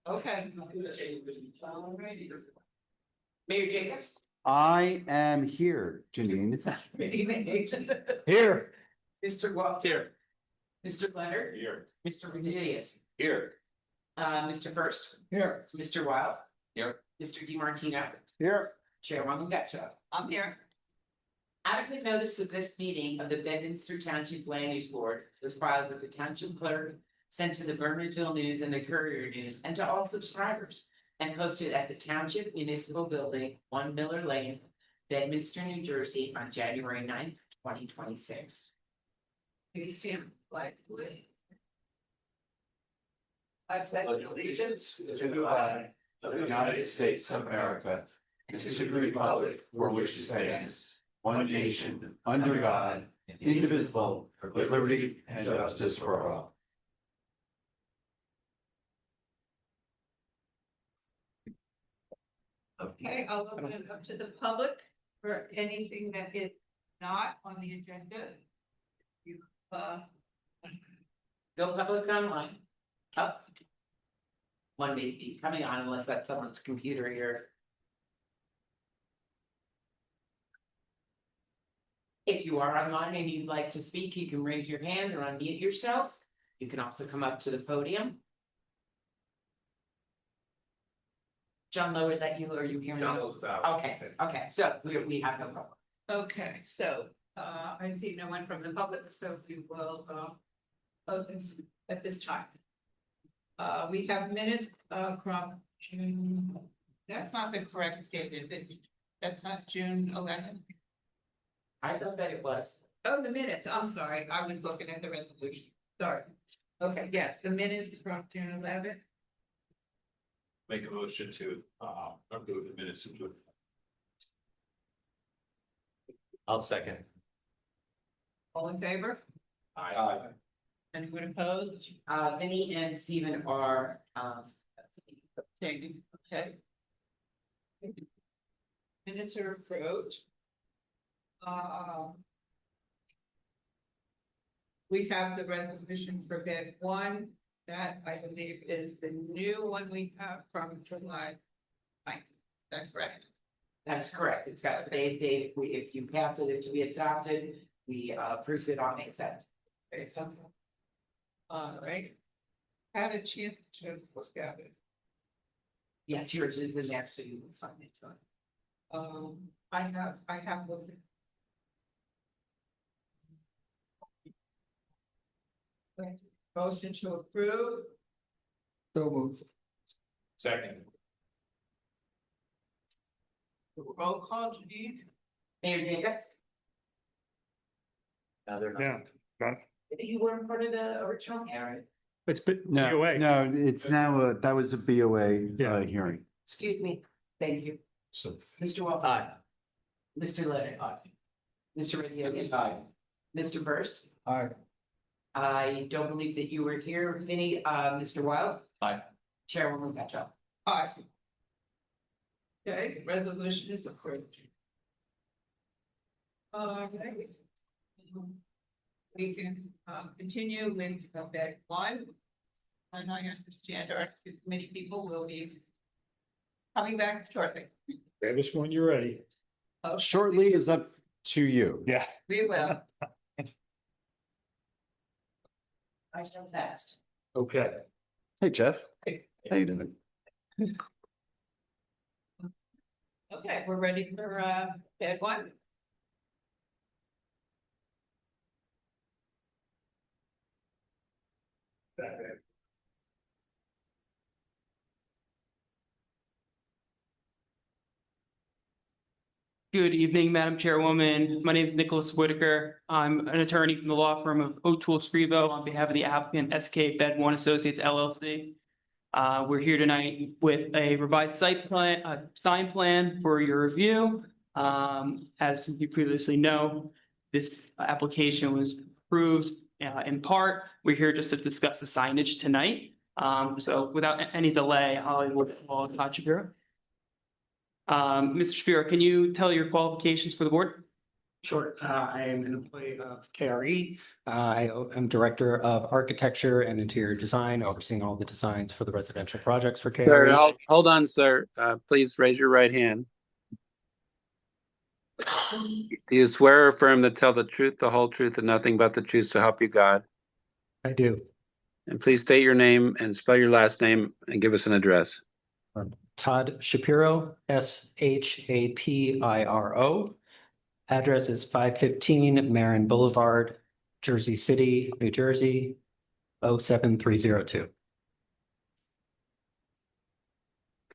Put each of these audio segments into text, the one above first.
Okay. Mayor Jacobs. I am here, Janine. Good evening. Here. Mr. Walt. Here. Mr. Leonard. Here. Mr. Cornelius. Here. Mr. First. Here. Mr. Wild. Here. Mr. DiMartino. Here. Chairwoman Gotcha. I'm here. Adequate notice of this meeting of the Bedminster Township Land Use Board was filed with the Township Clerk, sent to the Burnsville News and the Courier News, and to all subscribers, and posted at the Township Municipal Building, 1 Miller Lane, Bedminster, New Jersey, on January 9th, 2026. Please stand flag salute. I pledge allegiance To the flag of the United States of America and to the republic for which it stands, one nation, under God, indivisible, with liberty and justice for all. Okay, I'll open it up to the public for anything that is not on the agenda. You, No public online. Up. One may be coming on unless that's someone's computer here. If you are online and you'd like to speak, you can raise your hand or unmute yourself. You can also come up to the podium. John Lowe, is that you or are you here now? Okay, so we have no problem. okay, so, I see no one from the public, so we will, open at this time. We have minutes, from June, that's not the correct date, is it? That's not June 11th. I thought that it was. Oh, the minutes, I'm sorry, I was looking at the resolution, sorry. Okay, yes, the minutes from June 11th. Make a motion to approve the minutes of June. I'll second. All in favor? Aye. Anyone opposed? Vinnie and Stephen are, Okay. Minutes are approved. We have the resolution for bid 1, that I believe is the new one we have from July 9th. Is that correct? that's correct. It's got today's date. If you pass it, to be adopted, we approved it on May 7th. Okay, so. All right. Had a chance to look at it. Yes, yours is in actually, you can sign it. So. I have looked. Motion to approve. So moved. Second. Roll call, Janine. Mayor Jacobs, Now they're not. Yeah, you were in front of the original hearing. it's No, BOA. no, it's now, that was a BOA Yeah. hearing. Excuse me. Thank you. So. Mr. Walton. Aye. Mr. Leonard. Aye. Mr. Riccio. Aye. Mr. First. Aye. I don't believe that you were here, Vinnie. Mr. Wild. Aye. Chairwoman Gotcha. Aye. Okay, resolution is approved. All right. We can continue with bid 1. And I understand our committee people will be coming back shortly. Grab us when you're ready. Okay, Shortly is up to you. Yeah. We will. I shall fast. Okay. Hey, Jeff. How you doing? Okay, we're ready for bid 1. Good evening, Madam Chairwoman. My name is Nicholas Whitaker. I'm an attorney from the law firm of O'Toole Scrivo on behalf of the applicant SK Bed One Associates LLC. We're here tonight with a revised site plan, sign plan for your review. As you previously know, this application was approved in part. We're here just to discuss the signage tonight. So without any delay, I'll call Todd Shapiro. Mr. Shapiro, can you tell your qualifications for the board? Sure. I am an employee of KRE. I am Director of Architecture and Interior Design, overseeing all the designs for the residential projects for Sir, KRE. hold on, sir. Please raise your right hand. Do you swear or affirm to tell the truth, the whole truth, and nothing but the truth to help you God? I do. And please state your name and spell your last name and give us an address. Todd Shapiro, Shapiro. Address is 515 Marin Boulevard, Jersey City, New Jersey, 07302.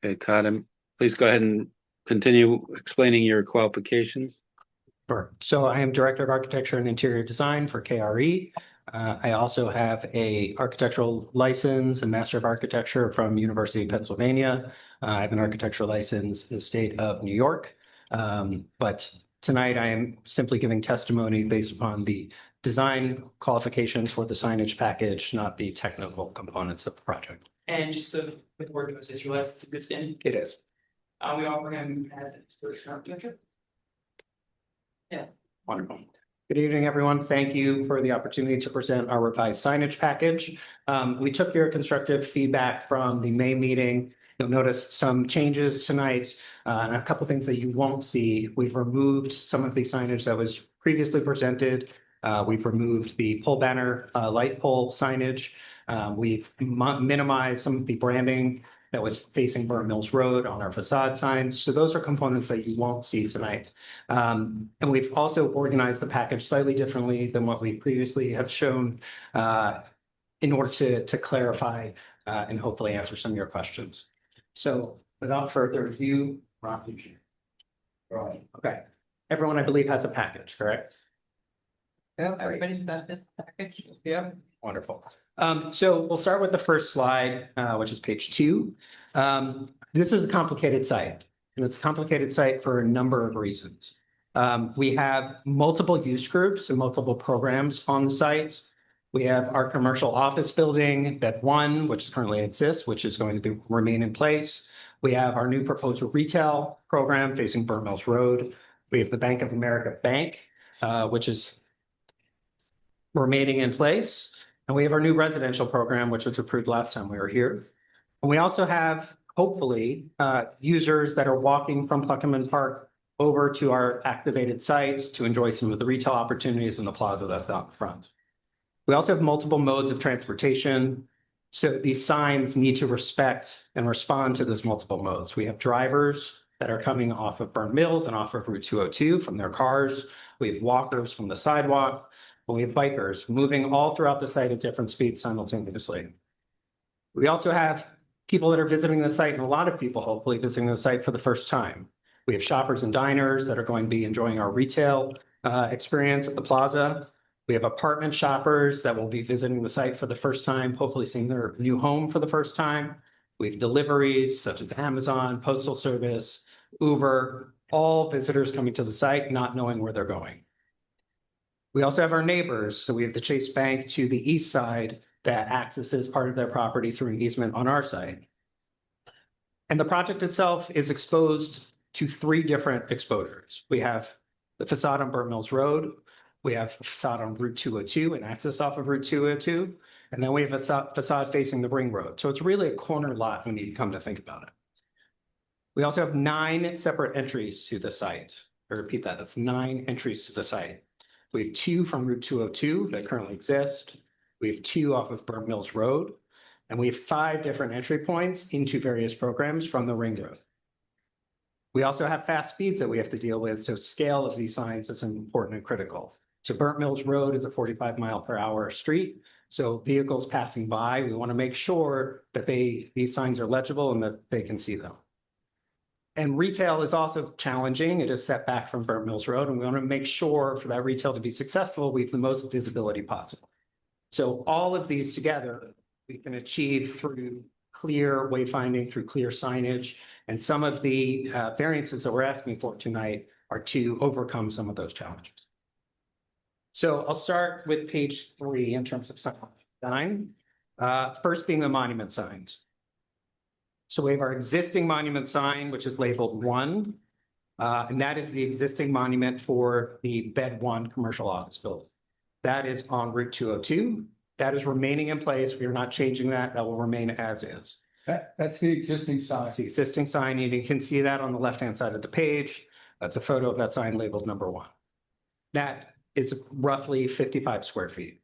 Okay, Todd, please go ahead and continue explaining your qualifications. Sure. So I am Director of Architecture and Interior Design for KRE. I also have a architectural license and Master of Architecture from University of Pennsylvania. I have an architectural license in the state of New York. But tonight I am simply giving testimony based upon the design qualifications for the signage package, not the technical components of the project. And just so the board knows, is your license a good thing? It is. We offer him as an expert in architecture. Wonderful. Good evening, everyone. Thank you for the opportunity to present our revised signage package. We took your constructive feedback from the May meeting. You'll notice some changes tonight and a couple things that you won't see. We've removed some of the signage that was previously presented. We've removed the pole banner, light pole signage. We've minimized some of the branding that was facing Burnt Mills Road on our facade signs. So those are components that you won't see tonight. And we've also organized the package slightly differently than what we previously have shown in order to clarify and hopefully answer some of your questions. So without further ado, Ron. Right. Okay. Everyone, I believe, has a package, correct? Yeah, everybody's got this package. Yeah. Wonderful. So we'll start with the first slide, which is page 2. This is a complicated site, and it's a complicated site for a number of reasons. We have multiple use groups and multiple programs on the site. We have our commercial office building, Bed 1, which currently exists, which is going to remain in place. We have our new proposed retail program facing Burnt Mills Road. We have the Bank of America Bank, which is remaining in place. And we have our new residential program, which was approved last time we were here. And we also have, hopefully, users that are walking from Pluckerman Park over to our activated sites to enjoy some of the retail opportunities in the plaza that's out front. We also have multiple modes of transportation. So these signs need to respect and respond to those multiple modes. We have drivers that are coming off of Burnt Mills and off of Route 202 from their cars. We have walkers from the sidewalk. We have bikers moving all throughout the site at different speeds simultaneously. We also have people that are visiting the site, and a lot of people hopefully visiting the site for the first time. We have shoppers and diners that are going to be enjoying our retail experience at the plaza. We have apartment shoppers that will be visiting the site for the first time, hopefully seeing their new home for the first time. We have deliveries such as Amazon, Postal Service, Uber, all visitors coming to the site not knowing where they're going. We also have our neighbors. So we have the Chase Bank to the east side that accesses part of their property through an easement on our site. And the project itself is exposed to 3 different exposures. We have the facade on Burnt Mills Road. We have a facade on Route 202 and access off of Route 202. And then we have a facade facing the Ring Road. So it's really a corner lot when you come to think about it. We also have 9 separate entries to the site. I repeat that, that's 9 entries to the site. We have 2 from Route 202 that currently exist. We have 2 off of Burnt Mills Road, and we have 5 different entry points into various programs from the Ring Road. We also have fast speeds that we have to deal with, so scale of these signs is important and critical. So Burnt Mills Road is a 45-mile-per-hour street, so vehicles passing by, we want to make sure that these signs are legible and that they can see them. And retail is also challenging. It is set back from Burnt Mills Road, and we want to make sure for that retail to be successful, we have the most visibility possible. So all of these together, we can achieve through clear wayfinding, through clear signage, and some of the variances that we're asking for tonight are to overcome some of those challenges. So I'll start with page 3 in terms of sign design. First being the monument signs. So we have our existing monument sign, which is labeled 1. And that is the existing monument for the Bed 1 commercial office building. That is on Route 202. That is remaining in place. We are not changing that. That will remain as is. That's the existing sign. That's the existing sign, and you can see that on the left-hand side of the page. That's a photo of that sign labeled number 1. That is roughly 55 square feet.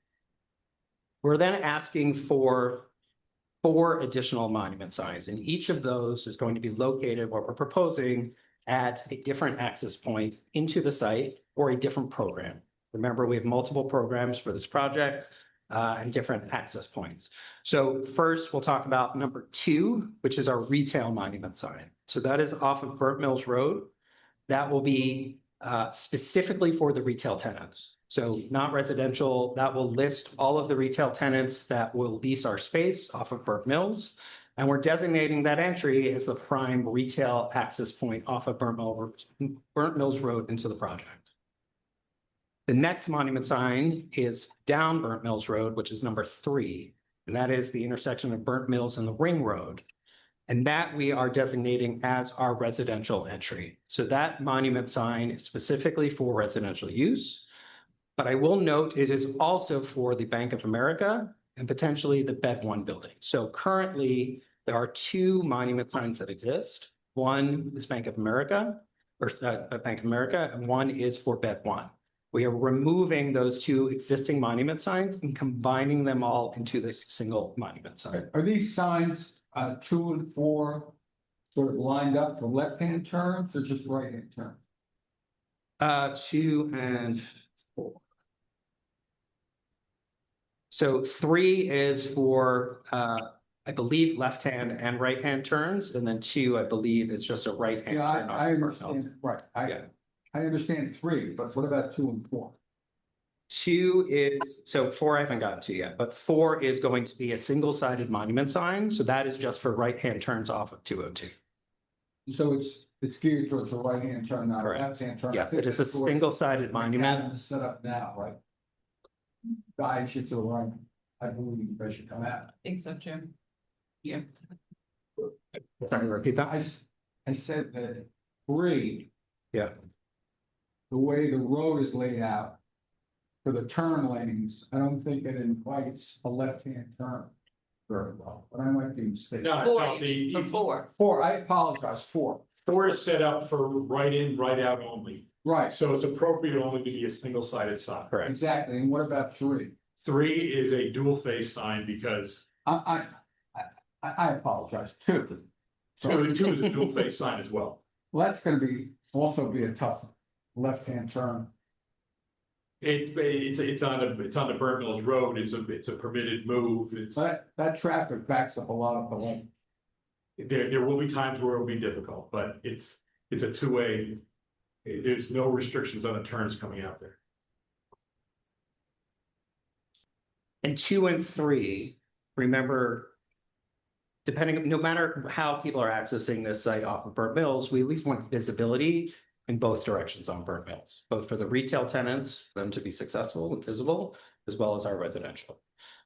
We're then asking for 4 additional monument signs, and each of those is going to be located, what we're proposing, at a different access point into the site or a different program. Remember, we have multiple programs for this project and different access points. So first, we'll talk about number 2, which is our retail monument sign. So that is off of Burnt Mills Road. That will be specifically for the retail tenants. So not residential. That will list all of the retail tenants that will lease our space off of Burnt Mills. And we're designating that entry as the prime retail access point off of Burnt Mills Road into the project. The next monument sign is down Burnt Mills Road, which is number 3. And that is the intersection of Burnt Mills and the Ring Road. And that we are designating as our residential entry. So that monument sign is specifically for residential use. But I will note it is also for the Bank of America and potentially the Bed 1 building. So currently, there are 2 monument signs that exist. One is Bank of America, and one is for Bed 1. We are removing those 2 existing monument signs and combining them all into this single monument sign. Are these signs 2 and 4 sort of lined up for left-hand turns or just right-hand turns? 2 and 4. So 3 is for, I believe, left-hand and right-hand turns, and then 2, I believe, is just a right-hand Yeah, turn. I understand. Right. Yeah. I understand 3, but what about 2 and 4? 2 is, so 4 I haven't gotten to yet, but 4 is going to be a single-sided monument sign. So that is just for right-hand turns off of 202. So it's geared towards a right-hand turn, not a Correct. left-hand turn. Yes, it is a single-sided monument. Is set up now, right? Guide you to the right. I believe they should come out. I think so, Jim. Sorry, repeat that. I said that 3. Yeah. The way the road is laid out for the turn lanes, I don't think it invites a left-hand turn very well, but I might be mistaken. No, 4, no, the, before. 4, I apologize, 4. 4 is set up for right in, right out only. Right, So it's appropriate only to be a single-sided sign. Correct. exactly. And what about 3? 3 is a dual face sign because I apologize, 2. so 2 is a dual face sign as well. Well, that's gonna also be a tough left-hand turn. It's on the Burnt Mills Road. It's a permitted move. It's That traffic backs up a lot of the lane. there will be times where it will be difficult, but it's a 2-way. There's no restrictions on the turns coming out there. And 2 and 3, remember, no matter how people are accessing this site off of Burnt Mills, we at least want visibility in both directions on Burnt Mills, both for the retail tenants, for them to be successful and visible, as well as our residential.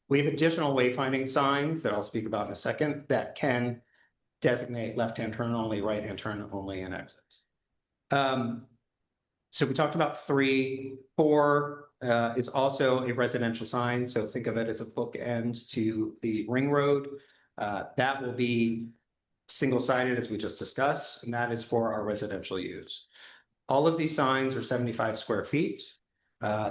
We have additional wayfinding signs that I'll speak about in a second that can designate left-hand turn only, right-hand turn only, and exits. So we talked about 3. 4 is also a residential sign. So think of it as a bookend to the Ring Road. That will be single-sided, as we just discussed, and that is for our residential use. All of these signs are 75 square feet.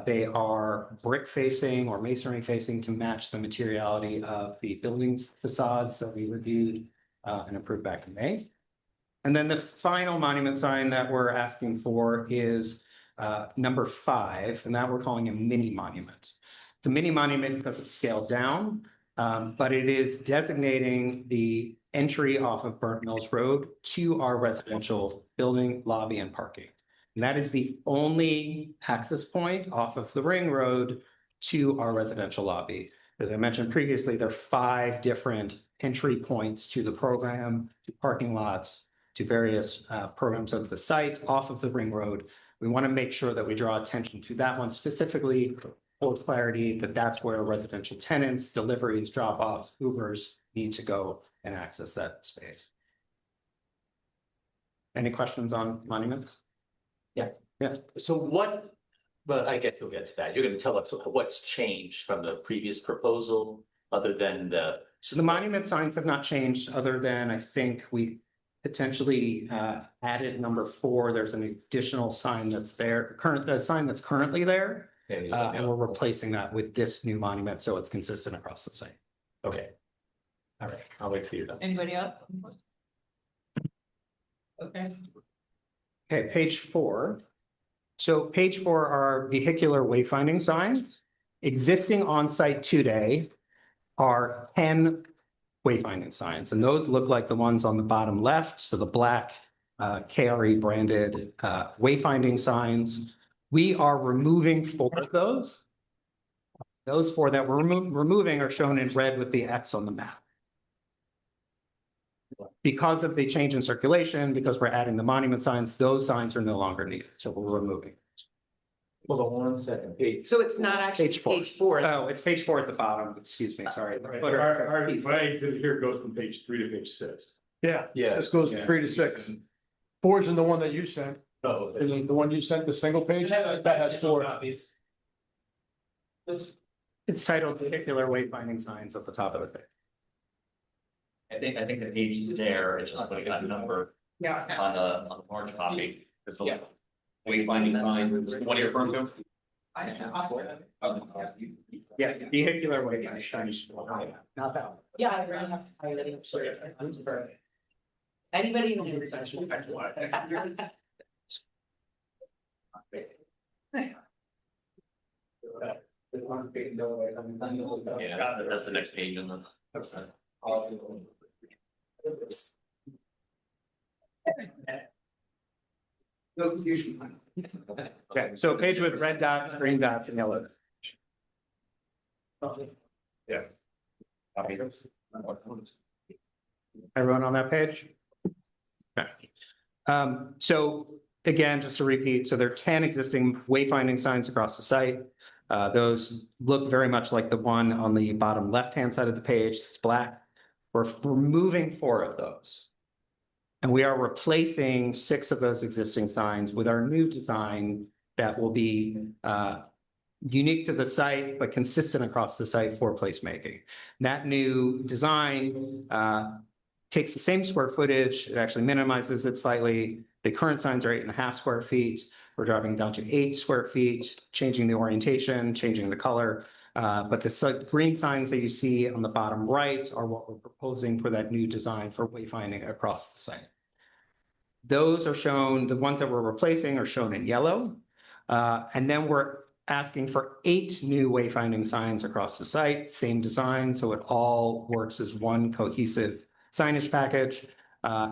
They are brick facing or masonry facing to match the materiality of the building's facades that we reviewed and approved back in May. And then the final monument sign that we're asking for is number 5, and that we're calling a mini monument. It's a mini monument because it's scaled down, but it is designating the entry off of Burnt Mills Road to our residential building, lobby, and parking. And that is the only access point off of the Ring Road to our residential lobby. As I mentioned previously, there are 5 different entry points to the program, to parking lots, to various programs of the site off of the Ring Road. We want to make sure that we draw attention to that one specifically for clarity that that's where residential tenants, deliveries, drop-offs, Ubers need to go and access that space. Any questions on monuments? So what, but I guess we'll get to that. You're gonna tell us what's changed from the previous proposal, other than the. So the monument signs have not changed, other than I think we potentially added number 4. There's an additional sign that's there, the sign that's currently there. And we're replacing that with this new monument, so it's consistent across the site. Okay. All right, I'll wait till you're done. Anybody else? Okay. Okay, page 4. So page 4 are vehicular wayfinding signs. Existing on site today are 10 wayfinding signs, and those look like the ones on the bottom left. So the black KRE branded wayfinding signs. We are removing 4 of those. Those 4 that we're removing are shown in red with the X on the map. Because of the change in circulation, because we're adding the monument signs, those signs are no longer needed, so we're removing. Well, the one second page. So it's not actually Page 4. page 4. Oh, it's page 4 at the bottom, excuse me, sorry. Our exhibit here goes from page 3 to page 6. Yeah, Yeah. this goes from 3 to 6. 4's in the one that you sent. No. Isn't the one you sent the single page? That has 4. It's titled vehicular wayfinding signs at the top of the page. I think the page is there, it's just putting that number Yeah. on the large copy. There's a wayfinding signs, what are you referring to? Yeah, vehicular wayfinding signs. Not that one. Yeah, I really have. Anybody know? Yeah, that's the next page in the. No confusion. Okay, so a page with red dots, green dots, and yellow. Everyone on that page? Okay. So again, just to repeat, so there are 10 existing wayfinding signs across the site. Those look very much like the one on the bottom left-hand side of the page. It's black. We're removing 4 of those. And we are replacing 6 of those existing signs with our new design that will be unique to the site, but consistent across the site for placemaking. That new design takes the same square footage. It actually minimizes it slightly. The current signs are 8.5 square feet. We're dropping down to 8 square feet, changing the orientation, changing the color. But the green signs that you see on the bottom right are what we're proposing for that new design for wayfinding across the site. Those are shown, the ones that we're replacing are shown in yellow. And then we're asking for 8 new wayfinding signs across the site, same design, so it all works as one cohesive signage package.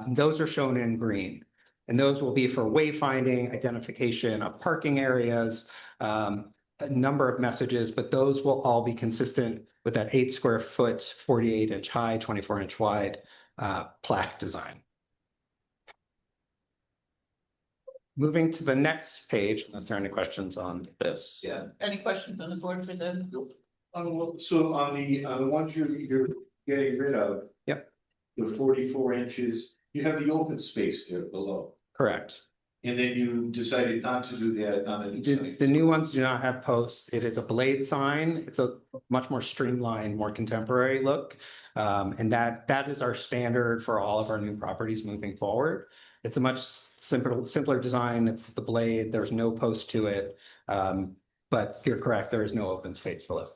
Those are shown in green. And those will be for wayfinding, identification of parking areas, a number of messages, but those will all be consistent with that 8 square foot, 48-inch high, 24-inch wide plaque design. Moving to the next page, unless there are any questions on this. Yeah. Any questions on the board for them? So on the ones you're getting rid of. Yep. The 44 inches, you have the open space there below. Correct. And then you decided not to do that on the new site. The new ones do not have posts. It is a blade sign. It's a much more streamlined, more contemporary look. And that is our standard for all of our new properties moving forward. It's a much simpler design. It's the blade. There's no post to it. But you're correct, there is no open space below.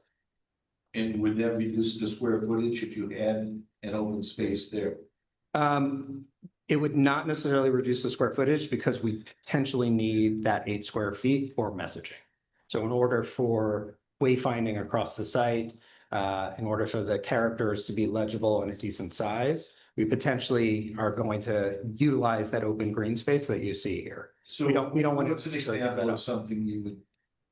And would that reduce the square footage if you add an open space there? It would not necessarily reduce the square footage because we potentially need that 8 square feet for messaging. So in order for wayfinding across the site, in order for the characters to be legible and a decent size, we potentially are going to utilize that open green space that you see here. So we don't want to. What's an example of something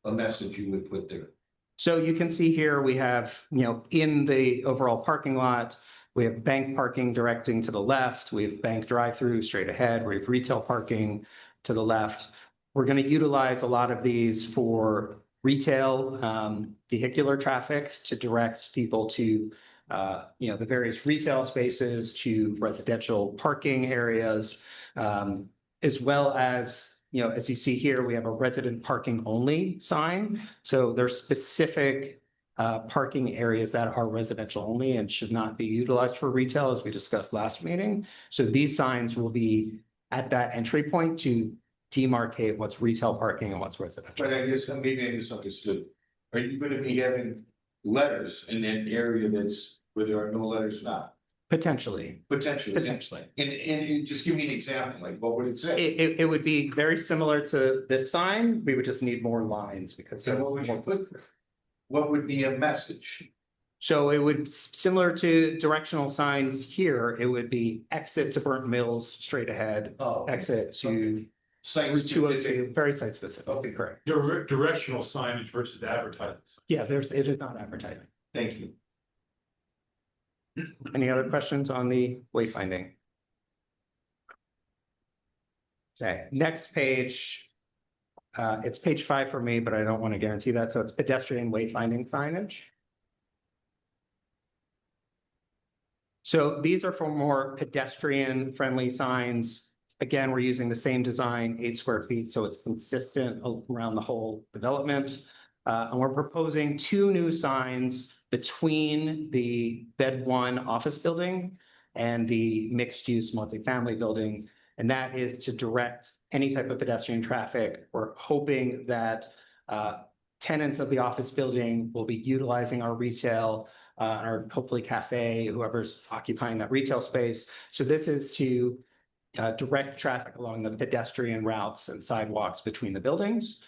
a message you would put there? So you can see here, we have, in the overall parking lot, we have bank parking directing to the left. We have bank drive-through straight ahead. We have retail parking to the left. We're going to utilize a lot of these for retail vehicular traffic to direct people to, the various retail spaces, to residential parking areas. as well as, as you see here, we have a resident parking only sign. So there's specific parking areas that are residential only and should not be utilized for retail, as we discussed last meeting. So these signs will be at that entry point to demarcate what's retail parking and what's residential. But I guess maybe I misunderstood. Are you gonna be having letters in that area that's where there are no letters now? Potentially. Potentially. And just give me an example, like what would it say? It would be very similar to this sign. We would just need more lines because So they're what would you more. put? What would be a message? So it would, similar to directional signs here, it would be exit to Burnt Mills straight ahead, Oh. exit to Site Route 202, specific. very site specific. Okay. Correct. Directional signage versus advertisements. Yeah, it is not advertising. Thank you. Any other questions on the wayfinding? Okay, next page. It's page 5 for me, but I don't want to guarantee that. So it's pedestrian wayfinding signage. So these are for more pedestrian friendly signs. Again, we're using the same design, 8 square feet, so it's consistent around the whole development. And we're proposing 2 new signs between the Bed 1 office building and the mixed-use multifamily building. And that is to direct any type of pedestrian traffic. We're hoping that tenants of the office building will be utilizing our retail, or hopefully cafe, whoever's occupying that retail space. So this is to direct traffic along the pedestrian routes and sidewalks between the buildings.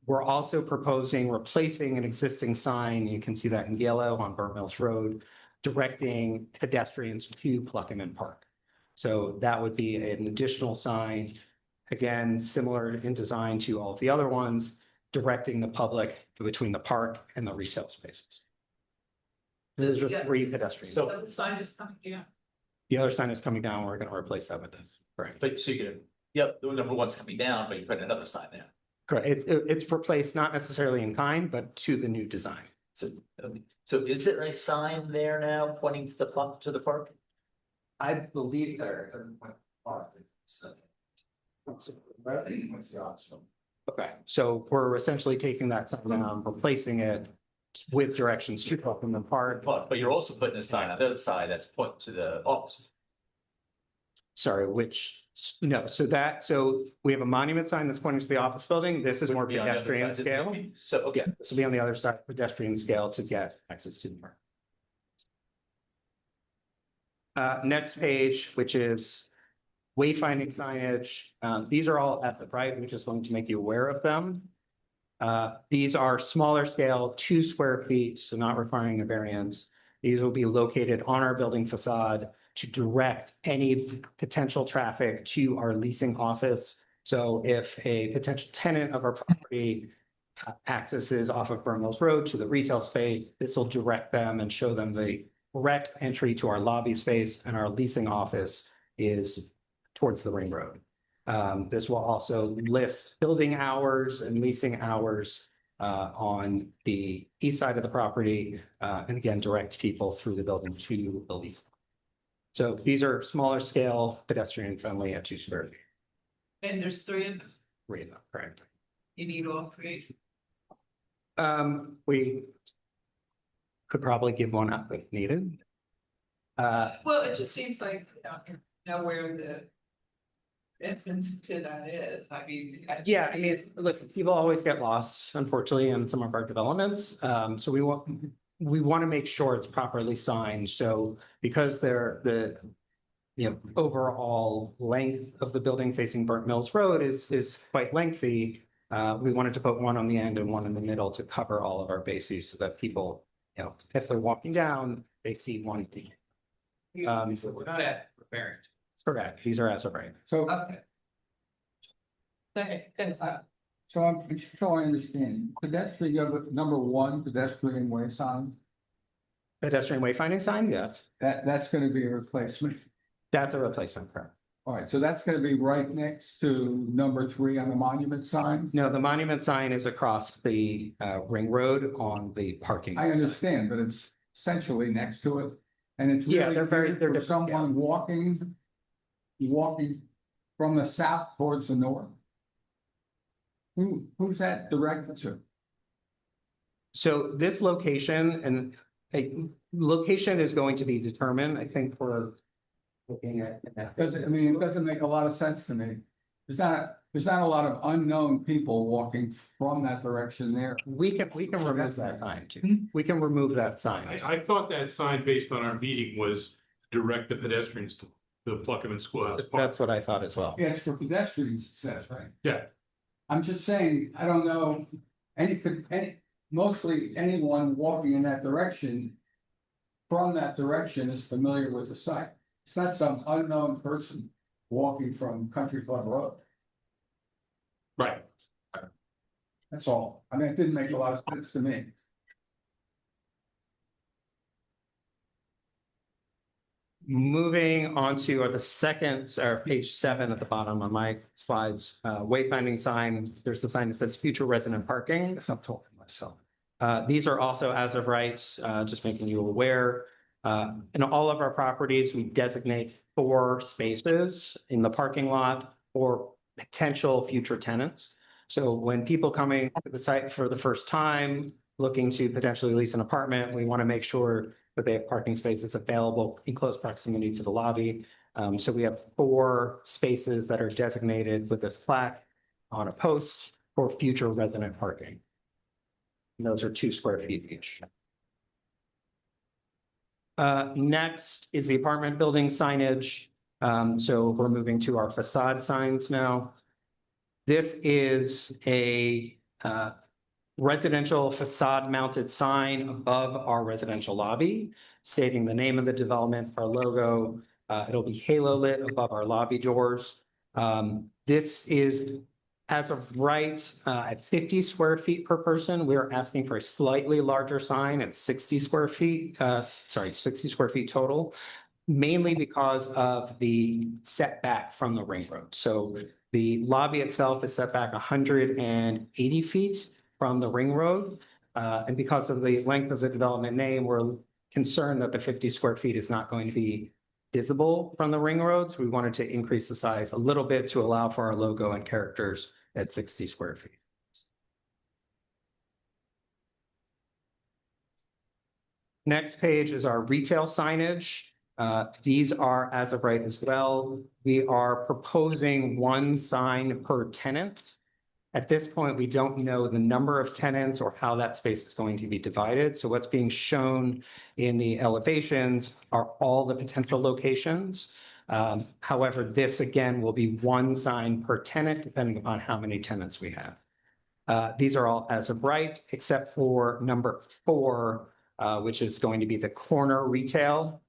We're also proposing replacing an existing sign, you can see that in yellow on Burnt Mills Road, directing pedestrians to Pluckerman Park. So that would be an additional sign, again, similar in design to all of the other ones, directing the public between the park and the retail spaces. Those are Yeah. 3 pedestrians. So the sign is coming, yeah. The other sign is coming down. We're going to replace that with this. Correct. But so you're gonna, yep, the number one's coming down, but you're putting another sign there. Correct. It's replaced not necessarily in kind, but to the new design. So is there a sign there now pointing to the park? I believe there. Okay, so we're essentially taking that sign down, replacing it with directions to Pluckerman Park. But you're also putting a sign on the other side that's pointing to the office. Sorry, so we have a monument sign that's pointing to the office building. This is more Would be on the other pedestrian side, scale. maybe? So, okay. Yeah, this will be on the other side, pedestrian scale to get access to the park. Next page, which is wayfinding signage. These are all at the right. We just wanted to make you aware of them. These are smaller scale, 2 square feet, so not requiring a variance. These will be located on our building facade to direct any potential traffic to our leasing office. So if a potential tenant of our property accesses off of Burnt Mills Road to the retail space, this will direct them and show them the direct entry to our lobby space, and our leasing office is towards the ring road. This will also list building hours and leasing hours on the east side of the property, and again, direct people through the building to the lease. So these are smaller scale, pedestrian friendly at 2 square feet. And there's 3 of them. 3 of them, correct. You need all 3. We could probably give one up if needed. Well, it just seems like, know where the entrance to that is. I mean. Yeah, I mean, look, people always get lost, unfortunately, in some of our developments. So we want to make sure it's properly signed. So because the overall length of the building facing Burnt Mills Road is quite lengthy, we wanted to put one on the end and one in the middle to cover all of our bases so that people, if they're walking down, they see one thing. We're not at preparing. Correct. These are as of right. So, Okay. Okay. so I understand, pedestrian, you have number 1 pedestrian way sign, Pedestrian wayfinding sign, yes. that's gonna be a replacement. That's a replacement. Correct. All right, so that's gonna be right next to number 3 on the monument sign? No, the monument sign is across the ring road on the parking. I side. understand, but it's essentially next to it. And it's Yeah, really they're for different, someone walking from the south towards the north? Who's that directed to? So this location and a location is going to be determined, I think, for looking at. Doesn't, I mean, it doesn't make a lot of sense to me. There's not a lot of unknown people walking from that direction there. We can remove that sign too. We can remove that sign. I thought that sign based on our meeting was direct the pedestrians to the Pluckerman Schoolhouse Park. That's what I thought as well. Yeah, it's for pedestrians, it says, right? Yeah, I'm just saying, I don't know, mostly anyone walking in that direction from that direction is familiar with the site. It's not some unknown person walking from Country Club Road. right. That's all. I mean, it didn't make a lot of sense to me. Moving on to the second, or page 7 at the bottom on my slides, wayfinding sign, there's the sign that says future resident parking. I'm talking myself. These are also as of right, just making you aware. In all of our properties, we designate 4 spaces in the parking lot for potential future tenants. So when people coming to the site for the first time, looking to potentially lease an apartment, we want to make sure that they have parking spaces available in close proximity to the lobby. So we have 4 spaces that are designated with this plaque on a post for future resident parking. And those are 2 square feet each. Next is the apartment building signage. So we're moving to our facade signs now. This is a residential facade mounted sign above our residential lobby stating the name of the development, our logo. It'll be halo lit above our lobby doors. This is as of right at 50 square feet per person. We're asking for a slightly larger sign at 60 square feet, 60 square feet total, mainly because of the setback from the ring road. So the lobby itself is set back 180 feet from the ring road. And because of the length of the development name, we're concerned that the 50 square feet is not going to be visible from the ring roads. We wanted to increase the size a little bit to allow for our logo and characters at 60 square feet. Next page is our retail signage. These are as of right as well. We are proposing 1 sign per tenant. At this point, we don't know the number of tenants or how that space is going to be divided. So what's being shown in the elevations are all the potential locations. However, this again will be 1 sign per tenant, depending upon how many tenants we have. These are all as of right, except for number 4, which is going to be the corner retail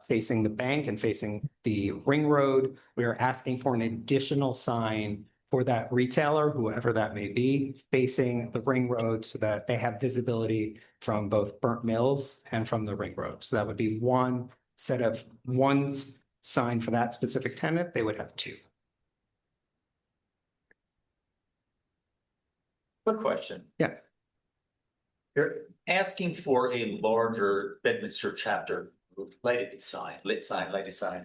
facing the bank and facing the ring road. We are asking for an additional sign for that retailer, whoever that may be, facing the ring road so that they have visibility from both Burnt Mills and from the ring road. So that would be 1 set of 1 sign for that specific tenant. They would have 2. Quick question. Yeah. You're asking for a larger Bedminster chapter lighted sign, lighted sign.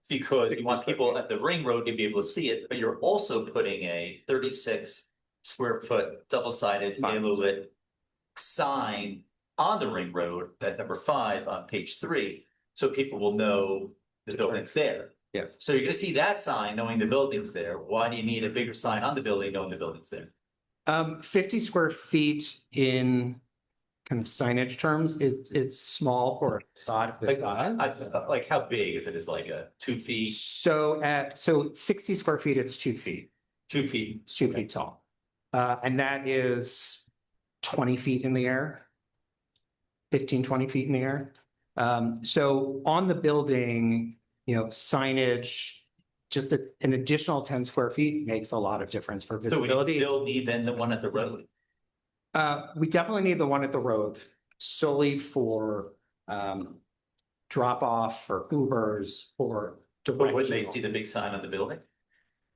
Because you want people at the ring road to be able to see it, but you're also putting a 36 square foot double-sided halo lit sign on the ring road at number 5 on page 3, so people will know the building's there. Yeah. So you're gonna see that sign knowing the building's there. Why do you need a bigger sign on the building knowing the building's there? 50 square feet in kind of signage terms is small for a facade. Like how big is it? Is like a 2 feet? So 60 square feet, it's 2 feet. 2 feet. It's 2 feet tall. And that is 20 feet in the air, 15, 20 feet in the air. So on the building, signage, just an additional 10 square feet makes a lot of difference for visibility. So we still need then the one at the road? We definitely need the one at the road solely for drop off, for Ubers, for But would they see the big sign on the building?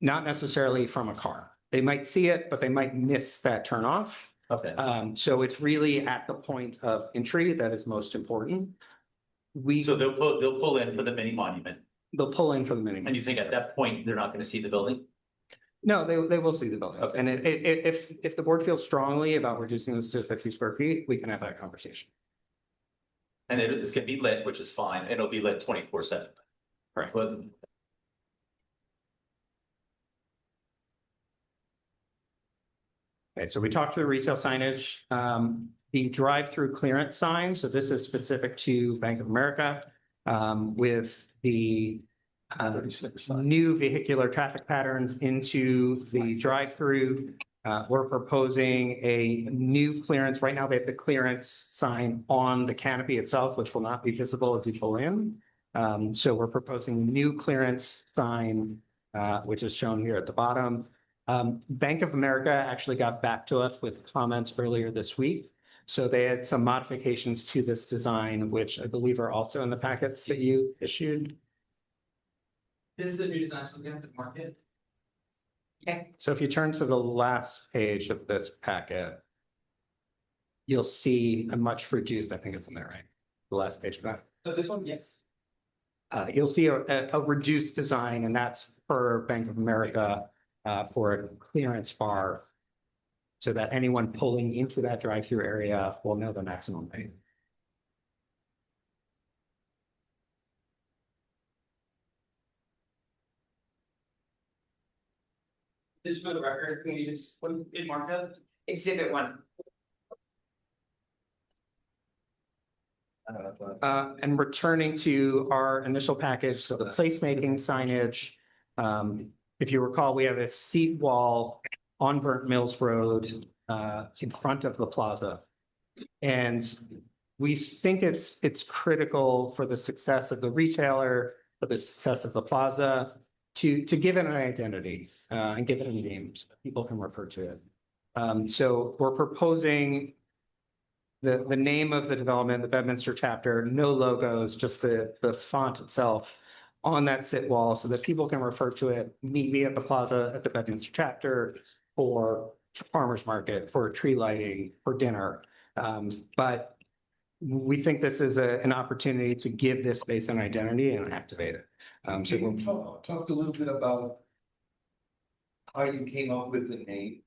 Not necessarily from a car. They might see it, but they might miss that turnoff. Okay. So it's really at the point of entry that is most important. So they'll pull in for the mini monument. They'll pull in for the mini. And you think at that point, they're not gonna see the building? No, they will see the building. Okay. And if the board feels strongly about reducing this to 50 square feet, we can have that conversation. And it's gonna be lit, which is fine, it'll be lit 24/7. Correct. But Okay, so we talked through retail signage, the drive-through clearance sign. So this is specific to Bank of America, with the new vehicular traffic patterns into the drive-through. We're proposing a new clearance. Right now, they have the clearance sign on the canopy itself, which will not be visible as you pull in. So we're proposing a new clearance sign, which is shown here at the bottom. Bank of America actually got back to us with comments earlier this week. So they had some modifications to this design, which I believe are also in the packets that you issued. This is the new design, so we have to market. Okay. So if you turn to the last page of this packet, you'll see a much reduced, I think it's in there, right? The last page of that. So this one, yes. You'll see a reduced design, and that's per Bank of America for a clearance bar, so that anyone pulling into that drive-through area will know the maximum height. Just for the record, can you just, what did Mark have? Exhibit 1. And returning to our initial package, so the placemaking signage. If you recall, we have a seat wall on Burnt Mills Road in front of the plaza. And we think it's critical for the success of the retailer, for the success of the plaza, to give it an identity and give it a name so that people can refer to it. So we're proposing the name of the development, the Bedminster chapter, no logos, just the font itself on that sit wall so that people can refer to it, meet me at the plaza at the Bedminster chapter for farmer's market, for tree lighting, for dinner. But we think this is an opportunity to give this space an identity and activate it. Can you talk a little bit about how you came up with the name?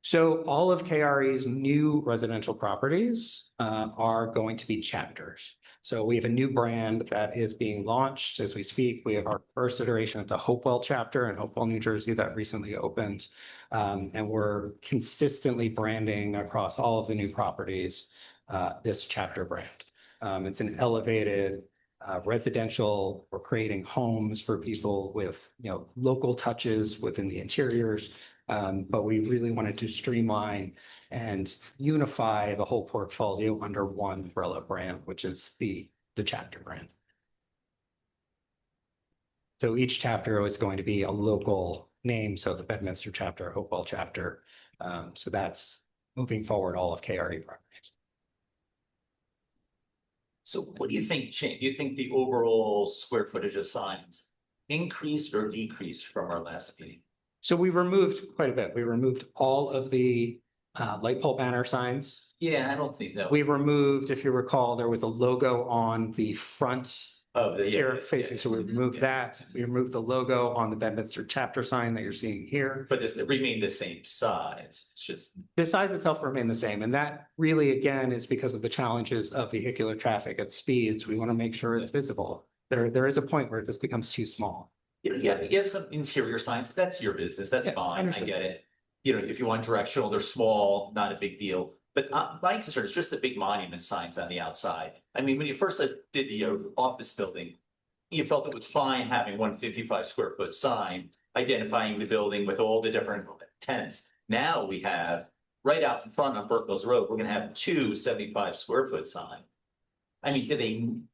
So all of KRE's new residential properties are going to be chapters. So we have a new brand that is being launched as we speak. We have our first iteration of the Hopewell chapter in Hopewell, New Jersey that recently opened. And we're consistently branding across all of the new properties this chapter brand. It's an elevated residential. We're creating homes for people with local touches within the interiors. But we really wanted to streamline and unify the whole portfolio under one umbrella brand, which is the chapter brand. So each chapter is going to be a local name. So the Bedminster chapter, Hopewell chapter. So that's moving forward all of KRE properties. so what do you think changed? Do you think the overall square footage of signs increased or decreased from our last meeting? So we removed quite a bit. We removed all of the light pole banner signs. Yeah, I don't think that. We removed, if you recall, there was a logo on the front Of the. here facing, so we removed that. We removed the logo on the Bedminster chapter sign that you're seeing here. But it remained the same size, it's just. The size itself remained the same, and that really, again, is because of the challenges of vehicular traffic at speeds. We want to make sure it's visible. There is a point where it just becomes too small. You have some interior signs, that's your business, that's Yeah, fine, I understood. get it. If you want directional, they're small, not a big deal. But my concern is just the big monument signs on the outside. I mean, when you first did the office building, you felt it was fine having 155 square foot sign identifying the building with all the different tenants. Now we have, right out in front on Burkles Road, we're gonna have 2 75 square foot sign. I mean,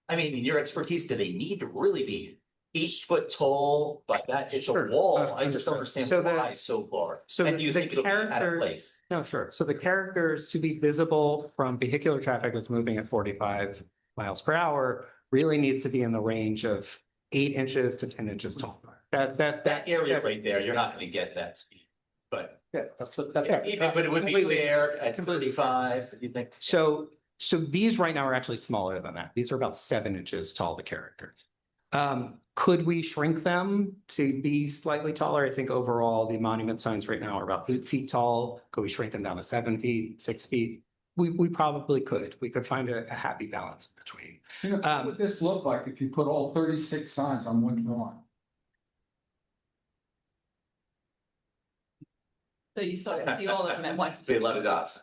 in your expertise, do they need to really be 8 foot tall, like that, it's a Sure. wall, I just don't Understood. understand So why so far. so And do you the think it'll be out of character- place? No, sure. So the characters to be visible from vehicular traffic that's moving at 45 miles per hour really needs to be in the range of 8 inches to 10 inches tall. That area right there, you're not gonna get that speed, but. Yeah, that's fair. But it would be Completely. there at Completely. 35, you think? So these right now are actually smaller than that. These are about 7 inches tall, the characters. Could we shrink them to be slightly taller? I think overall, the monument signs right now are about 8 feet tall. Could we shrink them down to 7 feet, 6 feet? We probably could. We could find a happy balance between. You know, what would this look like if you put all 36 signs on one drawing? So you saw all of them at once. Be a lot of dots.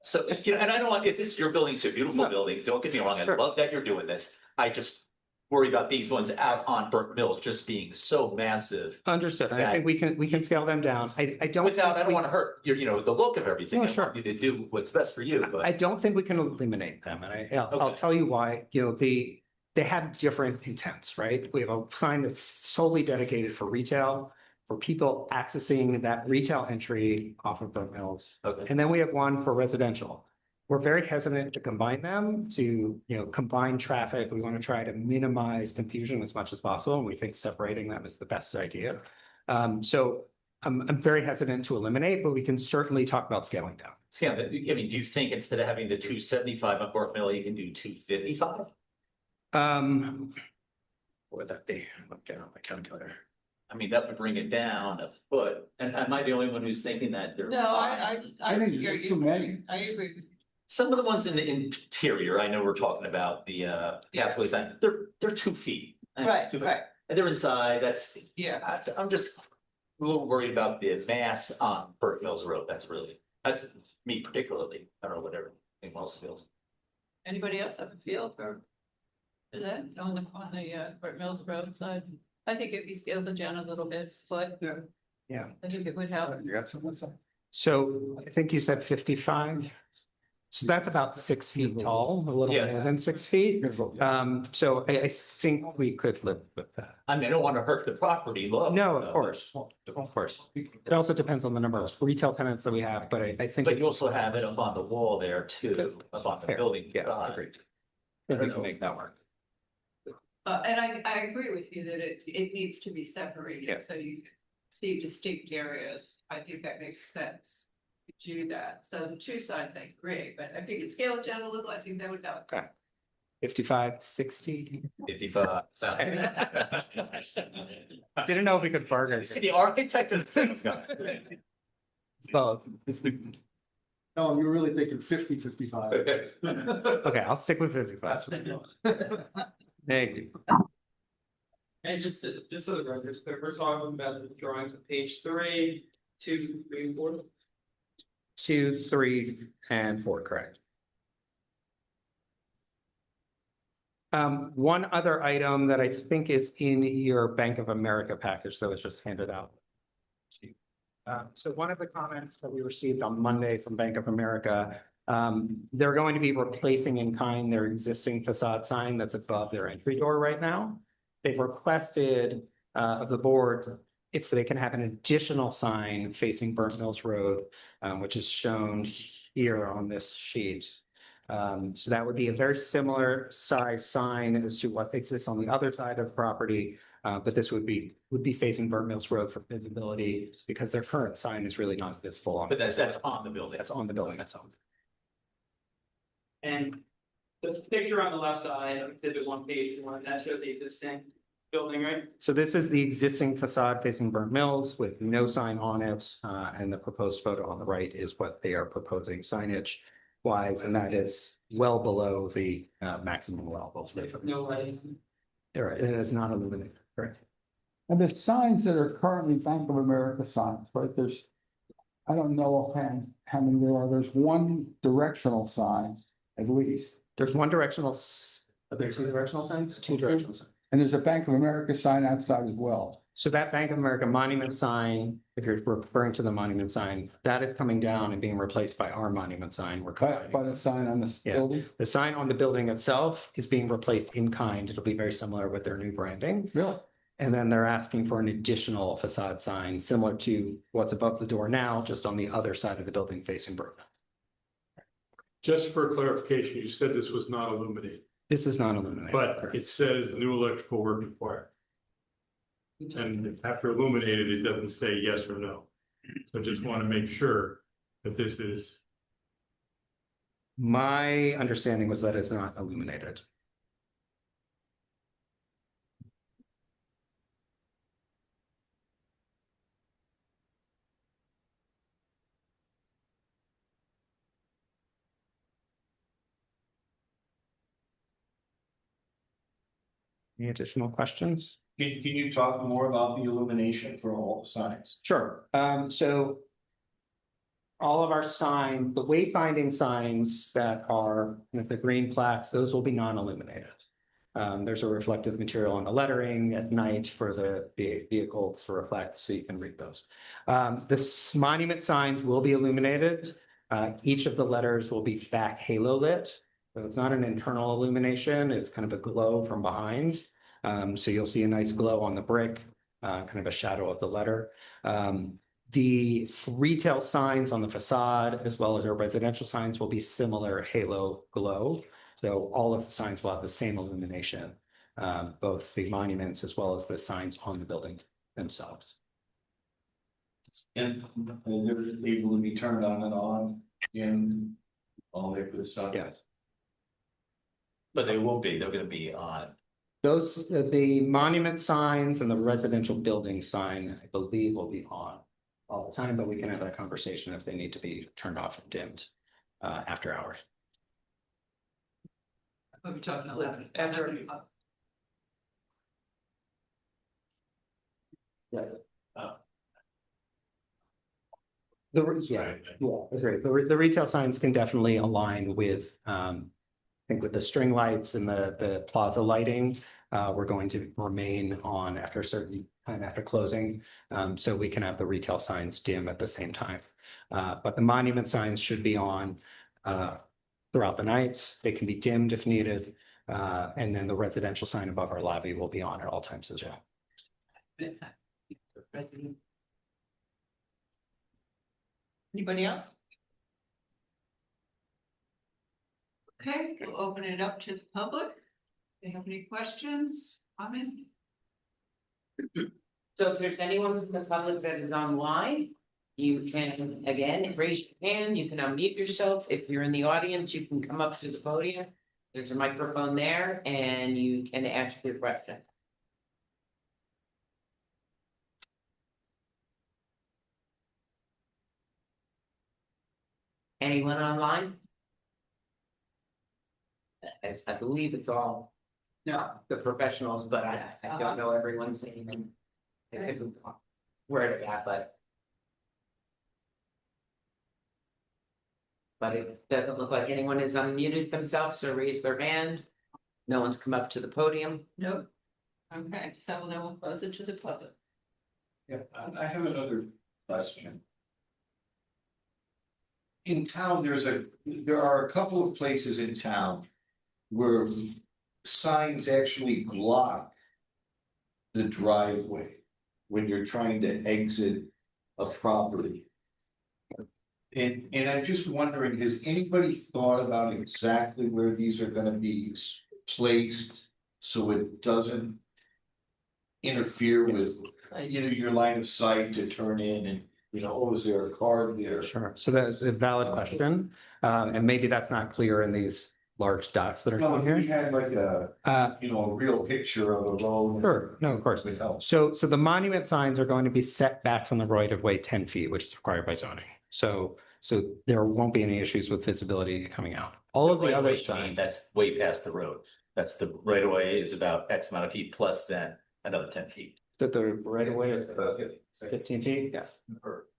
So, you know, and I don't want, if this, your building's a beautiful No. building, don't get me wrong, I Sure. love that you're doing this. I just worry about these ones out on Burke Mills just being so massive. Understood. I think we can scale them down. I don't. Without, I think don't we- want to hurt your, you know, the look of everything. Oh, I sure. want you to do what's best for you, I but don't think we can eliminate them, and I'll Okay. tell you why. You know, they have different intents, right? We have a sign that's solely dedicated for retail, for people accessing that retail entry off of Burke Mills. okay. And then we have one for residential. We're very hesitant to combine them to, combine traffic. We want to try to minimize confusion as much as possible, and we think separating them is the best idea. So I'm very hesitant to eliminate, but we can certainly talk about scaling down. Yeah, but, I mean, do you think instead of having the 275 on Burke Mill, you can do 255? What would that be? I'm getting on my calculator. I mean, that would bring it down a foot. And am I the only one who's thinking that they're? No, I think it's hear just you. too many. I agree. Some of the ones in the interior, I know we're talking about the pathway sign, they're 2 feet. Right, right, And they're inside, that's, yeah. I'm just a little worried about the mass on Burke Mills Road, that's me particularly, I don't know, whatever, anyone else feels. Anybody else have a feel for that on the Burke Mills Road side? I think if he scales it down a little bit, foot. Yeah. I think it would help. You got something to say? So I think you said 55. So that's about 6 feet tall, a little Yeah. more than 6 feet. So I think we could live with that. I mean, I don't want to hurt the property look. No, of course, of course. It also depends on the number of retail tenants that we have, but I think. But you also have it up on the wall there too, up on the Fair. building. Yeah, side. agreed. I think we can make that work. And I agree with you that it needs to be separated, Yeah. so you can see distinct areas. I think that makes sense to do that. So the two sides, I agree, but if you could scale it down a little, I think that would help. 55, 60. 55. sounds Didn't know if we could bargain. See, the architect of the sales guy. Both. No, you're really thinking 50, 55. Okay, I'll stick with 55. Thank you. And just so the records, we're talking about the drawings on page 3, 2, 3, 4. 2, 3, and 4, correct. One other item that I think is in your Bank of America package that was just handed out. So one of the comments that we received on Monday from Bank of America, they're going to be replacing in kind their existing facade sign that's above their entry door right now. They've requested of the board if they can have an additional sign facing Burnt Mills Road, which is shown here on this sheet. So that would be a very similar size sign as to what exists on the other side of the property. But this would be facing Burnt Mills Road for visibility because their current sign is really not visible. But that's on the building. That's on the building itself. And the picture on the left side, exhibit 1, page 1, that shows the existing building, right? So this is the existing facade facing Burnt Mills with no sign on it. And the proposed photo on the right is what they are proposing signage wise, and that is well below the maximum allowable. No lighting. There, it is not illuminated, correct? And the signs that are currently Bank of America signs, right, I don't know how many there are, there's one directional sign at least. There's one directional, are there 2 directional signs? 2 directional signs. And there's a Bank of America sign outside as well. So that Bank of America monument sign, if you're referring to the monument sign, that is coming down and being replaced by our monument sign. We're By combining. the sign on the Yeah. building, The sign on the building itself is being replaced in kind. It'll be very similar with their new branding. really? And then they're asking for an additional facade sign similar to what's above the door now, just on the other side of the building facing Brooklyn. Just for clarification, you said this was not illuminated, This is not illuminated. but it says new electrical work required. And after illuminated, it doesn't say yes or no. So just want to make sure that this is, My understanding was that it's not illuminated. Any additional questions? Can you talk more about the illumination for all the signs? Sure. So all of our signs, the wayfinding signs that are with the green plaques, those will be non-illuminated. There's a reflective material on the lettering at night for the vehicles to reflect, so you can read those. The monument signs will be illuminated. Each of the letters will be back halo lit. So it's not an internal illumination, it's kind of a glow from behind. So you'll see a nice glow on the brick, kind of a shadow of the letter. The retail signs on the facade, as well as our residential signs, will be similar halo glow. So all of the signs will have the same illumination, both the monuments as well as the signs on the building themselves. And they're able to be turned on and on in all that good stuff. Yes. But they won't be, they're gonna be on. Those, the monument signs and the residential building sign, I believe, will be on all the time, but we can have that conversation if they need to be turned off and dimmed after hours. We're talking 11. After- Yeah, that's right. The retail signs can definitely align with, I think with the string lights and the plaza lighting. We're going to remain on after a certain time after closing. So we can have the retail signs dim at the same time. But the monument signs should be on throughout the night. They can be dimmed if needed. And then the residential sign above our lobby will be on at all times as well. Anybody else? Okay, we'll open it up to the public. Do you have any questions, comments? So if there's anyone from the public that is online, you can, again, raise your hand, you can unmute yourself. If you're in the audience, you can come up to the podium. There's a microphone there and you can ask your question. Anyone online? I believe it's all, no, the professionals, but I don't know everyone's name. I couldn't where to at, but it doesn't look like anyone has unmuted themselves or raised their hand. No one's come up to the podium. Nope. Okay, so then we'll close it to the public. Yeah, I have another question. In town, there are a couple of places in town where signs actually block the driveway when you're trying to exit a property. And I'm just wondering, has anybody thought about exactly where these are gonna be placed so it doesn't interfere with, your line of sight to turn in and, oh, is there a car there? Sure. So that's a valid question. And maybe that's not clear in these large dots that are No, shown here. we had like a real picture of a road. Sure, no, of course. Would help. So the monument signs are going to be set back from the right of way 10 feet, which is required by zoning. So there won't be any issues with visibility coming out. All of the other signs. That's way past the road. That's the right of way is about X amount of feet plus then another 10 feet. That the right of way is 15 feet? Yeah,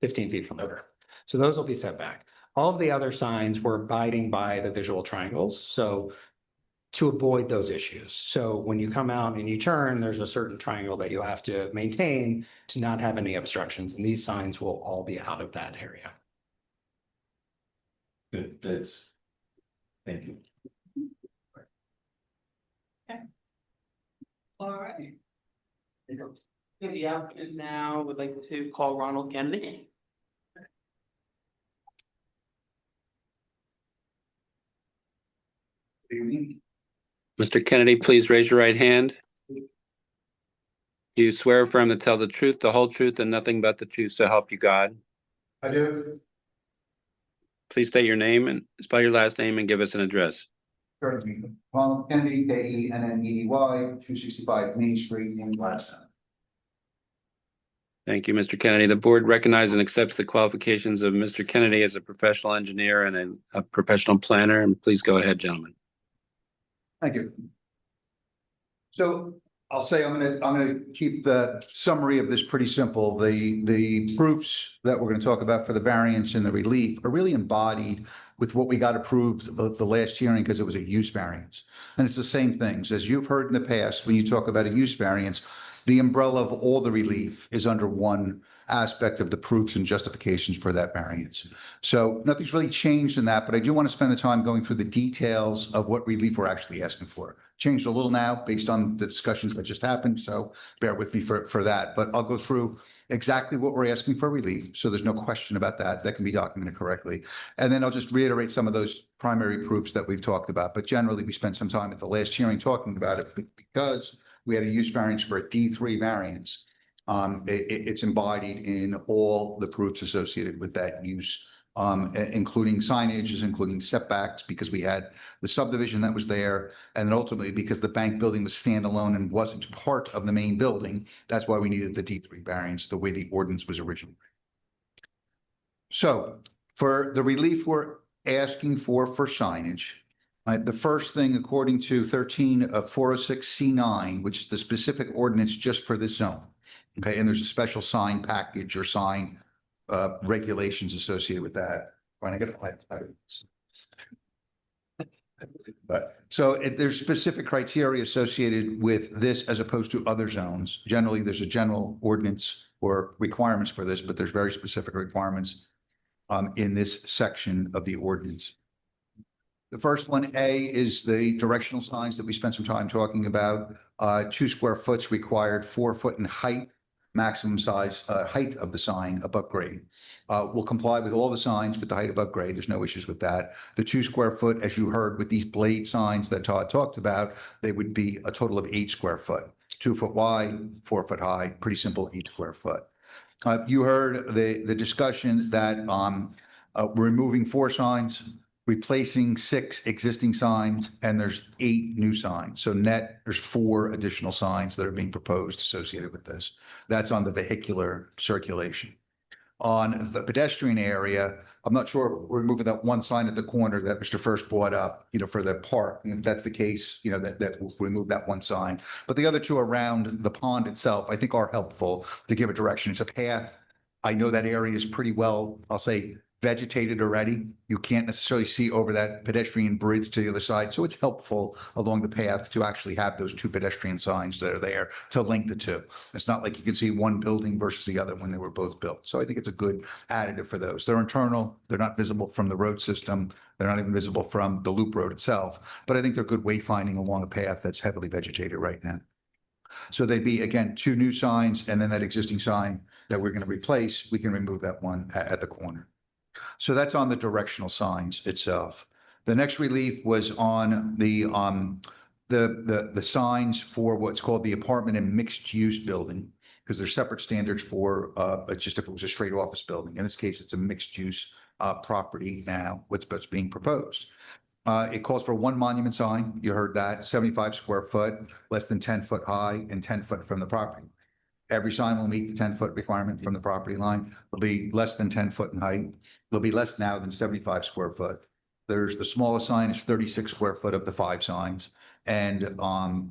15 feet from the road. So those will be set back. All of the other signs were abiding by the visual triangles. So to avoid those issues. So when you come out and you turn, there's a certain triangle that you have to maintain to not have any obstructions. And these signs will all be out of that area. Good, thank you. All right. The applicant now would like to call Ronald Kennedy. Mr. Kennedy, please raise your right hand. Do you swear or affirm to tell the truth, the whole truth, and nothing but the truth to help you God? I do. Please state your name and spell your last name and give us an address. Certainly. Ronald Kennedy, Kennedy, 265 Main Street in Gladstone. Thank you, Mr. Kennedy. The board recognizes and accepts the qualifications of Mr. Kennedy as a professional engineer and a professional planner. And please go ahead, gentlemen. Thank you. So I'll say I'm gonna keep the summary of this pretty simple. The proofs that we're gonna talk about for the variance and the relief are really embodied with what we got approved the last hearing because it was a use variance. And it's the same things. As you've heard in the past, when you talk about a use variance, the umbrella of all the relief is under one aspect of the proofs and justifications for that variance. So nothing's really changed in that, but I do want to spend the time going through the details of what relief we're actually asking for. Changed a little now based on the discussions that just happened, so bear with me for that. But I'll go through exactly what we're asking for relief, so there's no question about that. That can be documented correctly. And then I'll just reiterate some of those primary proofs that we've talked about. But generally, we spent some time at the last hearing talking about it because we had a use variance for a D3 variance. It's embodied in all the proofs associated with that use, including signages, including setbacks, because we had the subdivision that was there, and then ultimately because the bank building was standalone and wasn't part of the main building. That's why we needed the D3 variance, the way the ordinance was originally. So for the relief we're asking for signage, the first thing, according to 13-406C9, which is the specific ordinance just for this zone. Okay, and there's a special sign package or sign regulations associated with that. Fine, I got but so there's specific criteria associated with this as opposed to other zones. Generally, there's a general ordinance or requirements for this, but there's very specific requirements in this section of the ordinance. The first one, A, is the directional signs that we spent some time talking about. 2 square foot required, 4 foot in height, maximum size, height of the sign above grade. Will comply with all the signs with the height above grade. There's no issues with that. The 2 square foot, as you heard with these blade signs that Todd talked about, they would be a total of 8 square foot, 2 foot wide, 4 foot high, pretty simple, 8 square foot. You heard the discussion that we're removing 4 signs, replacing 6 existing signs, and there's 8 new signs. So net, there's 4 additional signs that are being proposed associated with this. That's on the vehicular circulation. On the pedestrian area, I'm not sure we're removing that one sign at the corner that Mr. First brought up, for the park. And if that's the case, that we'll remove that one sign. But the other 2 around the pond itself, I think are helpful to give a direction. It's a path. I know that area is pretty well, I'll say, vegetated already. You can't necessarily see over that pedestrian bridge to the other side. So it's helpful along the path to actually have those 2 pedestrian signs that are there to link the 2. It's not like you can see one building versus the other when they were both built. So I think it's a good additive for those. They're internal. They're not visible from the road system. They're not even visible from the loop road itself. But I think they're good wayfinding along a path that's heavily vegetated right now. So they'd be, again, 2 new signs, and then that existing sign that we're going to replace, we can remove that one at the corner. So that's on the directional signs itself. The next relief was on the signs for what's called the apartment and mixed use building, because there's separate standards for just if it was a straight office building. In this case, it's a mixed use property now, what's being proposed. It calls for 1 monument sign. You heard that, 75 square foot, less than 10 foot high and 10 foot from the property. Every sign will meet the 10-foot requirement from the property line. It'll be less than 10 foot in height. It'll be less now than 75 square foot. There's the smallest sign is 36 square foot of the 5 signs. And now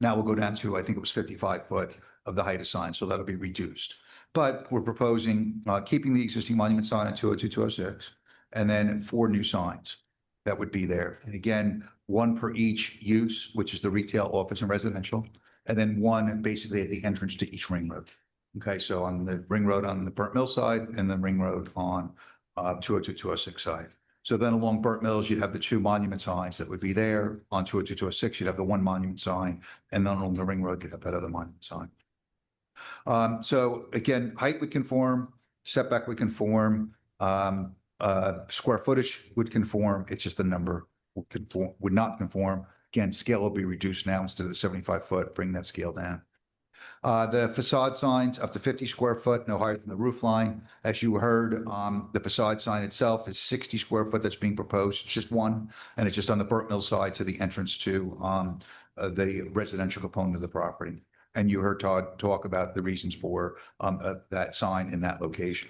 we'll go down to, I think it was 55 foot of the height of sign. So that'll be reduced. But we're proposing keeping the existing monument sign at 202, 206, and then 4 new signs that would be there. And again, 1 per each use, which is the retail, office, and residential. And then 1 basically at the entrance to each ring road. Okay, so on the ring road on the Burnt Mill side and the ring road on 202, 206 side. So then along Burnt Mills, you'd have the 2 monument signs that would be there. On 202, 206, you'd have the 1 monument sign. And then on the ring road, you'd have that other monument sign. So again, height would conform, setback would conform, square footage would conform. It's just the number would not conform. Again, scale will be reduced now instead of the 75 foot, bring that scale down. The facade signs up to 50 square foot, no higher than the roof line. As you heard, the facade sign itself is 60 square foot that's being proposed, it's just 1, and it's just on the Burnt Mill side to the entrance to the residential component of the property. And you heard Todd talk about the reasons for that sign in that location.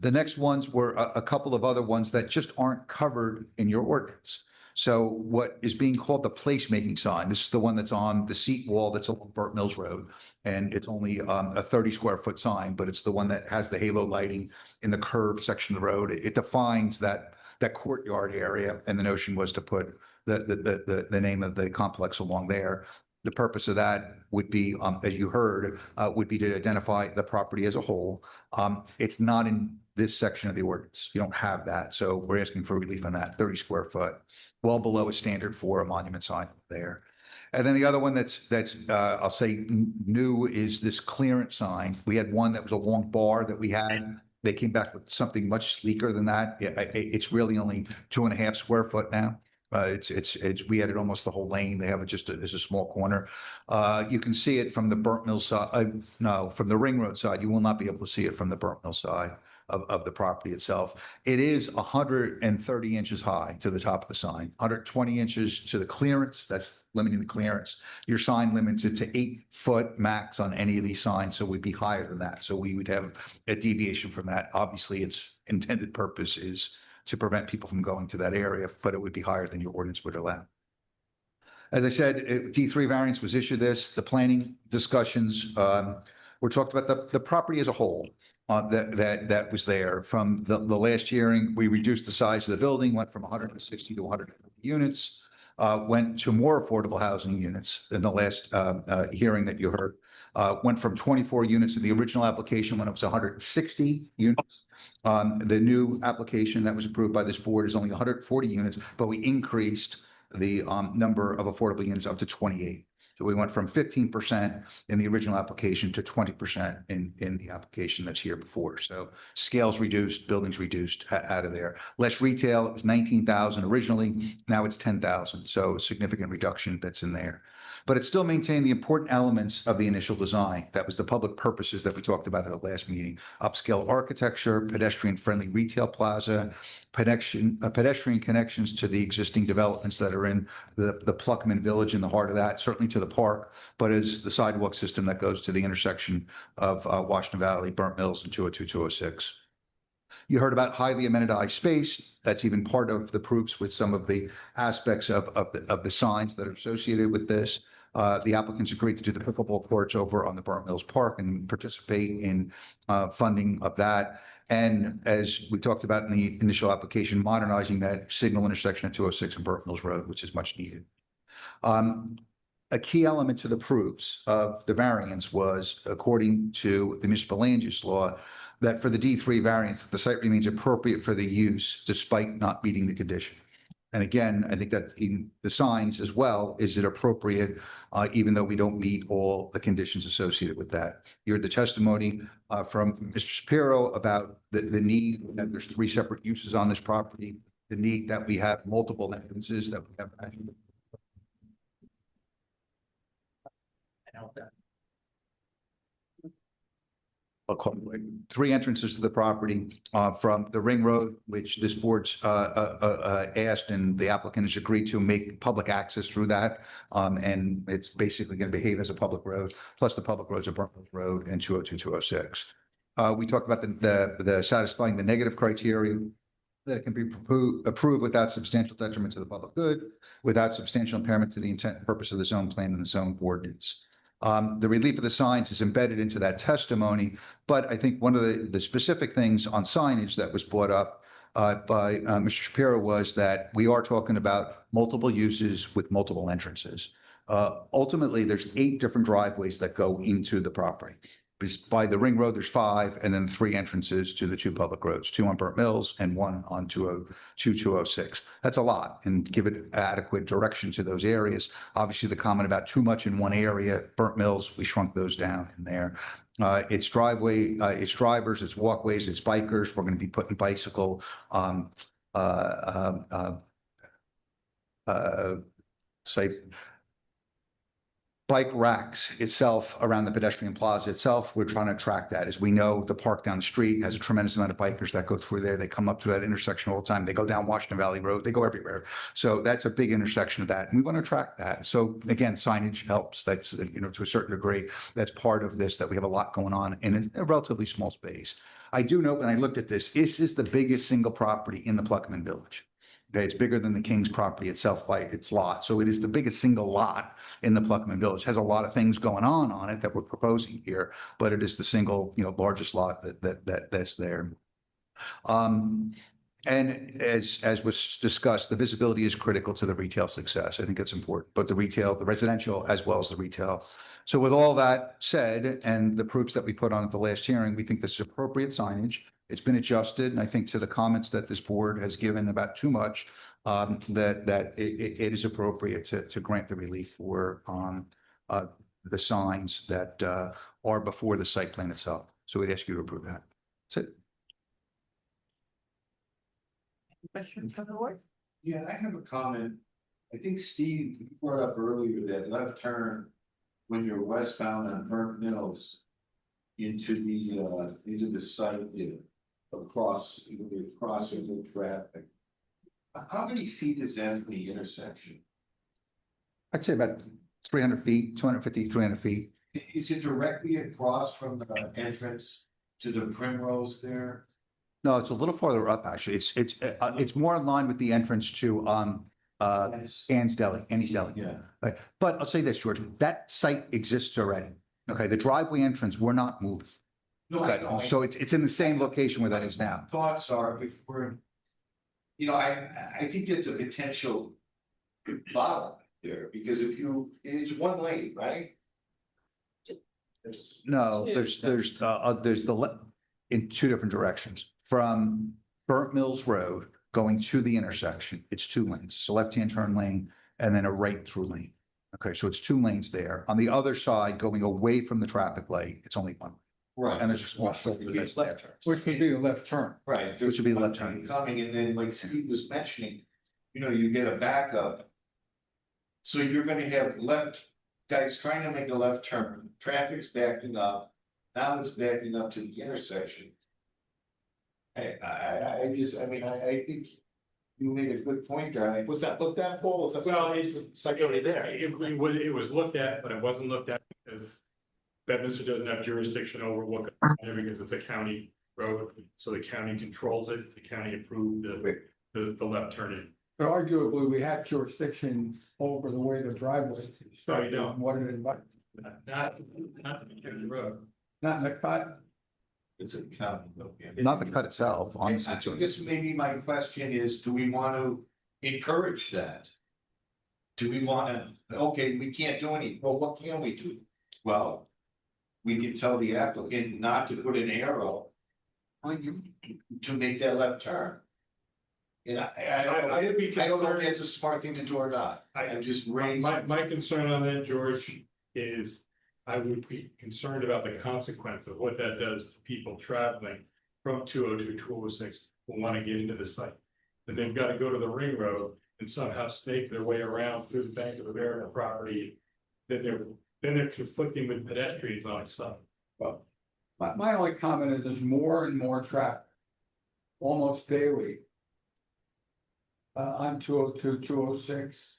The next ones were a couple of other ones that just aren't covered in your ordinance. So what is being called the placemaking sign, this is the one that's on the seat wall that's along Burt Mills Road. And it's only a 30 square foot sign, but it's the one that has the halo lighting in the curved section of the road. It defines that courtyard area. And the notion was to put the name of the complex along there. The purpose of that would be, as you heard, would be to identify the property as a whole. It's not in this section of the ordinance. You don't have that. So we're asking for relief on that 30 square foot, well below a standard for a monument sign there. And then the other one that's I'll say new is this clearance sign. We had one that was a long bar that we had. They came back with something much sleeker than that. It's really only 2.5 square foot now. We had it almost the whole lane. They have it just as a small corner. You can see it from the Burnt Mill side. No, from the Ring Road side. You will not be able to see it from the Burnt Mill side of the property itself. It is 130 inches high to the top of the sign, 120 inches to the clearance. That's limiting the clearance. Your sign limits it to 8 foot max on any of these signs. So we'd be higher than that. So we would have a deviation from that. Obviously, its intended purpose is to prevent people from going to that area, but it would be higher than your ordinance would allow. As I said, D3 variance was issued this, the planning discussions, we're talking about the property as a whole that was there. From the last hearing, we reduced the size of the building, went from 160 to 150 units, went to more affordable housing units in the last hearing that you heard. Went from 24 units in the original application when it was 160 units. The new application that was approved by this board is only 140 units, but we increased the number of affordable units up to 28. So we went from 15% in the original application to 20% in the application that's here before. So scales reduced, buildings reduced out of there. Less retail, it was 19,000 originally. Now it's 10,000. So a significant reduction that's in there. But it still maintained the important elements of the initial design. That was the public purposes that we talked about at the last meeting. Upscale architecture, pedestrian-friendly retail plaza, pedestrian connections to the existing developments that are in the Pluckman Village in the heart of that, certainly to the park, but as the sidewalk system that goes to the intersection of Washington Valley, Burnt Mills, and 202, 206. You heard about highly amenitized space. That's even part of the proofs with some of the aspects of the signs that are associated with this. The applicants agreed to do the pickleball courts over on the Burnt Mills Park and participate in funding of that. And as we talked about in the initial application, modernizing that signal intersection at 206 and Burnt Mills Road, which is much needed. A key element to the proofs of the variance was, according to the municipal land use law, that for the D3 variance, the site remains appropriate for the use despite not meeting the condition. And again, I think that in the signs as well, is it appropriate, even though we don't meet all the conditions associated with that? You heard the testimony from Mr. Shapiro about the need that there's 3 separate uses on this property, the need that we have multiple entrances that we have. I'll call it 3 entrances to the property from the Ring Road, which this board's asked and the applicant has agreed to make public access through that. And it's basically going to behave as a public road, plus the public roads are Burnt Mills Road and 202, 206. We talked about the satisfying the negative criteria that it can be approved without substantial detriment to the public good, without substantial impairment to the intent and purpose of the zone plan and the zone ordinance. The relief of the signs is embedded into that testimony, but I think one of the specific things on signage that was brought up by Mr. Shapiro was that we are talking about multiple uses with multiple entrances. Ultimately, there's 8 different driveways that go into the property. By the Ring Road, there's 5, and then 3 entrances to the 2 public roads, 2 on Burnt Mills and 1 on 202, 206. That's a lot, and give it adequate direction to those areas. Obviously, the comment about too much in one area, Burnt Mills, we shrunk those down in there. It's driveway, it's drivers, it's walkways, it's bikers. We're going to be putting bicycle, say, bike racks itself around the pedestrian plaza itself. We're trying to track that. As we know, the park down the street has a tremendous amount of bikers that go through there. They come up to that intersection all the time. They go down Washington Valley Road. They go everywhere. So that's a big intersection of that. And we want to track that. So again, signage helps. That's, to a certain degree, that's part of this, that we have a lot going on in a relatively small space. I do know when I looked at this is the biggest single property in the Pluckman Village. Okay, it's bigger than the King's property itself by its lot. So it is the biggest single lot in the Pluckman Village. Has a lot of things going on it that we're proposing here, but it is the single, largest lot that's there. And as was discussed, the visibility is critical to the retail success. I think it's important, but the residential as well as the retail. So with all that said, and the proofs that we put on at the last hearing, we think this is appropriate signage. It's been adjusted, and I think to the comments that this board has given about too much, that it is appropriate to grant the relief for the signs that are before the site plan itself. So we'd ask you to approve that. That's it. Question from the board? Yeah, I have a comment. I think Steve brought up earlier that left turn when you're westbound on Burnt Mills into the site there, across the traffic. How many feet is that from the intersection? I'd say about 300 feet, 250, 300 feet. Is it directly across from the entrance to the Primrose there? No, it's a little farther up, actually. It's more in line with the entrance to Annie's Deli. Yeah. Right. But I'll say this, George, that site exists already. Okay, the driveway entrance, we're not moving. No, I know. So it's in the same location where that is now. Thoughts are if we're, I think it's a potential bottom there, because it's one lane, right? No, there's in two different directions. From Burnt Mills Road going to the intersection, it's 2 lanes. It's a left-hand turn lane and then a right through lane. Okay, so it's 2 lanes there. On the other side, going away from the traffic light, it's only 1. Right. And there's just one shoulder that's left turn. Which would be a left turn. Right. Which would be the left turn. Coming, and then like Steve was mentioning, you get a backup. So you're gonna have guys trying to make a left turn, traffic's backing up, now it's backing up to the intersection. I think you made a good point, guy. Was that looked at, Paul? Well, it's already there. It was looked at, but it wasn't looked at because Bedminster doesn't have jurisdiction over what, because it's a county road, so the county controls it. The county approved the left turning. But arguably, we have jurisdiction over the way the driveway is constructed don't. and what it invites. Not the county road. Not in the cut. It's a county, okay. Not the cut itself, I honestly. guess maybe my question is, do we want to encourage that? Do we want to, okay, we can't do anything, well, what can we do? Well, we can tell the applicant not to put an arrow to make that left turn. And I don't know if that's a smart thing to do or not. I'm just raising. My concern on that, George, is I would be concerned about the consequence of what that does to people traveling from 202, 206 who want to get into the site. And they've got to go to the ring road and somehow snake their way around through the Bank of America property. Then they're conflicting with pedestrians on the site. Well, my only comment is there's more and more traffic, almost daily. On 202, 206,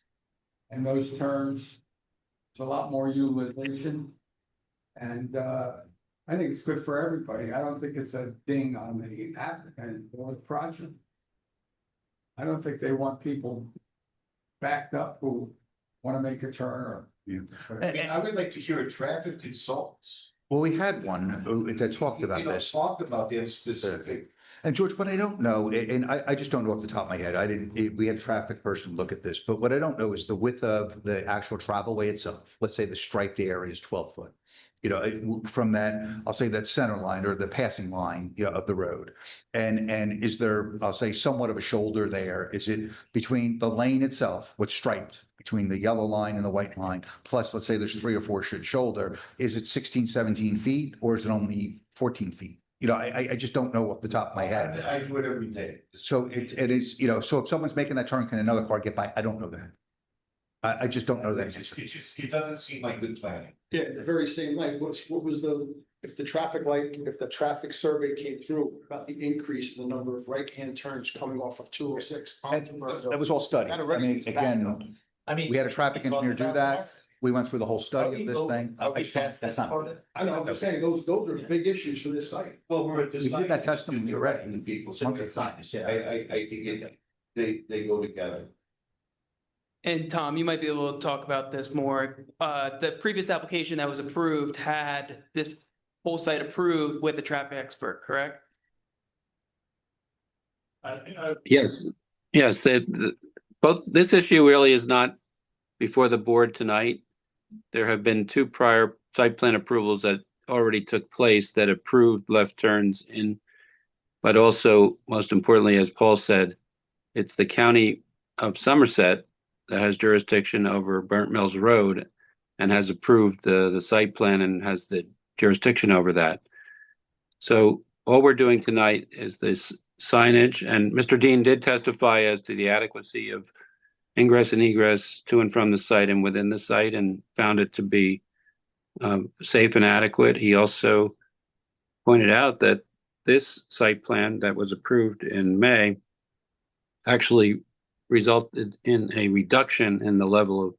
and those turns, it's a lot more utilization. And I think it's good for everybody. I don't think it's a ding on the applicant or the project. I don't think they want people backed up who want to make a turn or. And I would like to hear a traffic consultants. Well, we had one that talked about this. Talked about that specific. And George, what I don't know, and I just don't know off the top of my head, we had a traffic person look at this, but what I don't know is the width of the actual travelway itself. Let's say the striped area is 12 foot. From that, I'll say that center line or the passing line, of the road. And is there, I'll say somewhat of a shoulder there? Is it between the lane itself, what's striped between the yellow line and the white line? Plus, let's say there's 3 or 4 foot shoulder. Is it 16, 17 feet or is it only 14 feet? I just don't know off the top of my head. I do it every day. So it is, so if someone's making that turn, can another car get by? I don't know that. I just don't know that. It doesn't seem like good planning. Yeah, the very same light, what was if the traffic survey came through about the increase in the number of right-hand turns coming off of 206. That was all studied. I mean, again, we had a traffic engineer do that. We went through the whole study of this thing. That's not. I know, I'm just saying, those are big issues for this site. Well, we're at this. We did that testimony already. People. Should be signage, yeah. I think they go together. And Tom, you might be able to talk about this more. The previous application that was approved had this whole site approved with a traffic expert, correct? Yes, yes, both, this issue really is not before the board tonight. There have been two prior site plan approvals that already took place that approved left turns in. But also, most importantly, as Paul said, it's the county of Somerset that has jurisdiction over Burnt Mills Road and has approved the site plan and has the jurisdiction over that. So all we're doing tonight is this signage, and Mr. Dean did testify as to the adequacy of ingress and egress to and from the site and within the site, and found it to be safe and adequate. He also pointed out that this site plan that was approved in May actually resulted in a reduction in the level of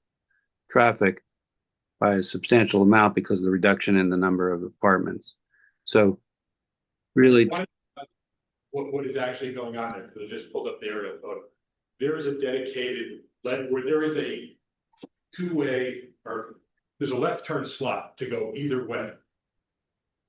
traffic by a substantial amount because of the reduction in the number of apartments. So really, What is actually going on there? Because I just pulled up the aerial photo. There is a dedicated where there is a two-way, or there's a left turn slot to go either way,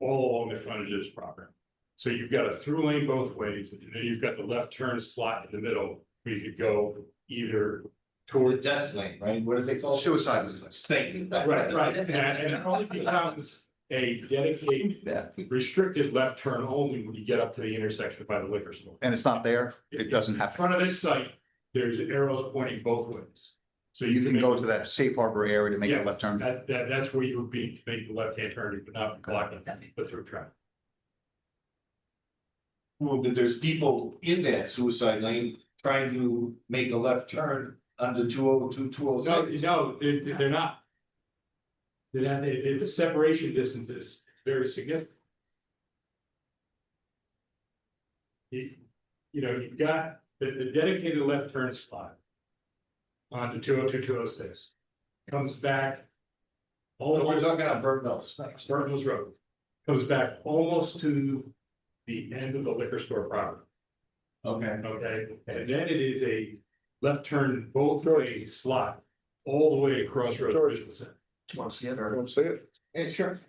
all along the frontage of this property. So you've got a through lane both ways, and then you've got the left turn slot in the middle where you could go either toward death lane, right? What do they call suicide? Thank you. Right, and it only becomes a dedicated, restricted left turn only when you get up to the intersection by the liquor store. And it's not there? It doesn't In happen. front of this site, there's arrows pointing both ways. So You can make go to that safe harbor area to make Yeah, a left turn. That's where you would be to make the left-hand turn, you would not be blocking the through traffic. Well, but there's people in that suicide lane trying to make a left turn under 202, 206. No, they're not. The separation distance is very significant. You know, you've got the dedicated left turn slot onto 202, 206, comes back. We're Almost, talking about Burnt Mills. Burnt Mills Road, comes back almost to the end of the liquor store property. Okay. Okay, and then it is a left turn both ways slot all the way across Road Business Center. Do you want to see it or? Want to see it? Yeah, sure.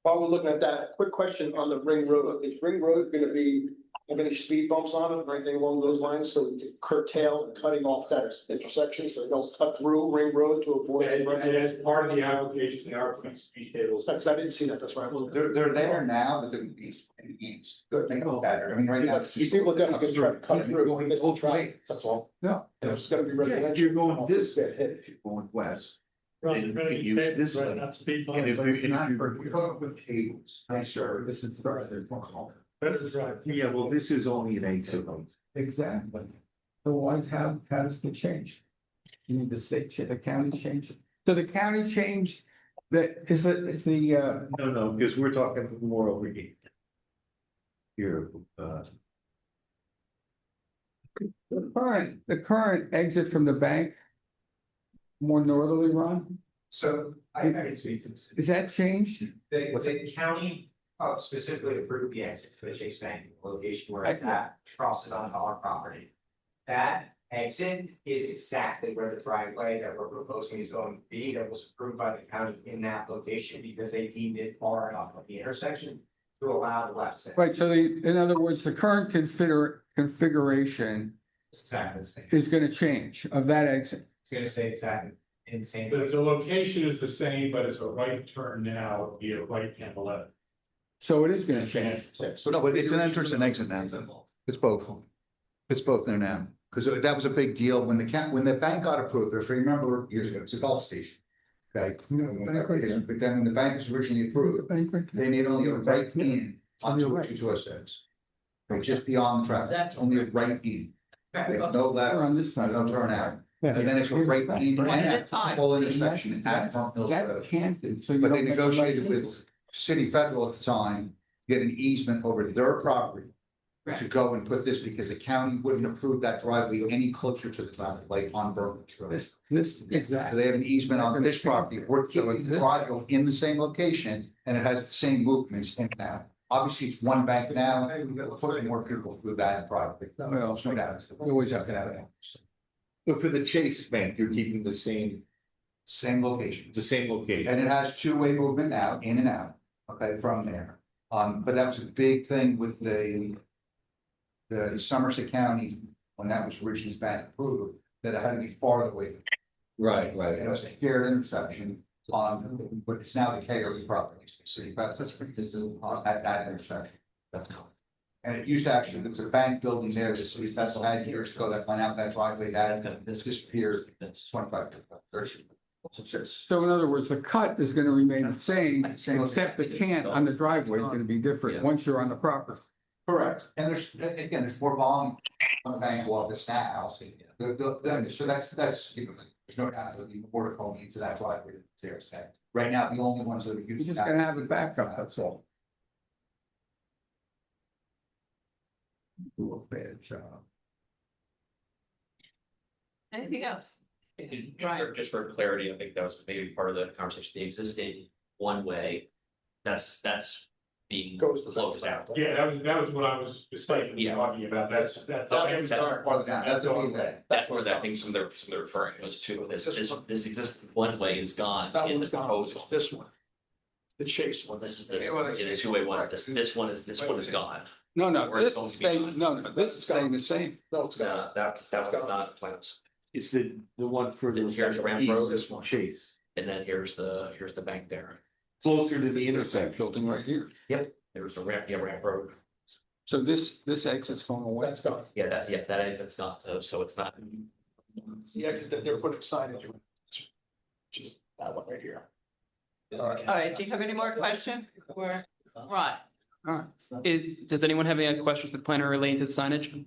While we're looking at that, quick question on the ring road. Is ring road gonna be, have any speed bumps on it or anything along those lines? So we can curtail cutting off that intersection, so they don't cut through ring road to avoid. And as part of the application, there are some speed tables. Because I didn't see that, that's right. They're there now, but they're east. Good, make it better. I mean, right now. You people are definitely gonna try to cut through, going this whole traffic, that's all. No. And it's gonna be residential. You're going this way. if you're going west. Right, Then you can use this lane. Not speed And bump. if But it's you not if for- you come up with tables, I'm sure this is further. This is right. yeah, well, this is only an A2. Exactly. So why, how does it change? You need the state, the county change it. So the county changed, is the, No, because we're talking more over here. Here, the current exit from the bank more northerly, Ron? So I can speak to this. Is that changed? The county specifically approved the exit to the Chase Bank location where it's at, crosses on our property. That exit is exactly where the driveway that we're proposing is going to be, that was approved by the county in that location because they deemed it far enough of the intersection to allow the left side. Right, so in other words, the current configuration It's exactly the same. is gonna change of that exit. It's gonna stay exactly in the same. The location is the same, but it's a right turn now, be a right and a left. So it is gonna change. No, but it's an entrance and exit now. It's both. It's both there now. Because that was a big deal when when the bank got approved, if you remember years ago, it's a golf station. Okay, but then when the bank was originally approved, they made only a right in on 206. Just beyond the traffic, only a right in. No left, On this side. no turn out. And then it's a right in and full intersection at Front Mills That Road. can't do, so you But don't. they make a negotiated left. with City Federal at the time, get an easement over their property to go and put this because the county wouldn't approve that driveway any closer to the traffic light on Burnridge Road. This, So exactly. they have an easement on this property. We're keeping the driveway in the same location and it has the same movements in and out. Obviously, it's one bank now, we're putting more people through that property. Well, No doubt. you always have to have it. But for the Chase Bank, you're keeping Same location. the same location. And it has two-way movement now, in and out, okay, from there. But that was a big thing with the Somerset County, when that was originally back approved, that it had to be farther away. Right, And right. it was a shared intersection, but it's now the KRE property, so you've got such a distance at that intersection. That's all. And it used to actually, there was a bank building there, the city festival had years ago that went out that driveway, that disappeared, 25 to 30. So in other words, the cut is gonna remain the same, Same. except the cant on the driveway is gonna be different once you're on the property. Correct, and there's more volume on the bank wall this now. So that's, you know, there's no doubt there'll be more going into that driveway that's there today. Right now, the only ones that are You're using. just gonna have a backup, that's all. Do a bad job. Anything else? Just for clarity, I think that was maybe part of the conversation, the existing one-way, that's being closed out. Yeah, that was what I was mistaken Yeah. talking about, that's. Farther down, that's what we did. That's where that thing, some of they're referring was to, this existing one-way is gone. in the proposal. This one. The Chase one. This is the two-way one, this one is gone. No, Or this it's going is to be staying, no, this is staying the same. No, it's gone. That one's not plans. It's the one further. Then here's Ramp Road. This one. Chase. And then here's the bank there. Closer to the Intersection building right here. There's the ramp road. So this exit's going away. That's gone. Yeah, that exit's not, so it's not. The exit that they're putting signage in. Just that one right here. All right, do you have any more questions? Right. All right. Does anyone have any questions for the planner relating to the signage?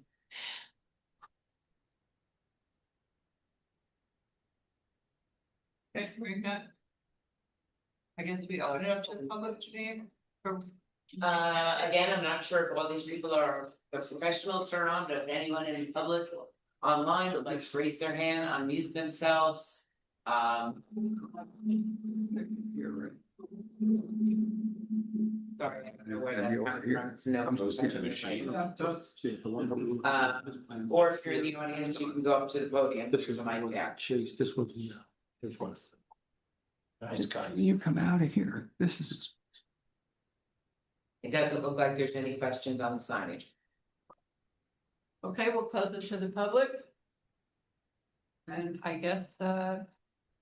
Okay, very good. I guess we open it up to the public today. Again, I'm not sure if all these people are the professionals are on, but if anyone in the public online would like to raise their hand, unmute themselves. Sorry, I don't know where that comes from. No. Or if you're in the audience, you can go up to the podium. This is my Chase, this one. This one. You come out of here, this is. It doesn't look like there's any questions on the signage. Okay, we'll close it to the public. And I guess,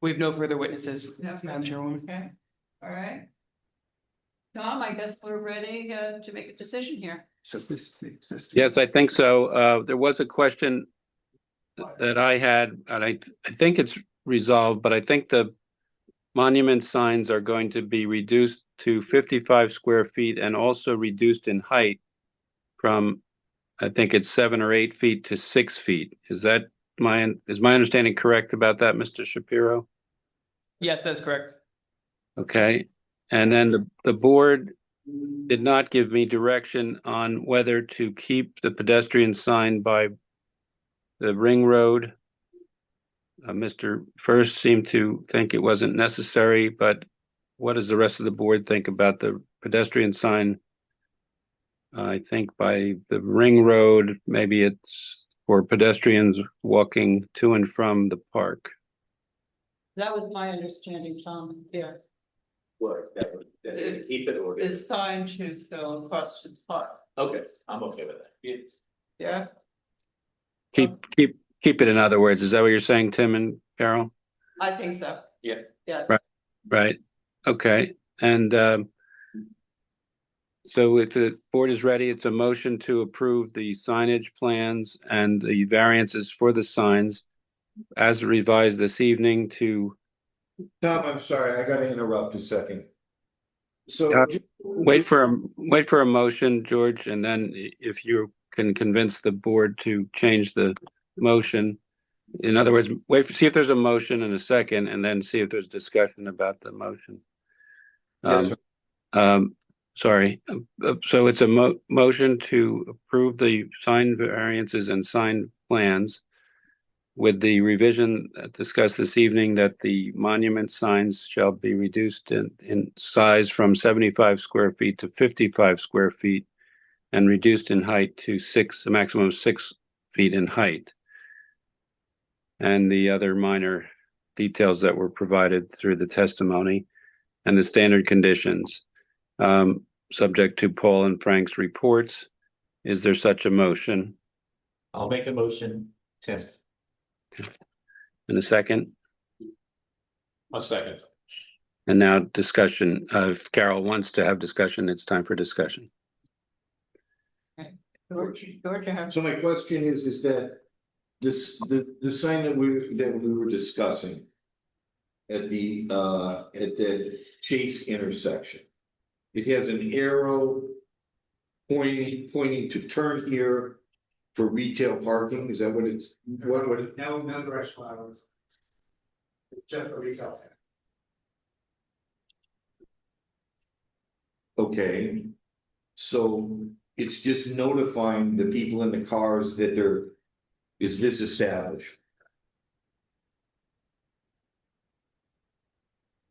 We have no further witnesses, no, Madam Chairwoman. okay, all right. Tom, I guess we're ready to make a decision here. So this is the existing. Yes, I think so. There was a question that I had, and I think it's resolved, but I think the monument signs are going to be reduced to 55 square feet and also reduced in height from, I think it's 7 or 8 feet to 6 feet. Is my understanding correct about that, Mr. Shapiro? Yes, that's correct. Okay, and then the board did not give me direction on whether to keep the pedestrian sign by the ring road. Mr. First seemed to think it wasn't necessary, but what does the rest of the board think about the pedestrian sign? I think by the ring road, maybe it's for pedestrians walking to and from the park. That was my understanding, Tom, yeah. Keep it or? It's time to go across to the park, Okay, I'm okay with that. yeah? Keep it in other words. Is that what you're saying, Tim and Carol? I think so. Yeah. Yeah. Right. Okay. And so if the board is ready, it's a motion to approve the signage plans and the variances for the signs as revised this evening to Tom, I'm sorry, I gotta interrupt a second. So. wait for a motion, George, and then if you can convince the board to change the motion. In other words, see if there's a motion and a second, and then see if there's discussion about the motion. Yes, sorry. So it's a motion to approve the sign variances and sign plans with the revision discussed this evening that the monument signs shall be reduced in size from 75 square feet to 55 square feet and reduced in height to a maximum of 6 feet in height. And the other minor details that were provided through the testimony and the standard conditions, subject to Paul and Frank's reports. Is there such a motion? I'll make a motion, Tim. In a second? A second. And now discussion. If Carol wants to have discussion, it's time for discussion. George, you have. So my question is that the sign that we were discussing at the Chase intersection, it has an arrow pointing to turn here for retail parking. Is that what it's, what it? No directional arrows. Just a retail. Okay, so it's just notifying the people in the cars that is this established?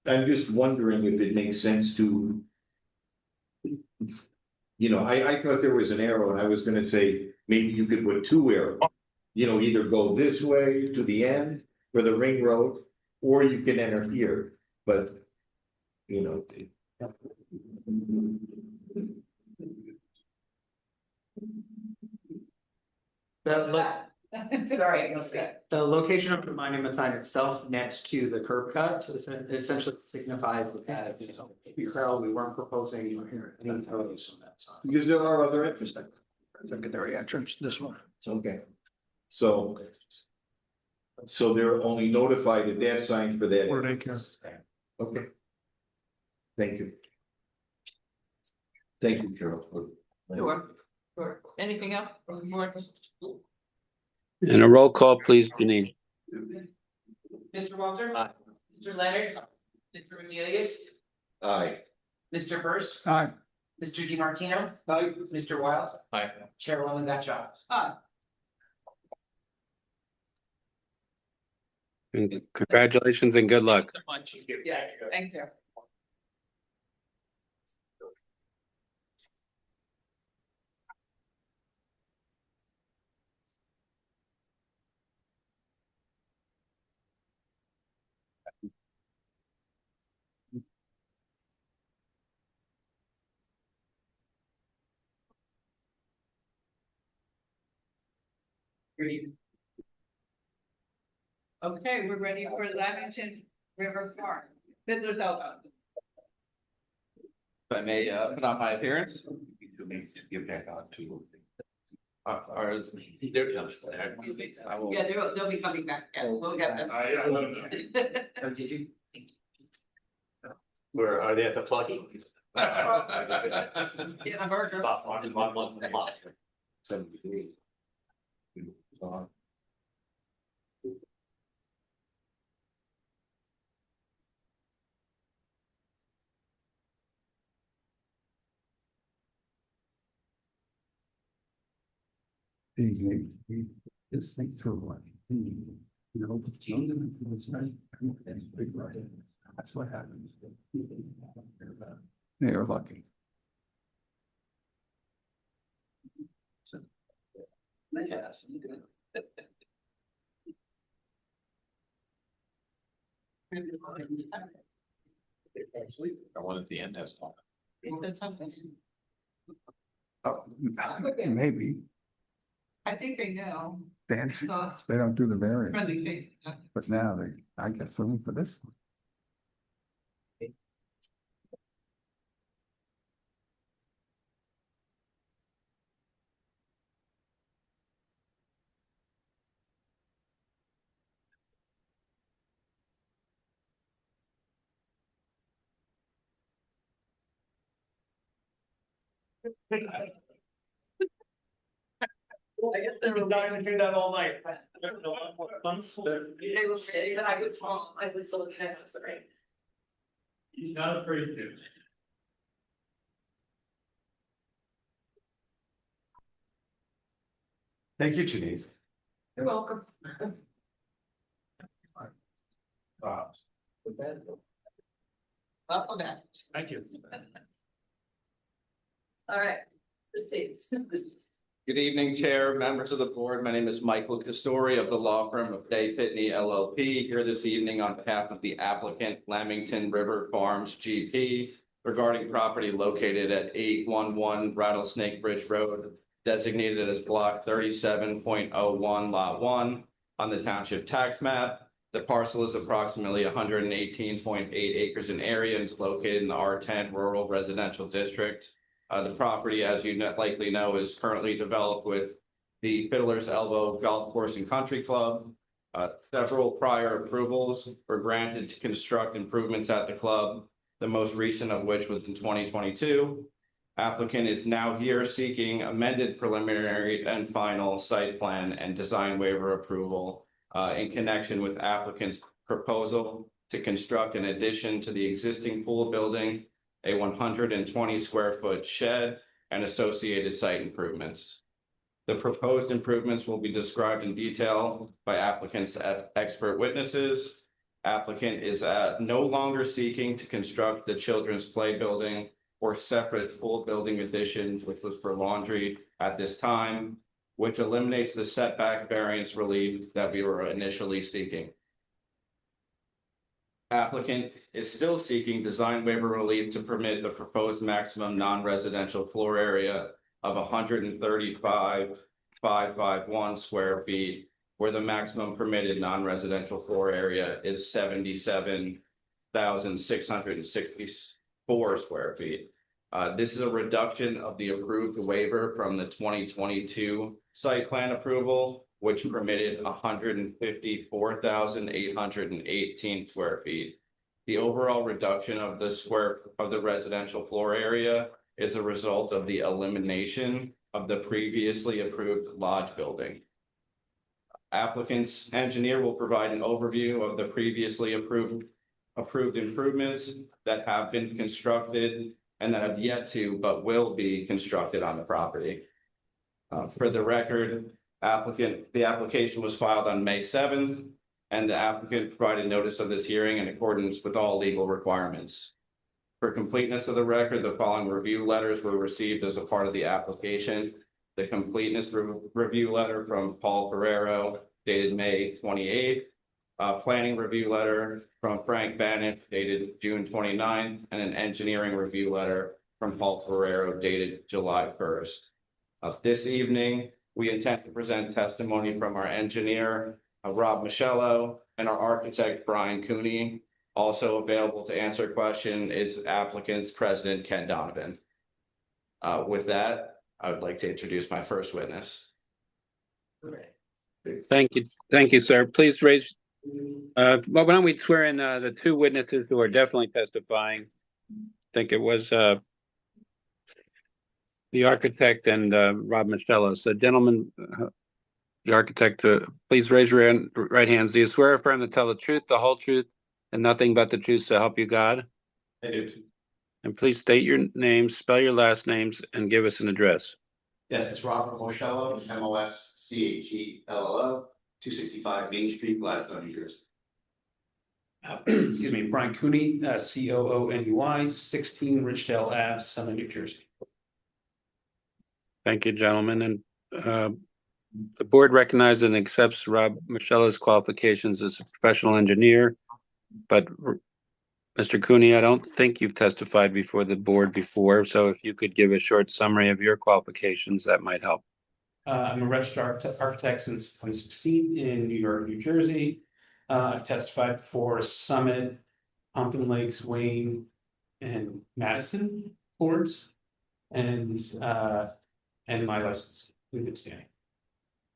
I'm just wondering if it makes sense to. I thought there was an arrow and I was gonna say, maybe you could put 2 arrows. Either go this way to the end for the ring road, or you can enter here, but. Sorry, I missed it. The location of the monument sign itself next to the curb cut essentially signifies that, if you tell, we weren't proposing any photos on that sign. Because there are other entrances. Secondary entrance, this one. Okay. So they're only notified at that sign for that. Or daycare. Okay. Thank you. Thank you, Carol. Sure. Anything else from the board? And a roll call, please, Janine. Mr. Walter? Aye. Mr. Leonard? Mr. Amelis? Aye. Mr. First? Aye. Mr. DiMartino? Aye. Mr. Wild? Aye. Chairwoman Gotcha. Congratulations and good luck. Yeah, thank you. Okay, we're ready for Lamington River Farm. Fiddler's Elbow. If I may, put on my appearance. Get back on to. Or they're I will. Yeah, they'll be coming back. Yeah, we'll get them. Oh, did you? Where are they at the plugging? Yeah, the burger. About one month. 73. Just think through one. That's what happens. They're lucky. I one at the end has. Oh, maybe I think they know. dancing, So, they don't do the variant, friendly face. but now I get something for this one. I guess they were dying to do that all night. They will say that I would fall, I was so necessary. He's not afraid to. Thank you, Janine. You're welcome. Welcome back. Thank you. All right, proceed. Good evening, Chair, members of the board. My name is Michael Castori of the law firm of Day Pitney LLP, here this evening on behalf of the applicant Lamington River Farms GP regarding property located at 811 Rattlesnake Bridge Road, designated as block 37.01 lot 1 on the township tax map. The parcel is approximately 118.8 acres in area and is located in the R10 Rural Residential District. The property, as you likely know, is currently developed with the Fiddler's Elbow Golf Course and Country Club. Several prior approvals were granted to construct improvements at the club, the most recent of which was in 2022. Applicant is now here seeking amended preliminary and final site plan and design waiver approval in connection with applicant's proposal to construct an addition to the existing pool building, a 120 square foot shed, and associated site improvements. The proposed improvements will be described in detail by applicant's expert witnesses. Applicant is no longer seeking to construct the children's play building or separate pool building additions, which was for laundry at this time, which eliminates the setback variance relief that we were initially seeking. Applicant is still seeking design waiver relief to permit the proposed maximum non-residential floor area of 135,551 square feet, where the maximum permitted non-residential floor area is 77,664 square feet. This is a reduction of the approved waiver from the 2022 site plan approval, which permitted 154,818 square feet. The overall reduction of the residential floor area is a result of the elimination of the previously approved lodge building. Applicant's engineer will provide an overview of the previously approved improvements that have been constructed and that have yet to but will be constructed on the property. For the record, the application was filed on May 7th, and the applicant provided notice of this hearing in accordance with all legal requirements. For completeness of the record, the following review letters were received as a part of the application. The completeness review letter from Paul Ferrero dated May 28th, planning review letter from Frank Bannock dated June 29th, and an engineering review letter from Paul Ferrero dated July 1st. This evening, we intend to present testimony from our engineer, Rob Michello, and our architect, Brian Cooney. Also available to answer a question is applicant's president, Ken Donovan. With that, I would like to introduce my first witness. Thank you, sir. Please raise, why don't we swear in the two witnesses who are definitely testifying? I think it was the architect and Rob Michello. So gentlemen, the architect, please raise your right hands. Do you swear or affirm to tell the truth, the whole truth, and nothing but the truth to help you God? I do. And please state your names, spell your last names, and give us an address. Yes, it's Robert Moshello, MOSCHELLO, 265 Main Street, Gladstone, New Jersey. Excuse me, Brian Cooney, COONEY, 16 Richdale Ave, Summit, New Jersey. Thank you, gentlemen. And the board recognizes and accepts Rob Michello's qualifications as a professional engineer. But Mr. Cooney, I don't think you've testified before the board before. So if you could give a short summary of your qualifications, that might help. I'm a registered architect since 2016 in New York, New Jersey. I've testified for Summit, Pumpkin Lakes, Wayne, and Madison boards, and my license in good standing.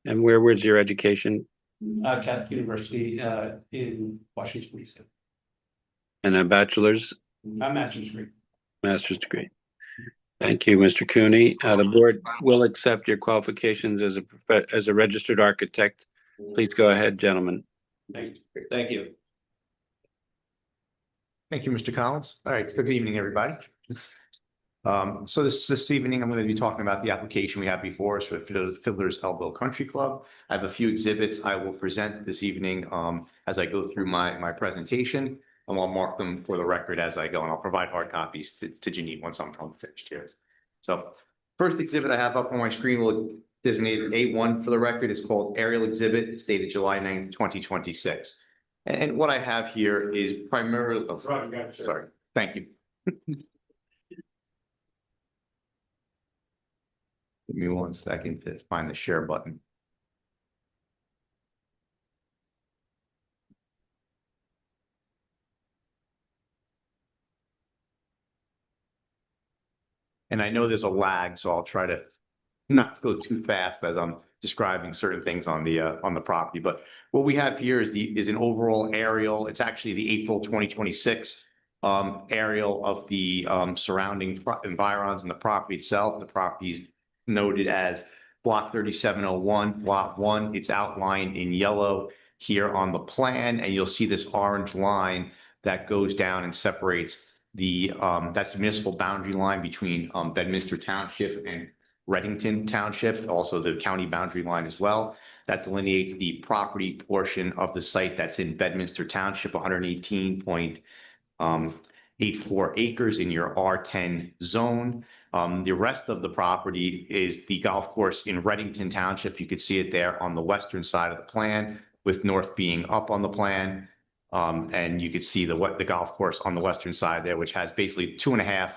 And where was your education? Catholic University in Washington, D.C. And a bachelor's? A master's degree. Master's degree. Thank you, Mr. Cooney. The board will accept your qualifications as a registered architect. Please go ahead, gentlemen. Thank you. Thank you, Mr. Collins. All right, good evening, everybody. So this evening, I'm going to be talking about the application we have before us for Fiddler's Elbow Country Club. I have a few exhibits I will present this evening as I go through my presentation, and I'll mark them for the record as I go, and I'll provide hard copies to Janine once I'm finished here. So first exhibit I have up on my screen will designate A1 for the record. It's called Aerial Exhibit. It's dated July 9th, 2026. And what I have here is primarily, oh, sorry, thank you. Give me 1 second to find the share button. And I know there's a lag, so I'll try to not go too fast as I'm describing certain things on the property. But what we have here is an overall aerial. It's actually the April 2026 aerial of the surrounding environs and the property itself. The property is noted as Block 3701, Lot 1. It's outlined in yellow here on the plan, and you'll see this orange line that goes down and separates that's the municipal boundary line between Bedminster Township and Reddington Township, also the county boundary line as well. That delineates the property portion of the site that's in Bedminster Township, 118.84 acres in your R10 zone. The rest of the property is the golf course in Reddington Township. You could see it there on the western side of the plan, with north being up on the plan. And you could see the golf course on the western side there, which has basically 2.5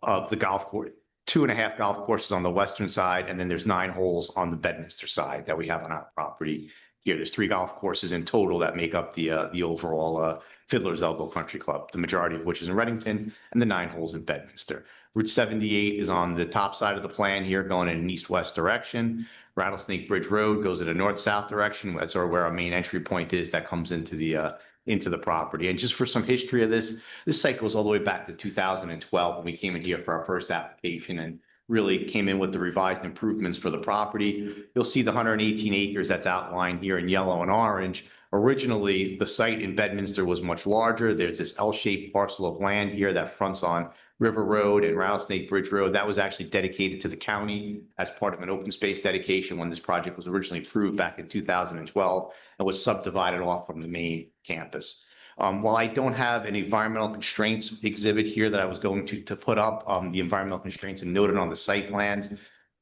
of the golf course, 2.5 golf courses on the western side, and then there's 9 holes on the Bedminster side that we have on our property here. There's 3 golf courses in total that make up the overall Fiddler's Elbow Country Club, the majority of which is in Reddington, and the 9 holes in Bedminster. Route 78 is on the top side of the plan here, going in an east-west direction. Rattlesnake Bridge Road goes in a north-south direction. That's where our main entry point is that comes into the property. And just for some history of this site goes all the way back to 2012 when we came in here for our first application and really came in with the revised improvements for the property. You'll see the 118 acres that's outlined here in yellow and orange. Originally, the site in Bedminster was much larger. There's this L-shaped parcel of land here that fronts on River Road and Rattlesnake Bridge Road. That was actually dedicated to the county as part of an open space dedication when this project was originally approved back in 2012 and was subdivided off from the main campus. While I don't have an environmental constraints exhibit here that I was going to put up, the environmental constraints are noted on the site plans.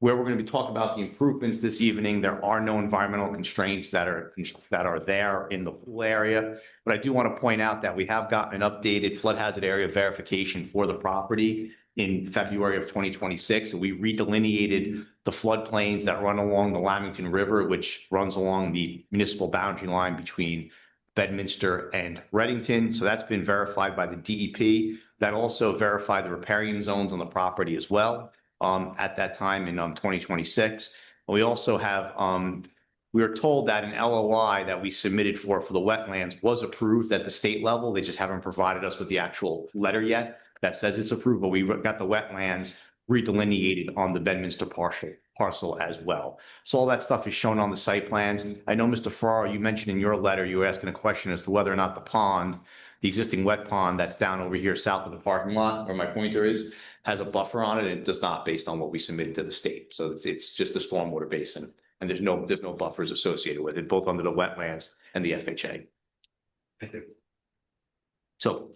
Where we're going to be talking about the improvements this evening, there are no environmental constraints that are there in the pool area. But I do want to point out that we have gotten an updated flood hazard area verification for the property in February of 2026. We redelineated the floodplains that run along the Lamington River, which runs along the municipal boundary line between Bedminster and Reddington. So that's been verified by the DEP. That also verified the riparian zones on the property as well. At that time in 2026. We also have, we were told that an LOI that we submitted for the wetlands was approved at the state level. They just haven't provided us with the actual letter yet that says it's approved, but we got the wetlands redelineated on the Bedminster parcel as well. So all that stuff is shown on the site plans. I know, Mr. Farrar, you mentioned in your letter, you were asking a question as to whether or not the pond, the existing wet pond that's down over here south of the parking lot where my pointer is, has a buffer on it, and it does not based on what we submitted to the state. So it's just a stormwater basin, and there's no buffers associated with it, both under the wetlands and the FHA. So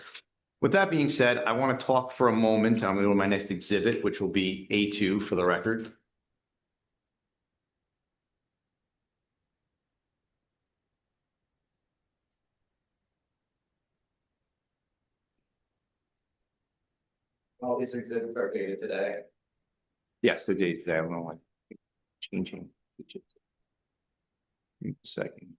with that being said, I want to talk for a moment. I'm going to go to my next exhibit, which will be A2 for the record. All these exhibits are dated today. Yes, the date today. I don't know why changing. Give me a second.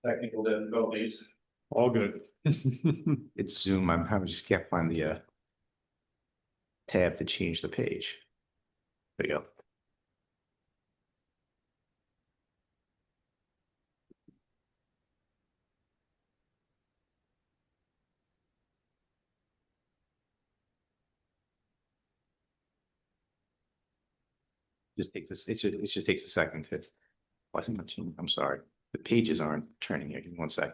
Technical difficulties. All good. It's Zoom. I just can't find the tab to change the page. There you go. Just takes this, it just takes a second to, wasn't touching, I'm sorry. The pages aren't turning here. Give me 1 second.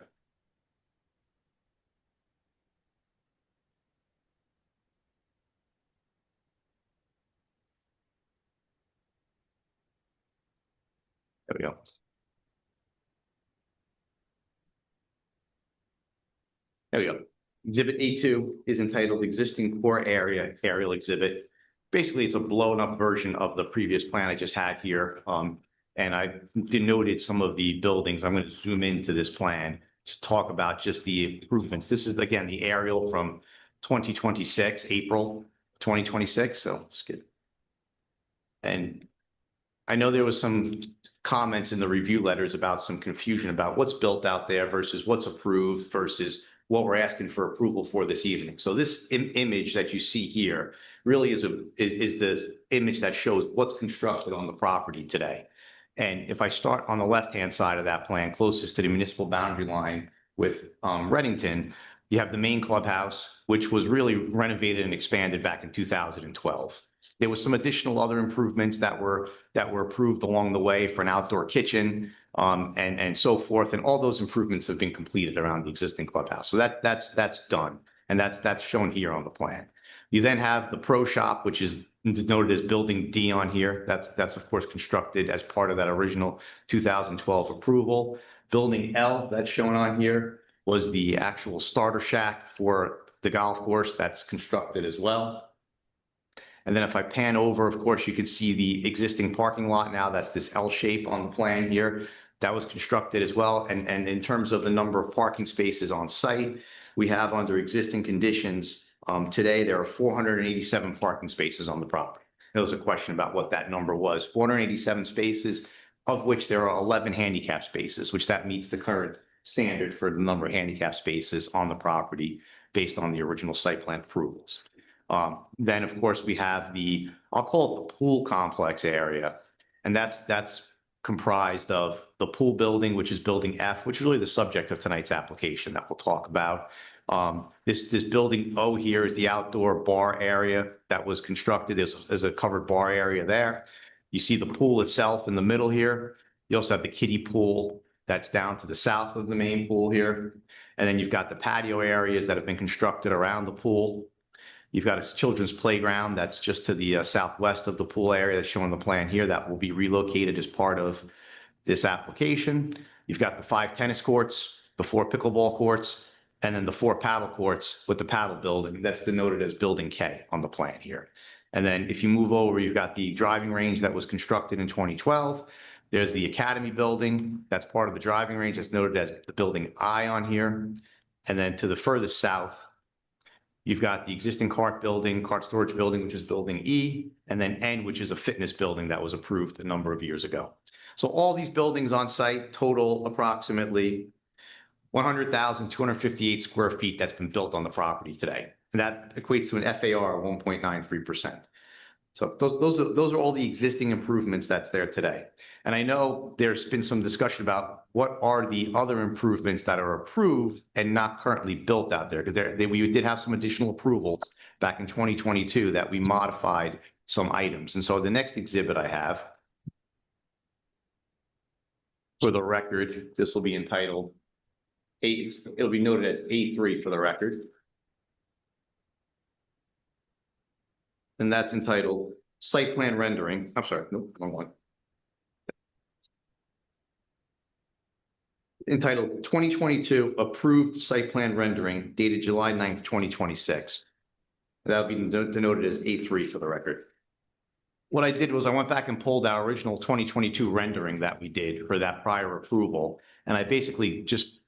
There we go. There we go. Exhibit A2 is entitled Existing Core Area Aerial Exhibit. Basically, it's a blown up version of the previous plan I just had here. And I denoted some of the buildings. I'm going to zoom into this plan to talk about just the improvements. This is, again, the aerial from 2026, April 2026. So let's get. And I know there was some comments in the review letters about some confusion about what's built out there versus what's approved versus what we're asking for approval for this evening. So this image that you see here really is the image that shows what's constructed on the property today. And if I start on the left-hand side of that plan, closest to the municipal boundary line with Reddington, you have the main clubhouse, which was really renovated and expanded back in 2012. There was some additional other improvements that were approved along the way for an outdoor kitchen, and so forth. And all those improvements have been completed around the existing clubhouse. So that's done. And that's shown here on the plan. You then have the pro shop, which is noted as building D on here. That's of course constructed as part of that original 2012 approval. Building L that's shown on here was the actual starter shack for the golf course that's constructed as well. And then if I pan over, of course, you can see the existing parking lot now. That's this L shape on the plan here. That was constructed as well. And in terms of the number of parking spaces on site, we have under existing conditions, today there are 487 parking spaces on the property. There was a question about what that number was. 487 spaces, of which there are 11 handicap spaces, which that meets the current standard for the number of handicap spaces on the property based on the original site plan approvals. Then, of course, we have I'll call it the pool complex area. And that's comprised of the pool building, which is building F, which is really the subject of tonight's application that we'll talk about. This building O here is the outdoor bar area that was constructed. There's a covered bar area there. You see the pool itself in the middle here. You also have the kiddie pool that's down to the south of the main pool here. And then you've got the patio areas that have been constructed around the pool. You've got a children's playground that's just to the southwest of the pool area that's shown on the plan here that will be relocated as part of this application. You've got the 5 tennis courts, the 4 pickleball courts, and then the 4 paddle courts with the paddle building. That's denoted as building K on the plan here. And then if you move over, you've got the driving range that was constructed in 2012. There's the academy building. That's part of the driving range. That's noted as the building I on here. And then to the furthest south, you've got the existing cart storage building, which is building E, and then N, which is a fitness building that was approved a number of years ago. So all these buildings on site total approximately 100,258 square feet that's been built on the property today. And that equates to an FAR of 1.93%. So those are all the existing improvements that's there today. And I know there's been some discussion about what are the other improvements that are approved and not currently built out there, because we did have some additional approvals back in 2022 that we modified some items. And so the next exhibit I have, for the record, this will be entitled it'll be noted as A3 for the record. And that's entitled Site Plan Rendering. I'm sorry, nope, wrong one. Entitled 2022 Approved Site Plan Rendering dated July 9th, 2026. That'll be denoted as A3 for the record. What I did was I went back and pulled our original 2022 rendering that we did for that prior approval. And I basically just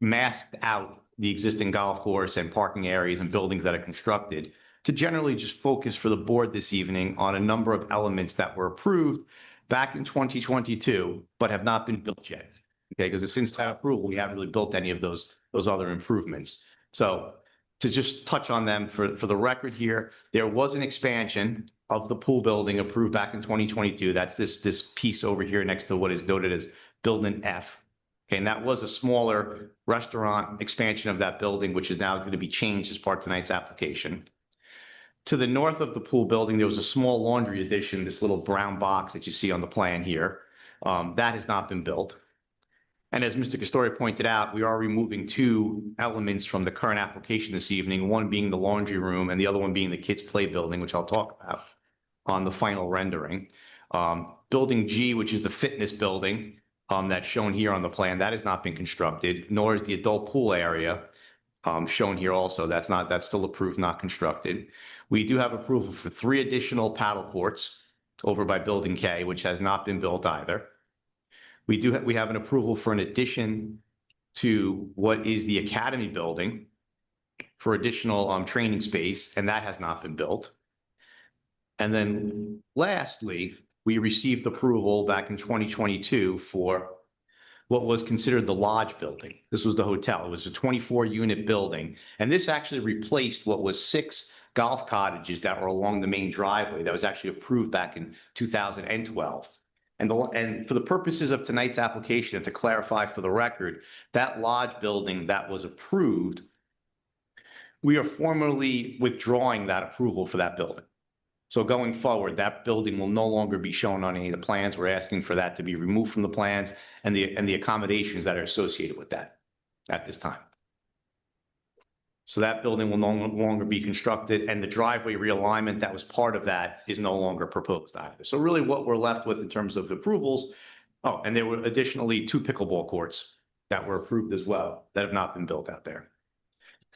masked out the existing golf course and parking areas and buildings that are constructed to generally just focus for the board this evening on a number of elements that were approved back in 2022, but have not been built yet. Okay, because since that approval, we haven't really built any of those other improvements. So to just touch on them for the record here, there was an expansion of the pool building approved back in 2022. That's this piece over here next to what is noted as building F. Okay, and that was a smaller restaurant expansion of that building, which is now going to be changed as part of tonight's application. To the north of the pool building, there was a small laundry addition, this little brown box that you see on the plan here. That has not been built. And as Mr. Castori pointed out, we are removing two elements from the current application this evening, one being the laundry room and the other one being the kids' play building, which I'll talk about on the final rendering. Building G, which is the fitness building, that's shown here on the plan, that has not been constructed, nor is the adult pool area shown here also. That's still approved, not constructed. We do have approval for 3 additional paddle courts over by Building K, which has not been built either. We have an approval for an addition to what is the academy building for additional training space, and that has not been built. And then lastly, we received approval back in 2022 for what was considered the lodge building. This was the hotel. It was a 24-unit building, and this actually replaced what was 6 golf cottages that were along the main driveway that was actually approved back in 2012. And for the purposes of tonight's application, and to clarify for the record, that lodge building that was approved, we are formally withdrawing that approval for that building. So going forward, that building will no longer be shown on any of the plans. We're asking for that to be removed from the plans and the accommodations that are associated with that at this time. So that building will no longer be constructed, and the driveway realignment that was part of that is no longer proposed either. So really what we're left with in terms of approvals, oh, and there were additionally 2 pickleball courts that were approved as well that have not been built out there.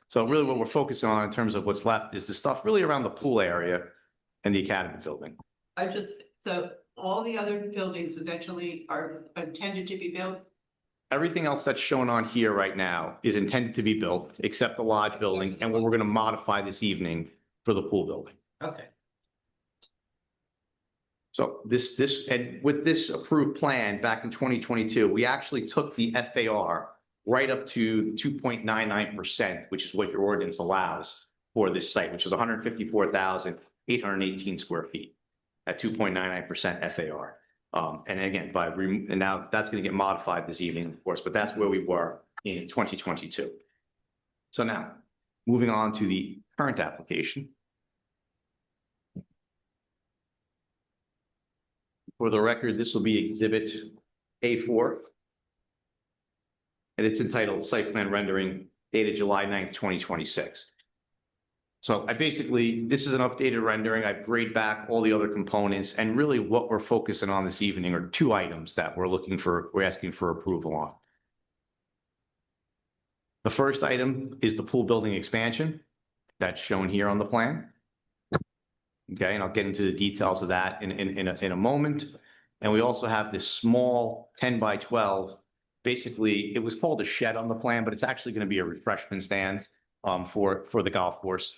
So really what we're focusing on in terms of what's left is the stuff really around the pool area and the academy building. So all the other buildings eventually are intended to be built? Everything else that's shown on here right now is intended to be built, except the lodge building, and what we're going to modify this evening for the pool building. Okay. So and with this approved plan back in 2022, we actually took the FAR right up to 2.99%, which is what your ordinance allows for this site, which is 154,818 square feet at 2.99% FAR. And again, and now that's going to get modified this evening, of course, but that's where we were in 2022. So now, moving on to the current application. For the record, this will be Exhibit A4. And it's entitled Site Plan Rendering, dated July 9th, 2026. So this is an updated rendering. I've graded back all the other components, and really what we're focusing on this evening are 2 items that we're asking for approval on. The first item is the pool building expansion that's shown here on the plan. Okay, and I'll get into the details of that in a moment. And we also have this small 10 by 12. Basically, it was called a shed on the plan, but it's actually going to be a refreshment stand for the golf course.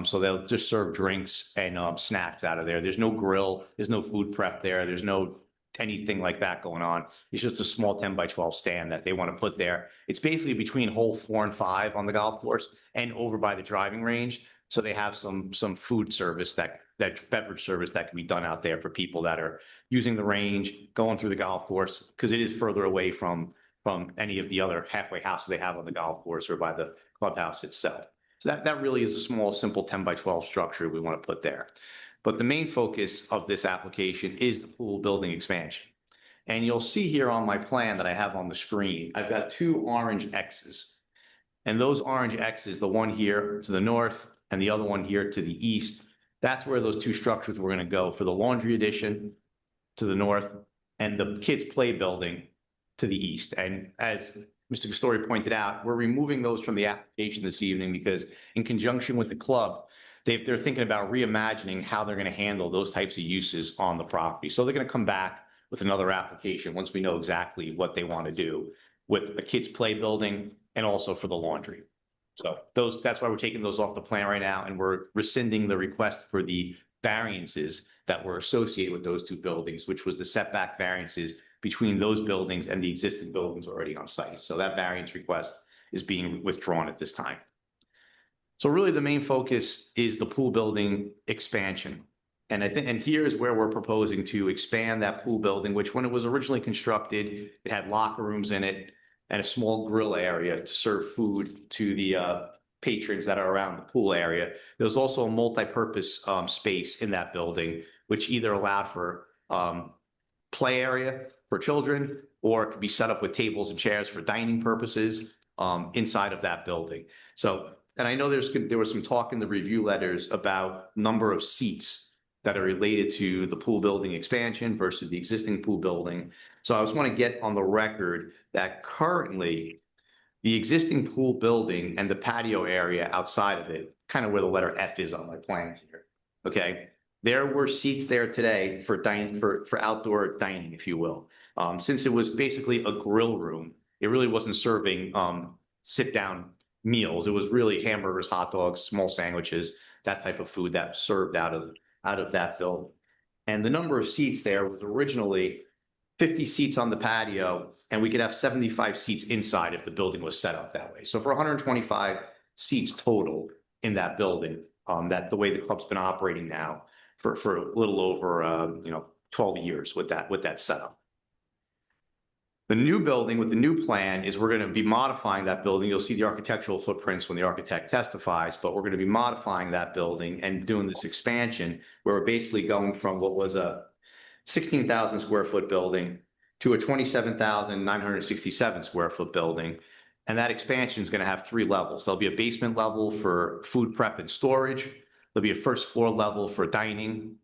So they'll just serve drinks and snacks out of there. There's no grill, there's no food prep there, there's no anything like that going on. It's just a small 10 by 12 stand that they want to put there. It's basically between hole 4 and 5 on the golf course and over by the driving range. So they have some food service that beverage service that can be done out there for people that are using the range, going through the golf course, because it is further away from any of the other halfway houses they have on the golf course or by the clubhouse itself. So that really is a small, simple 10 by 12 structure we want to put there. But the main focus of this application is the pool building expansion. And you'll see here on my plan that I have on the screen, I've got 2 orange X's. And those orange X's, the one here to the north and the other one here to the east, that's where those 2 structures we're going to go for the laundry addition to the north and the kids' play building to the east. And as Mr. Castori pointed out, we're removing those from the application this evening because in conjunction with the club, they're thinking about reimagining how they're going to handle those types of uses on the property. So they're going to come back with another application once we know exactly what they want to do with a kids' play building and also for the laundry. So that's why we're taking those off the plan right now, and we're rescinding the request for the variances that were associated with those 2 buildings, which was the setback variances between those buildings and the existing buildings already on site. So that variance request is being withdrawn at this time. So really the main focus is the pool building expansion. And here's where we're proposing to expand that pool building, which when it was originally constructed, it had locker rooms in it and a small grill area to serve food to the patrons that are around the pool area. There was also a multi-purpose space in that building, which either allowed for play area for children, or it could be set up with tables and chairs for dining purposes inside of that building. So, and I know there was some talk in the review letters about number of seats that are related to the pool building expansion versus the existing pool building. So I just want to get on the record that currently the existing pool building and the patio area outside of it, kind of where the letter F is on my plan here, okay? There were seats there today for dining, for outdoor dining, if you will. Since it was basically a grill room, it really wasn't serving sit-down meals. It was really hamburgers, hot dogs, small sandwiches, that type of food that was served out of that building. And the number of seats there was originally 50 seats on the patio, and we could have 75 seats inside if the building was set up that way. So for 125 seats total in that building, that the way the club's been operating now for a little over 12 years with that setup. The new building with the new plan is we're going to be modifying that building. You'll see the architectural footprints when the architect testifies, but we're going to be modifying that building and doing this expansion where we're basically going from what was a 16,000 square foot building to a 27,967 square foot building. And that expansion is going to have 3 levels. There'll be a basement level for food prep and storage. There'll be a first floor level for dining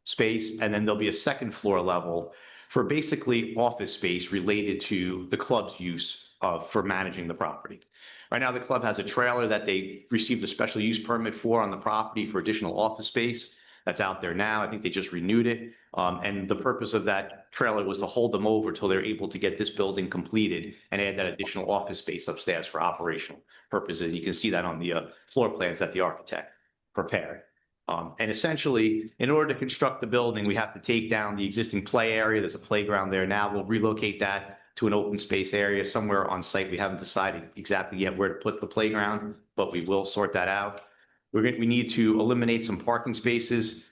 space. And then there'll be a second floor level for basically office space related to the club's use for managing the property. Right now, the club has a trailer that they received a special use permit for on the property for additional office space. That's out there now. I think they just renewed it. And the purpose of that trailer was to hold them over till they're able to get this building completed and add that additional office space upstairs for operational purposes. You can see that on the floor plans that the architect prepared. And essentially, in order to construct the building, we have to take down the existing play area. There's a playground there now. We'll relocate that to an open space area somewhere on site. We haven't decided exactly yet where to put the playground, but we will sort that out. We need to eliminate some parking spaces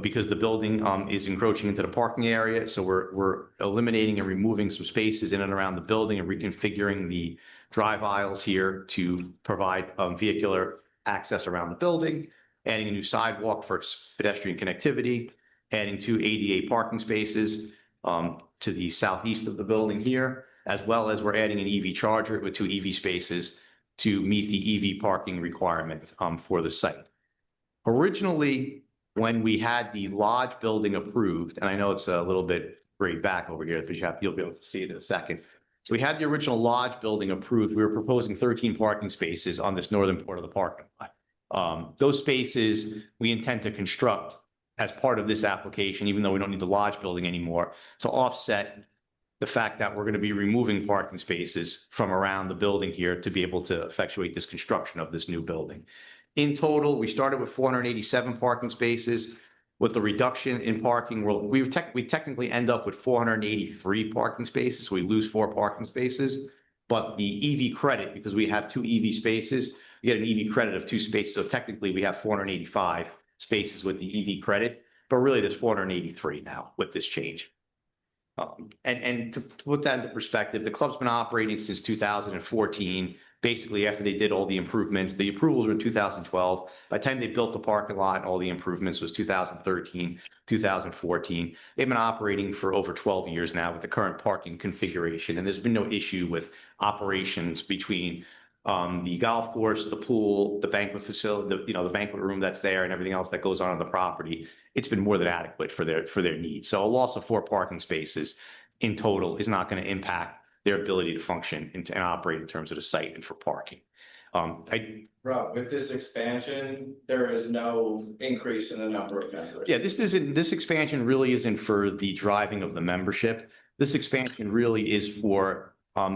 because the building is encroaching into the parking area. So we're eliminating and removing some spaces in and around the building and reconfiguring the drive aisles here to provide vehicular access around the building, adding a new sidewalk for pedestrian connectivity, adding 2 ADA parking spaces to the southeast of the building here, as well as we're adding an EV charger with 2 EV spaces to meet the EV parking requirement for the site. Originally, when we had the lodge building approved, and I know it's a little bit grayed back over here, but you'll be able to see it in a second. So we had the original lodge building approved. We were proposing 13 parking spaces on this northern part of the parking lot. Those spaces we intend to construct as part of this application, even though we don't need the lodge building anymore, to offset the fact that we're going to be removing parking spaces from around the building here to be able to effectuate this construction of this new building. In total, we started with 487 parking spaces. With the reduction in parking, we technically end up with 483 parking spaces. So we lose 4 parking spaces, but the EV credit, because we have 2 EV spaces, we get an EV credit of 2 spaces. So technically we have 485 spaces with the EV credit, but really there's 483 now with this change. And to put that into perspective, the club's been operating since 2014, basically after they did all the improvements. The approvals were in 2012. By the time they built the parking lot and all the improvements was 2013, 2014. They've been operating for over 12 years now with the current parking configuration, and there's been no issue with operations between the golf course, the pool, the banquet facility, the banquet room that's there and everything else that goes on the property. It's been more than adequate for their needs. So a loss of 4 parking spaces in total is not going to impact their ability to function and operate in terms of the site and for parking. Rob, with this expansion, there is no increase in the number of members. Yeah, this expansion really isn't for the driving of the membership. This expansion really is for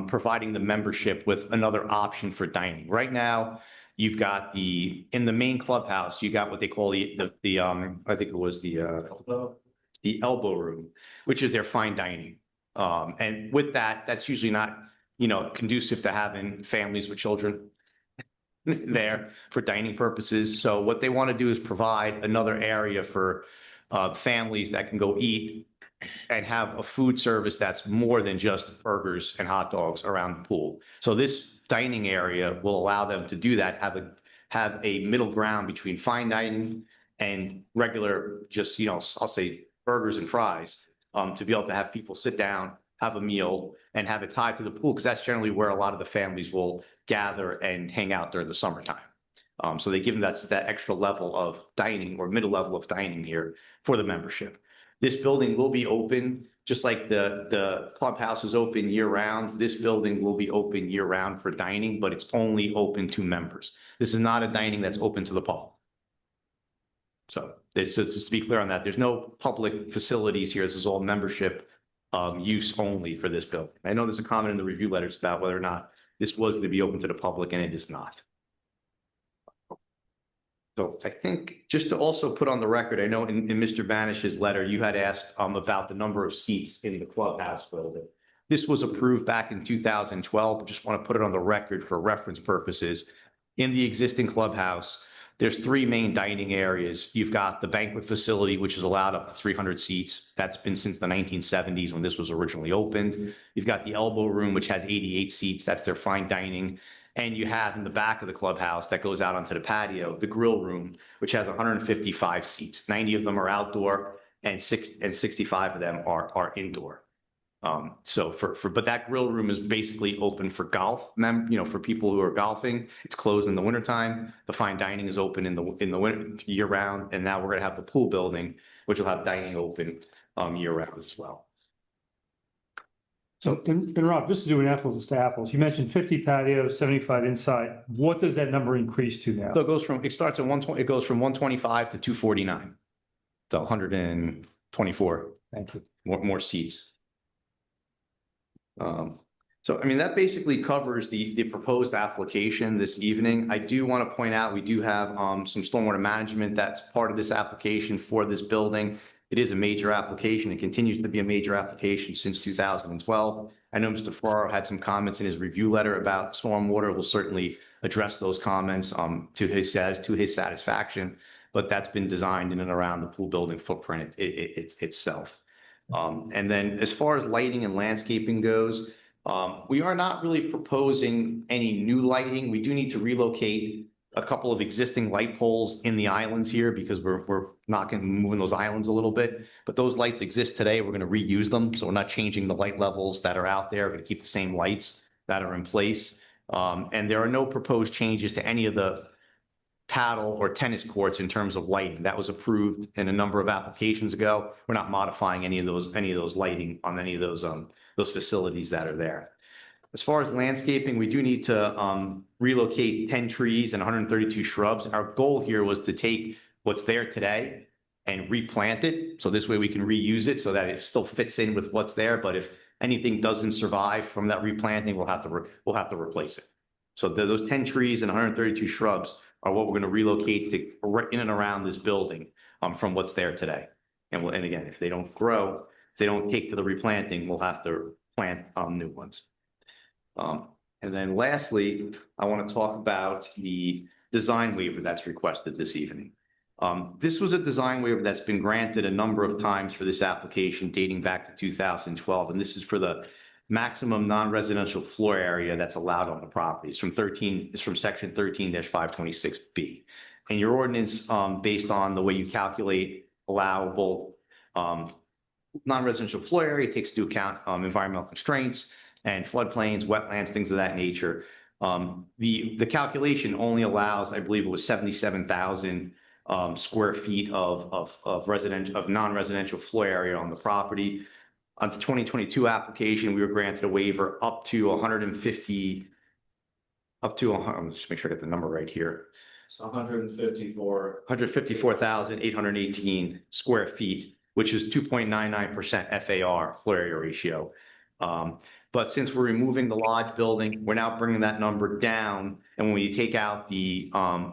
providing the membership with another option for dining. Right now, you've got in the main clubhouse, you got what they call the I think it was the elbow room, which is their fine dining. And with that's usually not, conducive to having families with children there for dining purposes. So what they want to do is provide another area for families that can go eat and have a food service that's more than just burgers and hot dogs around the pool. So this dining area will allow them to do that, have a middle ground between fine dining and regular, just, I'll say burgers and fries, to be able to have people sit down, have a meal, and have it tied to the pool, because that's generally where a lot of the families will gather and hang out during the summertime. So they give them that extra level of dining or middle level of dining here for the membership. This building will be open, just like the clubhouse is open year round. This building will be open year round for dining, but it's only open to members. This is not a dining that's open to the public. So it's just to be clear on that, there's no public facilities here. This is all membership use only for this building. I know there's a comment in the review letters about whether or not this was going to be open to the public, and it is not. So I think just to also put on the record, I know in Mr. Banish's letter, you had asked about the number of seats in the clubhouse building. This was approved back in 2012. I just want to put it on the record for reference purposes. In the existing clubhouse, there's three main dining areas. You've got the banquet facility, which is allowed up to 300 seats. That's been since the 1970s when this was originally opened. You've got the elbow room, which has 88 seats. That's their fine dining. And you have in the back of the clubhouse that goes out onto the patio, the grill room, which has 155 seats. 90 of them are outdoor and 65 of them are indoor. But that grill room is basically open for golf, for people who are golfing. It's closed in the wintertime. The fine dining is open in the winter year round. And now we're going to have the pool building, which will have dining open year round as well. So, and Rob, just to do an apples to apples, you mentioned 50 patios, 75 inside. What does that number increase to now? So it starts at 120, it goes from 125 to 249. So 124. Thank you. More seats. So, I mean, that basically covers the proposed application this evening. I do want to point out, we do have some stormwater management that's part of this application for this building. It is a major application. It continues to be a major application since 2012. I know Mr. Farrar had some comments in his review letter about stormwater. We'll certainly address those comments to his satisfaction, but that's been designed in and around the pool building footprint itself. And then as far as lighting and landscaping goes, we are not really proposing any new lighting. We do need to relocate a couple of existing light poles in the islands here because we're moving those islands a little bit, but those lights exist today. We're going to reuse them. So we're not changing the light levels that are out there. We're going to keep the same lights that are in place. And there are no proposed changes to any of the paddle or tennis courts in terms of lighting. That was approved in a number of applications ago. We're not modifying any of those lighting on any of those facilities that are there. As far as landscaping, we do need to relocate 10 trees and 132 shrubs. Our goal here was to take what's there today and replant it. So this way we can reuse it so that it still fits in with what's there. But if anything doesn't survive from that replanting, we'll have to replace it. So those 10 trees and 132 shrubs are what we're going to relocate to in and around this building from what's there today. And again, if they don't grow, if they don't take to the replanting, we'll have to plant new ones. And then lastly, I want to talk about the design waiver that's requested this evening. This was a design waiver that's been granted a number of times for this application dating back to 2012. And this is for the maximum non-residential floor area that's allowed on the property. It's from section 13-526B. And your ordinance, based on the way you calculate allowable non-residential floor area, takes into account environmental constraints and floodplains, wetlands, things of that nature. The calculation only allows, I believe it was 77,000 square feet of non-residential floor area on the property. On the 2022 application, we were granted a waiver up to 150, just make sure I get the number right here. It's 154,818 square feet, which is 2.99% FAR, floor area ratio. But since we're removing the lodge building, we're now bringing that number down. And when we take out the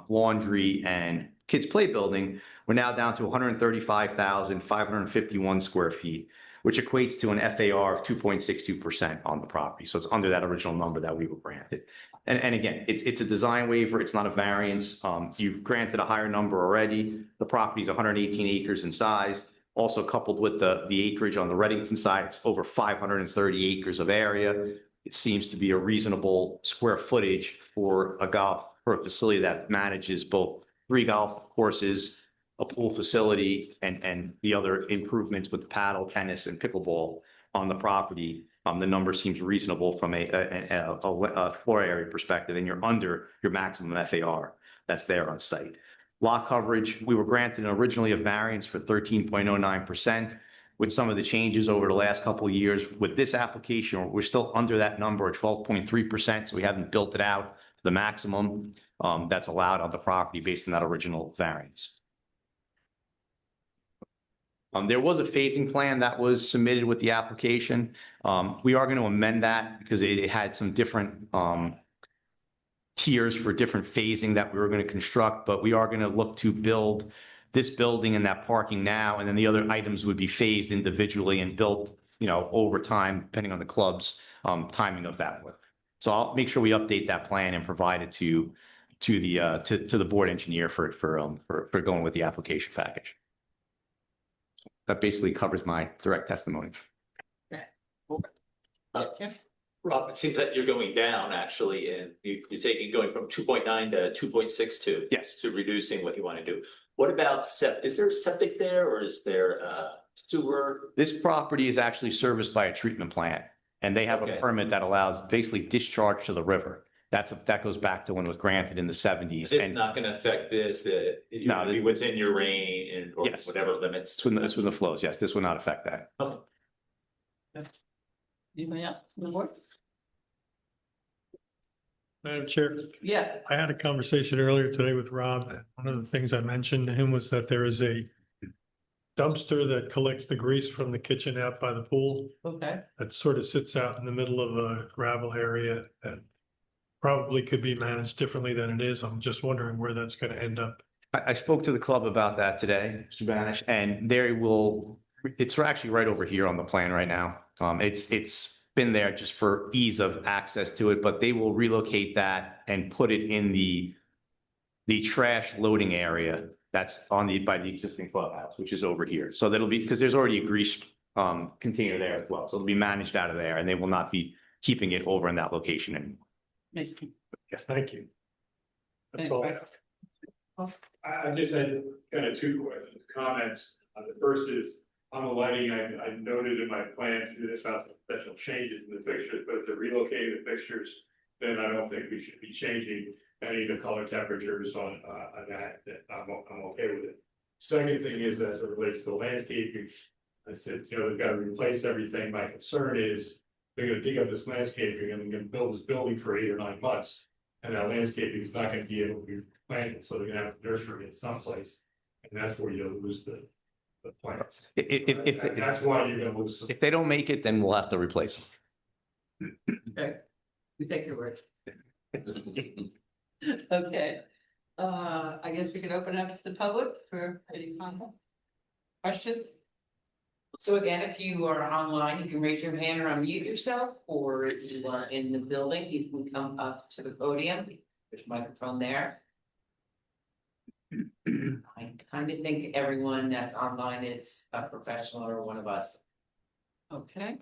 laundry and kids play building, we're now down to 135,551 square feet, which equates to an FAR of 2.62% on the property. So it's under that original number that we were granted. And again, it's a design waiver. It's not a variance. You've granted a higher number already. The property is 118 acres in size. Also coupled with the acreage on the Reddington side, it's over 530 acres of area. It seems to be a reasonable square footage for for a facility that manages both 3 golf courses, a pool facility, and the other improvements with paddle, tennis, and pickleball on the property. The number seems reasonable from a floor area perspective, and you're under your maximum FAR that's there on site. Lot coverage, we were granted originally a variance for 13.09%. With some of the changes over the last couple of years, with this application, we're still under that number at 12.3%. So we haven't built it out to the maximum that's allowed on the property based on that original variance. There was a phasing plan that was submitted with the application. We are going to amend that because it had some different tiers for different phasing that we were going to construct, but we are going to look to build this building and that parking now, and then the other items would be phased individually and built, over time, depending on the club's timing of that work. So I'll make sure we update that plan and provide it to the board engineer for going with the application package. That basically covers my direct testimony. Rob, it seems that you're going down actually, and you're going from 2.9 to 2.62. Yes. So reducing what you want to do. What about is there a septic there, or is there sewer? This property is actually serviced by a treatment plant, and they have a permit that allows basically discharge to the river. That goes back to when it was granted in the 70s. Is it not going to affect this? No, be within your range or yes, whatever limits. It's within the flows. Yes, this will not affect that. Okay. Anybody else on the board? Madam Chair, Yeah. I had a conversation earlier today with Rob. One of the things I mentioned to him was that there is a dumpster that collects the grease from the kitchen out by the pool. Okay. That sort of sits out in the middle of a gravel area and probably could be managed differently than it is. I'm just wondering where that's going to end up. I spoke to the club about that today, Mr. Banish, and it's actually right over here on the plan right now. It's been there just for ease of access to it, but they will relocate that and put it in the trash loading area that's by the existing clubhouse, which is over here. So that'll be, because there's already a grease container there as well. So it'll be managed out of there, and they will not be keeping it over in that location anymore. Thank you. That's all. I just had kind of 2 comments. The first is on the lighting. I noted in my plan to do this about some special changes in the fixtures, but if they're relocating the fixtures, then I don't think we should be changing any of the color temperatures on that. I'm okay with it. Second thing is, as it relates to landscaping, I said, they've got to replace everything. My concern is they're going to dig up this landscaping and they're going to build this building for 8 or 9 months. And that landscaping is not going to be able to be planted, so they're going to have to nursery it someplace. And that's where you'll lose the plants. That's why you're going to lose. If they don't make it, then we'll have to replace them. Okay. We take your word. Okay. I guess we can open up to the public for any comment. Questions? So again, if you are online, you can raise your hand or unmute yourself, or if you are in the building, you can come up to the podium. There's a microphone there. I kind of think everyone that's online is a professional or one of us. Okay.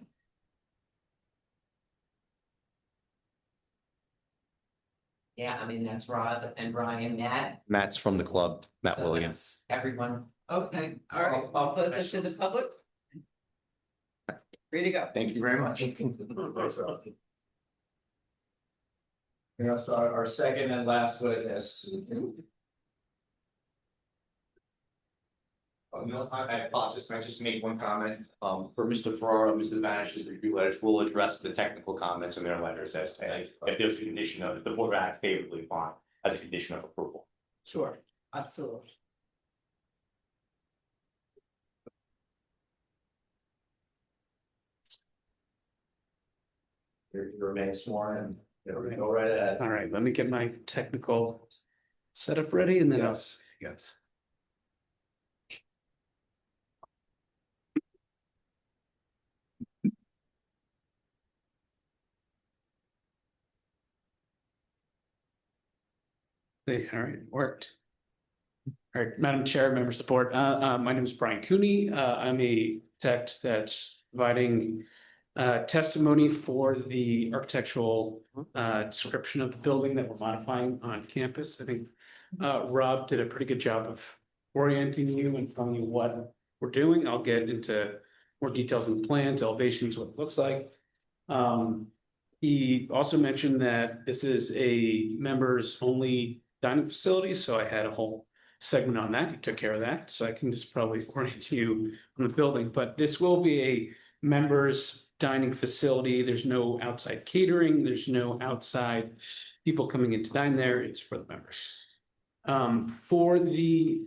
Yeah, I mean, that's Rob and Brian, Matt. Matt's from the club, Matt So Williams. that's everyone. Okay, all right, I'll close it to the public. Ready to go. Thank you very much. Yes, our second and last witness. No, I apologize, can I just make one comment? For Mr. Ferraro, Mr. Vanish's review letters will address the technical comments in their letters as to if there's a condition of, if the board act favorably upon as a condition of approval. Sure, absolutely. You remain sworn and go right ahead. All right, let me get my technical setup ready and then Yes. Yes. All right, worked. All right, Madam Chair, members of the board, my name is Brian Cooney. I'm a tech that's providing testimony for the architectural description of the building that we're modifying on campus. I think Rob did a pretty good job of orienting you and telling you what we're doing. I'll get into more details on the plans, elevations, what it looks like. He also mentioned that this is a members only dining facility, so I had a whole segment on that. You took care of that, so I can just probably orient you on the building. But this will be a members dining facility. There's no outside catering. There's no outside people coming in to dine there. It's for the members. For the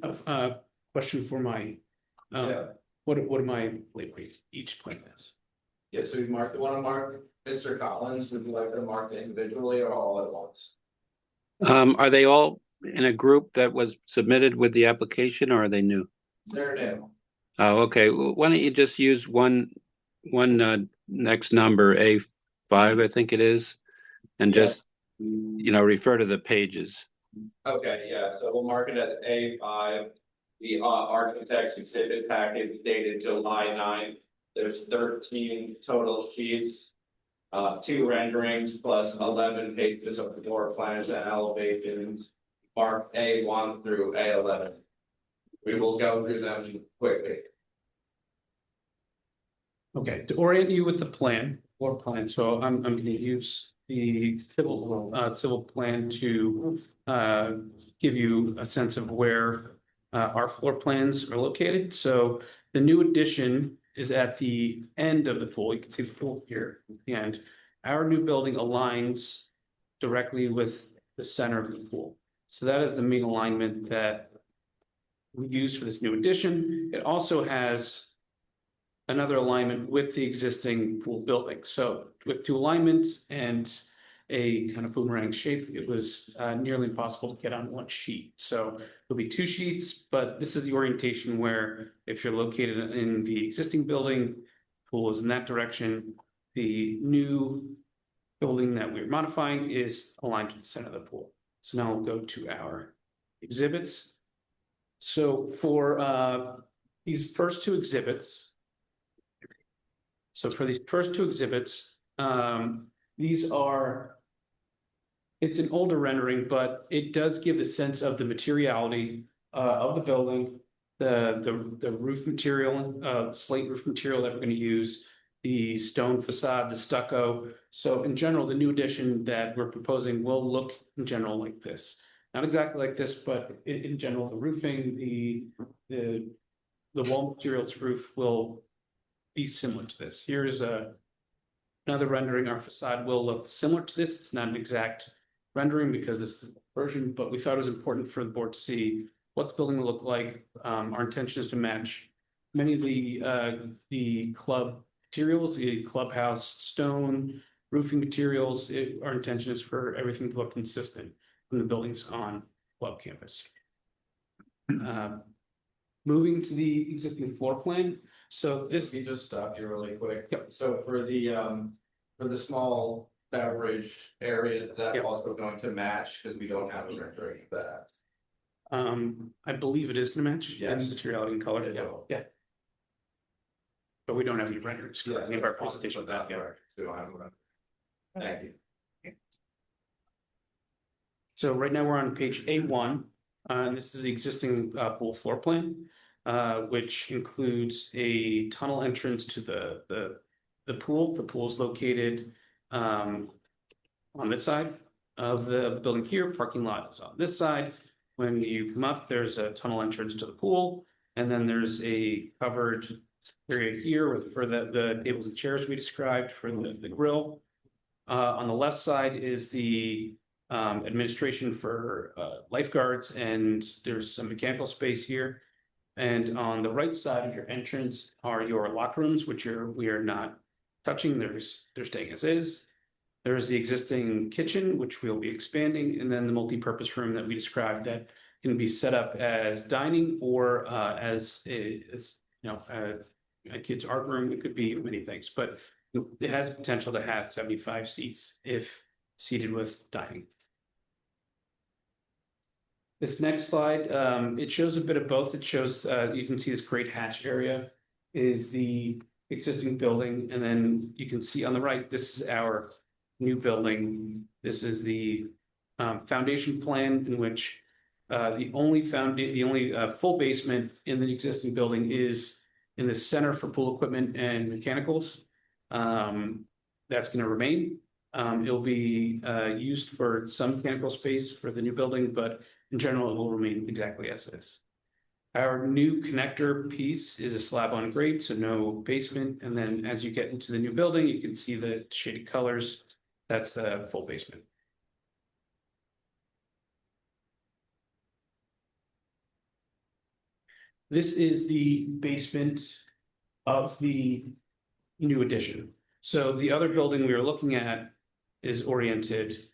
question for my what am I wait each plan is? Yeah, so we marked, want to mark Mr. Collins, would you like to mark it individually or all at once? Are they all in a group that was submitted with the application, or are they new? They're new. Oh, okay. Well, why don't you just use one next number, A5, I think it is, and just, refer to the pages. Okay, yeah, so we'll mark it as A5. The architect's exhibit package dated July 9th. There's 13 total sheets, 2 renderings plus 11 pages of floor plans and elevations, marked A1 through A11. We will go through them quickly. Okay, to orient you with the floor plan, so I'm going to use the civil plan to give you a sense of where our floor plans are located. So the new addition is at the end of the pool. You can see the pool here at the end. Our new building aligns directly with the center of the pool. So that is the main alignment that we use for this new addition. It also has another alignment with the existing pool building. So with 2 alignments and a kind of boomerang shape, it was nearly impossible to get on one sheet. So there'll be 2 sheets, but this is the orientation where if you're located in the existing building, pool is in that direction. The new building that we're modifying is aligned to the center of the pool. So now we'll go to our exhibits. So for these first 2 exhibits, it's an older rendering, but it does give a sense of the materiality of the building, the roof material, slate roof material that we're going to use, the stone facade, the stucco. So in general, the new addition that we're proposing will look in general like this. Not exactly like this, but in general, the roofing, the wall materials roof will be similar to this. Here's another rendering. Our facade will look similar to this. It's not an exact rendering because this is a version, but we thought it was important for the board to see what the building will look like. Our intention is to match many of the club materials, the clubhouse stone, roofing materials. Our intention is for everything to look consistent when the building's on club campus. Moving to the existing floor plan. So this. Let me just stop you really quick. Yep. So for the small beverage area, is that also going to match? Because we don't have a rendering of that. I believe it is going to match in materiality and color. Yeah. But we don't have any renderings. Yes, we have our presentation of that. We don't have a rendering. Thank you. So right now we're on page A1, and this is the existing pool floor plan, which includes a tunnel entrance to the pool. The pool is located on this side of the building here. Parking lot is on this side. When you come up, there's a tunnel entrance to the pool, and then there's a covered area here for the tables and chairs we described for the grill. On the left side is the administration for lifeguards, and there's some mechanical space here. And on the right side of your entrance are your locker rooms, which we are not touching. They're staying as is. There's the existing kitchen, which we'll be expanding, and then the multi-purpose room that we described that can be set up as dining or as a kid's art room. It could be many things, but it has potential to have 75 seats if seated with dining. This next slide, it shows a bit of both. It shows, you can see this great hatch area is the existing building, and then you can see on the right, this is our new building. This is the foundation plan in which the only full basement in the existing building is in the center for pool equipment and mechanicals. That's going to remain. It'll be used for some mechanical space for the new building, but in general, it will remain exactly as is. Our new connector piece is a slab on grade, so no basement. And then as you get into the new building, you can see the shaded colors. That's the full basement. This is the basement of the new addition. So the other building we were looking at is oriented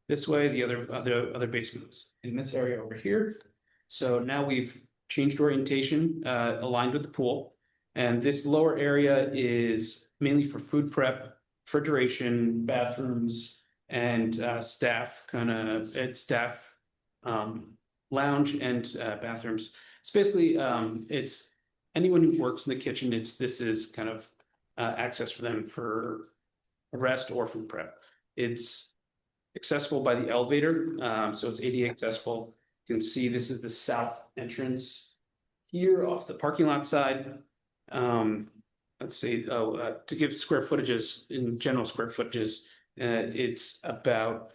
this way. The other basements in this area over here. So now we've changed orientation, aligned with the pool. And this lower area is mainly for food prep, refrigeration, bathrooms, and staff lounge and bathrooms. It's basically, it's anyone who works in the kitchen, this is kind of access for them for rest or food prep. It's accessible by the elevator, so it's ADA accessible. You can see this is the south entrance here off the parking lot side. Let's see, to give square footages, in general square footages, it's about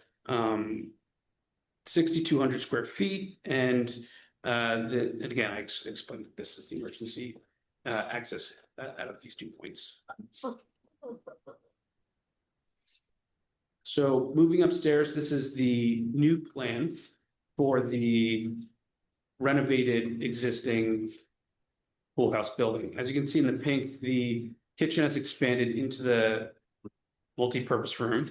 6,200 square feet. And again, I explained that this is the emergency access out of these 2 points. So moving upstairs, this is the new plan for the renovated existing pool house building. As you can see in the pink, the kitchen has expanded into the multi-purpose room.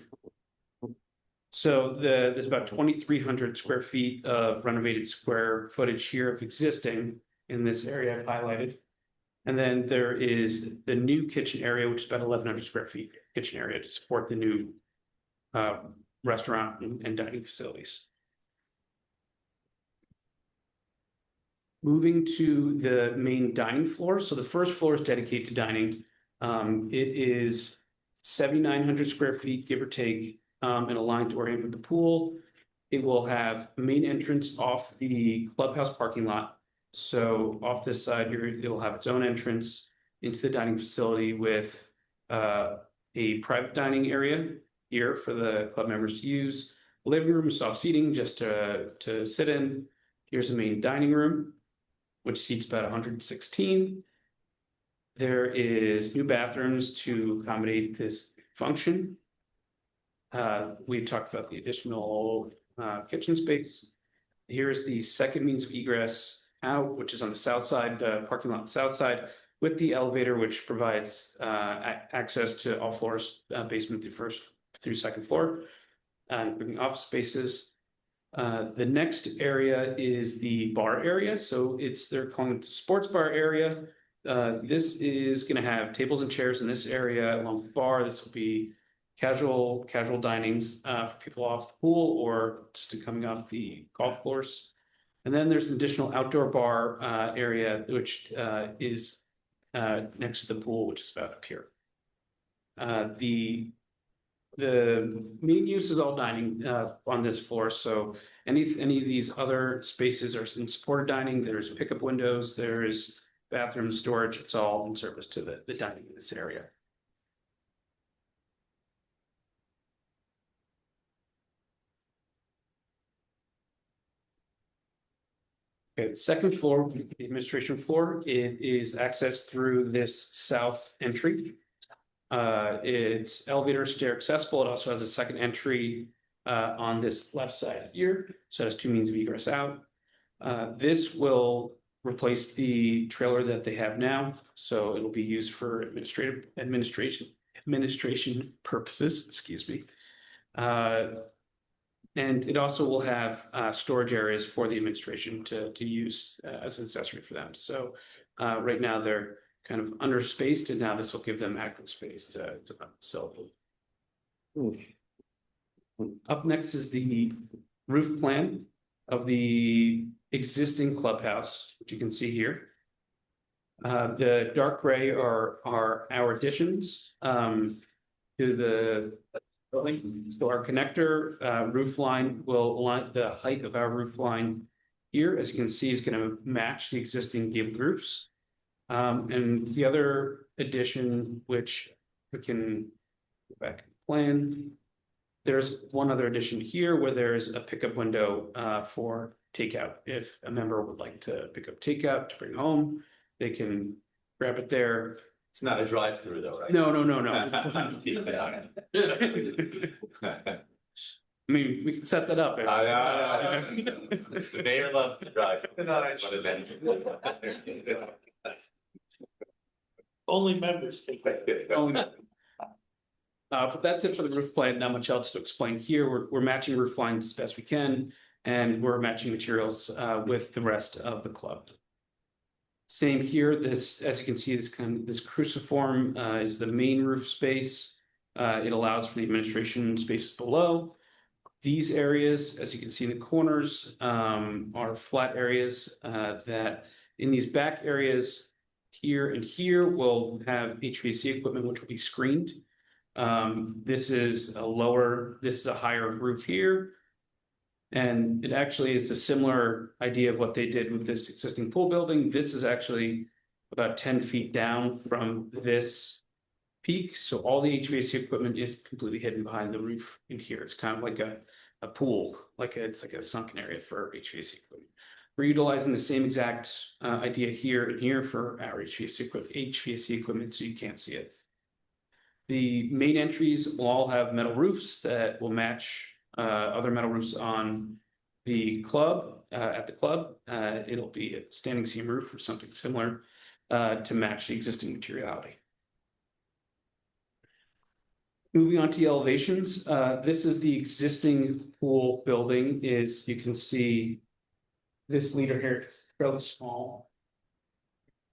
So there's about 2,300 square feet of renovated square footage here of existing in this area I've highlighted. And then there is the new kitchen area, which is about 1,100 square feet kitchen area to support the new restaurant and dining facilities. Moving to the main dining floor. So the first floor is dedicated to dining. It is 7,900 square feet, give or take, and aligned to orient with the pool. It will have main entrance off the clubhouse parking lot. So off this side here, it'll have its own entrance into the dining facility with a private dining area here for the club members to use. Living room, soft seating just to sit in. Here's the main dining room, which seats about 116. There is new bathrooms to accommodate this function. We talked about the additional kitchen space. Here's the second means of egress out, which is on the south side, the parking lot on the south side, with the elevator, which provides access to all floors, basement through first through second floor, including office spaces. The next area is the bar area. So they're calling it the sports bar area. This is going to have tables and chairs in this area along with the bar. This will be casual dining for people off the pool or just coming off the golf course. And then there's an additional outdoor bar area, which is next to the pool, which is about up here. The main use is all dining on this floor. So any of these other spaces are in supported dining. There's pickup windows, there's bathroom storage. It's all in service to the dining in this area. Okay, the second floor, the administration floor, it is accessed through this south entry. It's elevator stair accessible. It also has a second entry on this left side here. So it has two means of egress out. This will replace the trailer that they have now. So it'll be used for administration purposes, excuse me. And it also will have storage areas for the administration to use as an accessory for them. So right now they're kind of underspaced, and now this will give them adequate space to sell. Up next is the roof plan. of the existing clubhouse, which you can see here. The dark gray are our additions to the building. So our connector roof line will align the height of our roof line here, as you can see, is going to match the existing gabled roofs. And the other addition, which we can go back and plan, there's one other addition here where there's a pickup window for takeout. If a member would like to pick up takeout to bring home, they can grab it there. It's not a drive-through though, right? No. I mean, we can set that up. The mayor loves to drive. Only members can. But that's it for the roof plan. Not much else to explain here. We're matching roof lines as best we can, and we're matching materials with the rest of the club. Same here. This, as you can see, this cruciform is the main roof space. It allows for the administration spaces below. These areas, as you can see in the corners, are flat areas that in these back areas here and here will have HVAC equipment, which will be screened. This is a higher roof here. And it actually is a similar idea of what they did with this existing pool building. This is actually about 10 feet down from this peak. So all the HVAC equipment is completely hidden behind the roof in here. It's kind of like a pool, it's like a sunken area for HVAC equipment. We're utilizing the same exact idea here and here for our HVAC equipment, so you can't see it. The main entries will all have metal roofs that will match other metal roofs on the club, at the club. It'll be a standing seam roof or something similar to match the existing materiality. Moving on to the elevations, this is the existing pool building. You can see this leader here is fairly small,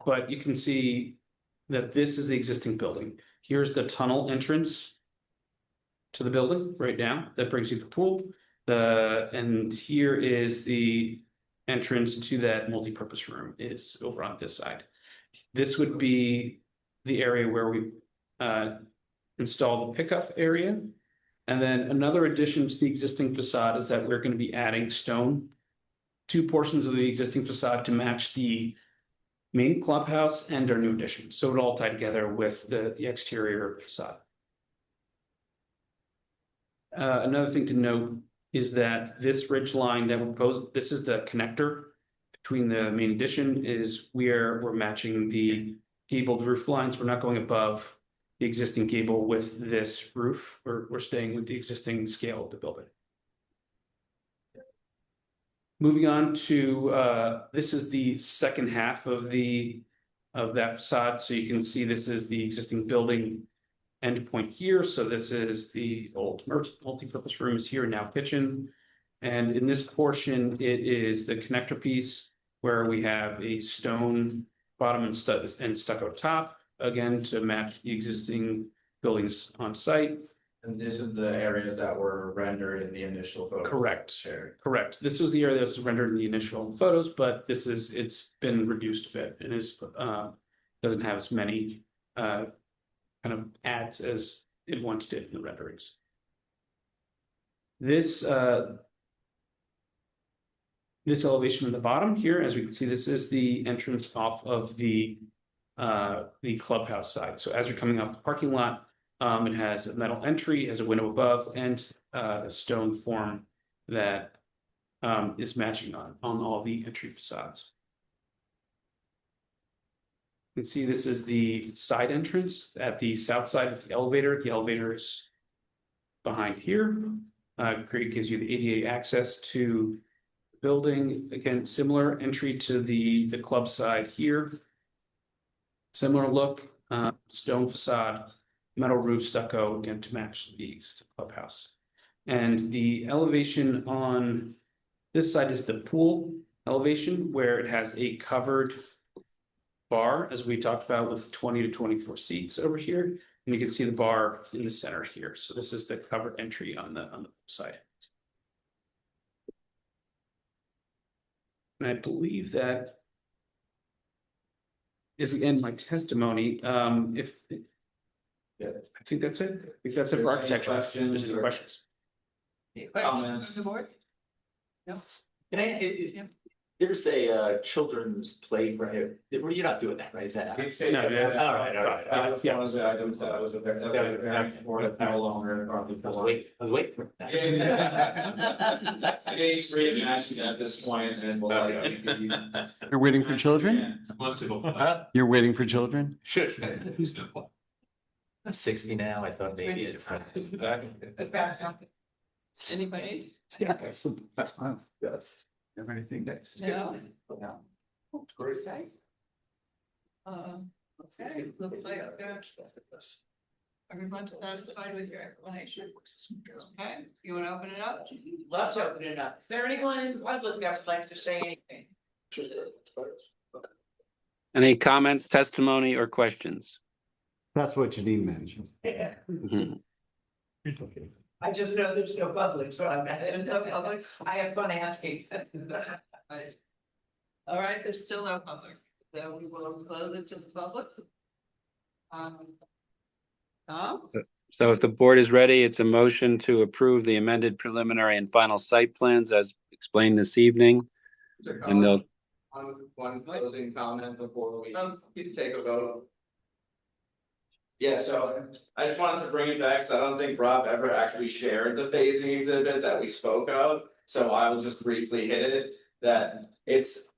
but you can see that this is the existing building. Here's the tunnel entrance to the building right now that brings you to the pool. And here is the entrance to that multi-purpose room. It's over on this side. This would be the area where we install the pickup area. And then another addition to the existing facade is that we're going to be adding stone, 2 portions of the existing facade to match the main clubhouse and our new addition. So it all tie together with the exterior facade. Another thing to note is that this ridge line that we're proposing, this is the connector between the main addition, is where we're matching the gabled roof lines. We're not going above the existing gable with this roof. We're staying with the existing scale of the building. Moving on to this is the second half of that facade. So you can see this is the existing building endpoint here. So this is the old multi-purpose rooms here, now kitchen. And in this portion, it is the connector piece where we have a stone bottom and stucco top, again, to match the existing buildings on site. And this is the areas that were rendered in the initial photo. Correct. Correct. This was the area that was rendered in the initial photos, but it's been reduced a bit and doesn't have as many kind of adds as it once did in the renderings. This elevation in the bottom here, as we can see, this is the entrance off of the clubhouse side. So as you're coming off the parking lot, it has a metal entry, has a window above, and a stone form that is matching on all the entry facades. You can see this is the side entrance at the south side of the elevator. The elevator is behind here. Great, gives you the ADA access to the building. Again, similar entry to the club side here. Similar look, stone facade, metal roof, stucco, again to match the existing clubhouse. And the elevation on this side is the pool elevation, where it has a covered bar, as we talked about, with 20 to 24 seats over here. And you can see the bar in the center here. So this is the covered entry on the side. And I believe that is the end of my testimony. If yeah, I think that's it. I think that's it for architecture. Questions Any or- questions? Any questions from the board? No? Can I, there's a children's playground, you're not doing that, right? Is that? We've taken All that. right, all right. That was one of the items that was there, no longer. I was waiting for that. It's reimagined at this point and we'll. You're waiting for children? Huh? You're waiting for children? I'm 60 now, I thought maybe it's. Anybody? That's fine. Yes. Have anything next? No? Great. Okay. Okay, looks like everyone's satisfied with your explanation. Okay, you want to open it up? Love to open it up. Is there anyone in the public that would like to say anything? Any comments, testimony, or questions? That's what Janine mentioned. Mhm. I just know there's no public, so There's no public? I have fun asking. All right, there's still no public, so we will close it to the public. Tom? So if the board is ready, it's a motion to approve the amended preliminary and final site plans as explained this evening. And they'll, One closing comment before we Oh, take a vote. Yeah, so I just wanted to bring it back, because I don't think Rob ever actually shared the phasing exhibit that we spoke of, so I will just briefly hit it, that it's.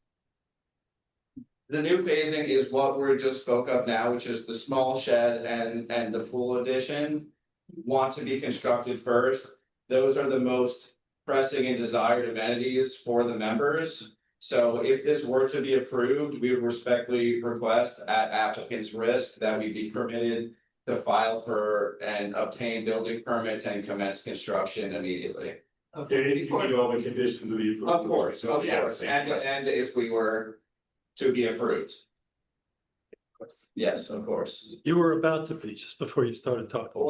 The new phasing is what we just spoke of now, which is the small shed and the pool addition. Want to be constructed first, those are the most pressing and desired amenities for the members. So if this were to be approved, we would respectfully request at applicant's risk that we be permitted to file for and obtain building permits and commence construction immediately. Okay, before all the conditions of the. approval. Of course, and if we were to be approved. Yes, of course. You were about to be just before you started talking.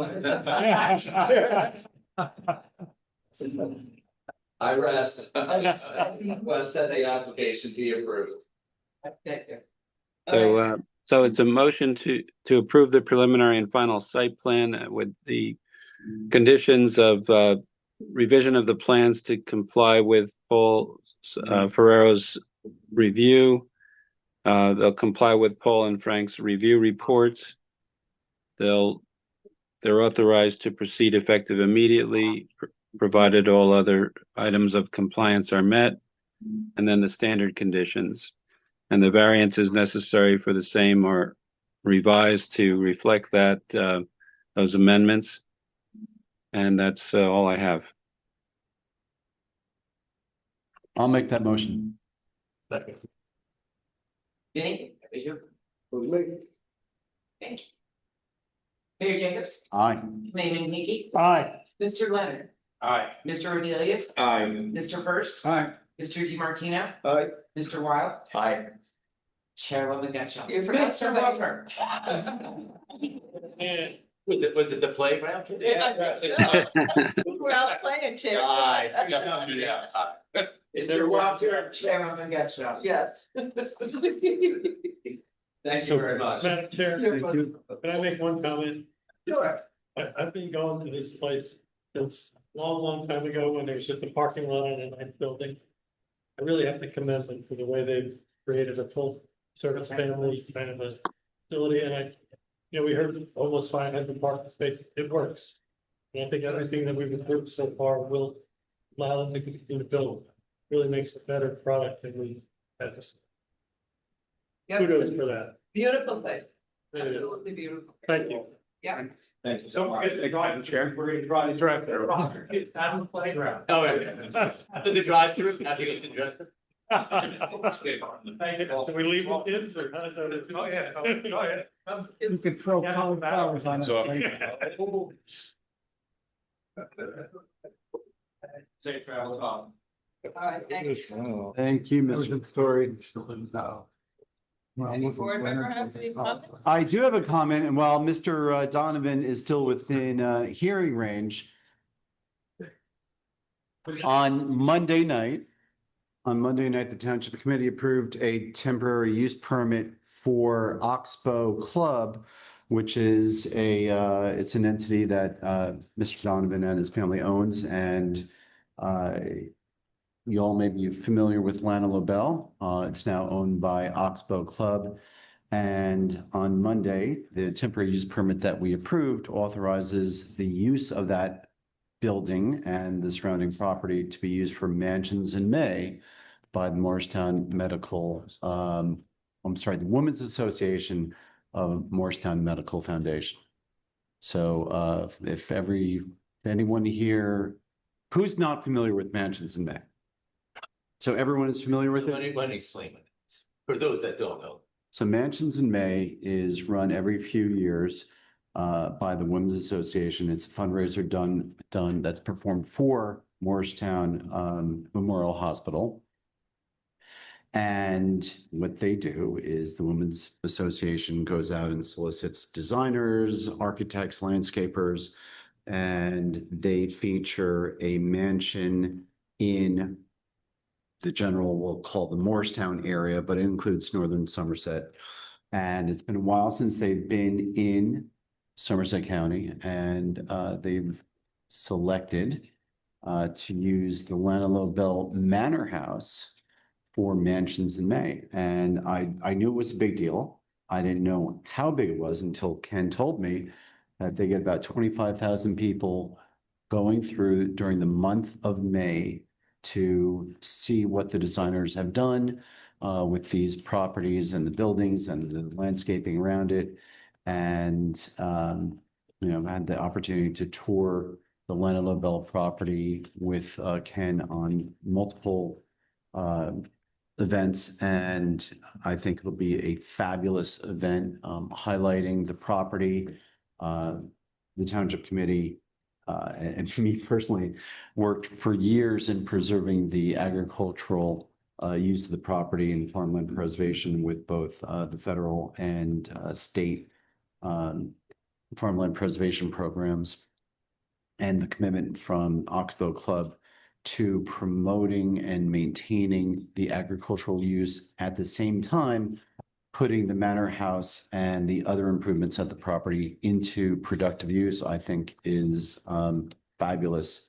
I rest. Request that the application be approved. so it's a motion to approve the preliminary and final site plan with the conditions of revision of the plans to comply with Paul Ferrero's review. They'll comply with Paul and Frank's review reports. They're authorized to proceed effective immediately, provided all other items of compliance are met, and then the standard conditions. And the variances necessary for the same are revised to reflect that, those amendments. And that's all I have. I'll make that motion. Vinnie, is you? Was me. Thank you. Mayor Jacobs, Aye. Mayor Hickey, Aye. Mr. Leonard, Aye. Mr. Rodelius, Aye. Mr. First, Aye. Mr. DiMartino, Aye. Mr. Wild, Hi. Chairwoman Getchell. You forgot Mr. somebody. Walter. Was it the playground? We're out playing, Tim. Aye. Mr. Walter, Chairwoman Getchell. Yes. Thank you very much. Madam Chair, Thank you. Can I make one comment? Sure. I've been going to this place since a long time ago when there was just a parking lot and a nice building. I really have to commend them for the way they've created a full service family kind of a facility, and we heard almost 500 parking spaces. It works. And I think everything that we've approved so far will allow them to continue to build. Really makes a better product than we had to. Kudos for that. Beautiful place, absolutely beautiful. Thank you. Yeah. Thank you. So we're gonna Chair. drive there. Have a playground. Oh, after the drive-through, after you get to the drive-through. Do we leave with kids or how does that? Oh, yeah, go ahead. You could throw cauliflowers on it. Safe travels home. All right, thank you. Thank you, That was Mr. a story. No. Any board member have any comments? I do have a comment, and while Mr. Donovan is still within hearing range, on Monday night, On Monday night, the Township Committee approved a temporary use permit for Oxbow Club, which is it's an entity that Mr. Donovan and his family owns, and you all may be familiar with Lana LaBelle. It's now owned by Oxbow Club. And on Monday, the temporary use permit that we approved authorizes the use of that building and the surrounding property to be used for mansions in May by the Morristown the Women's Association of Morristown Medical Foundation. So if anyone here, who's not familiar with mansions in May? So everyone is familiar with it? Let me explain what it is, for those that don't know. So Mansions in May is run every few years by the Women's Association. It's a fundraiser done that's performed for Morristown Memorial Hospital. And what they do is the Women's Association goes out and solicits designers, architects, landscapers, and they feature a mansion in the general, we'll call the Morristown area, but it includes northern Somerset. And it's been a while since they've been in Somerset County, and they've selected to use the Lana LaBelle Manor House for Mansions in May. And I knew it was a big deal. I didn't know how big it was until Ken told me that they get about 25,000 people going through during the month of May to see what the designers have done with these properties and the buildings and the landscaping around it. And, I had the opportunity to tour the Lana LaBelle property with Ken on multiple events. And I think it'll be a fabulous event highlighting the property. The Township Committee and me personally worked for years in preserving the agricultural use of the property and farmland preservation with both the federal and state farmland preservation programs, and the commitment from Oxbow Club to promoting and maintaining the agricultural use at the same time putting the manor house and the other improvements at the property into productive use, I think is fabulous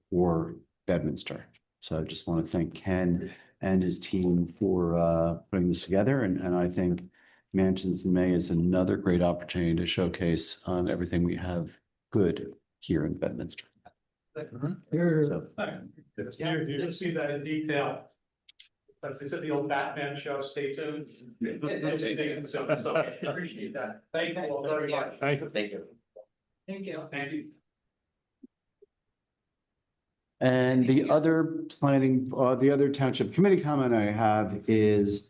for Bedminster. So I just want to thank Ken and his team for putting this together. And I think Mansions in May is another great opportunity to showcase everything we have good here in Bedminster. So, You see that in detail. It's at the old Batman show, stay tuned. So, appreciate that. Thank you all very much. Thank you. Thank you. Thank you. and the other the other Township Committee comment I have is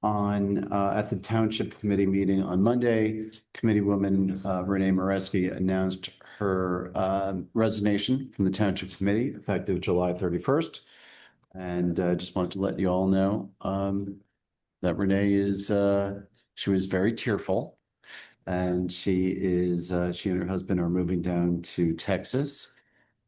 on at the Township Committee meeting on Monday, Committeewoman Renee Moreski announced her resignation from the Township Committee effective July 31st. And just wanted to let you all know that Renee is, she was very tearful. And she and her husband are moving down to Texas.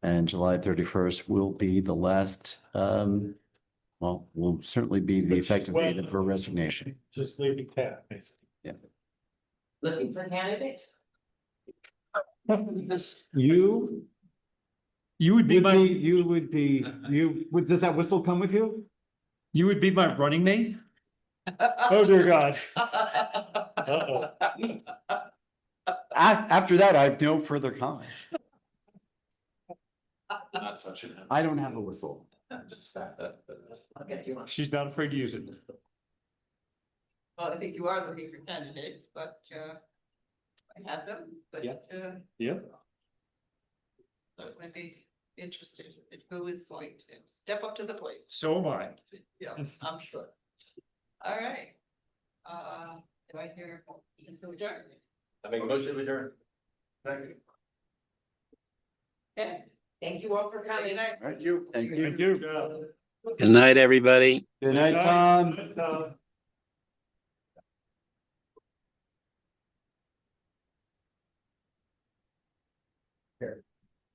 And July 31st will be the last, will certainly be the effective date of her resignation. Just leaving cat, basically. Yeah. Looking for candidates? You would be does that whistle come with you? You would be my running mate? Oh dear God. Uh-oh. After that, I have no further comments. Not touching him. I don't have a whistle. I'll get you one. She's not afraid to use it. Well, I think you are looking for candidates, but I have them, but Yeah. certainly be interested in who is going to step up to the plate. So am I. Yeah, I'm sure. All right. Do I hear a motion to adjourn? I make a motion to adjourn. Thank you. Okay. Thank you all for coming. Thank you. Thank you. Good night, everybody. Good night, Tom.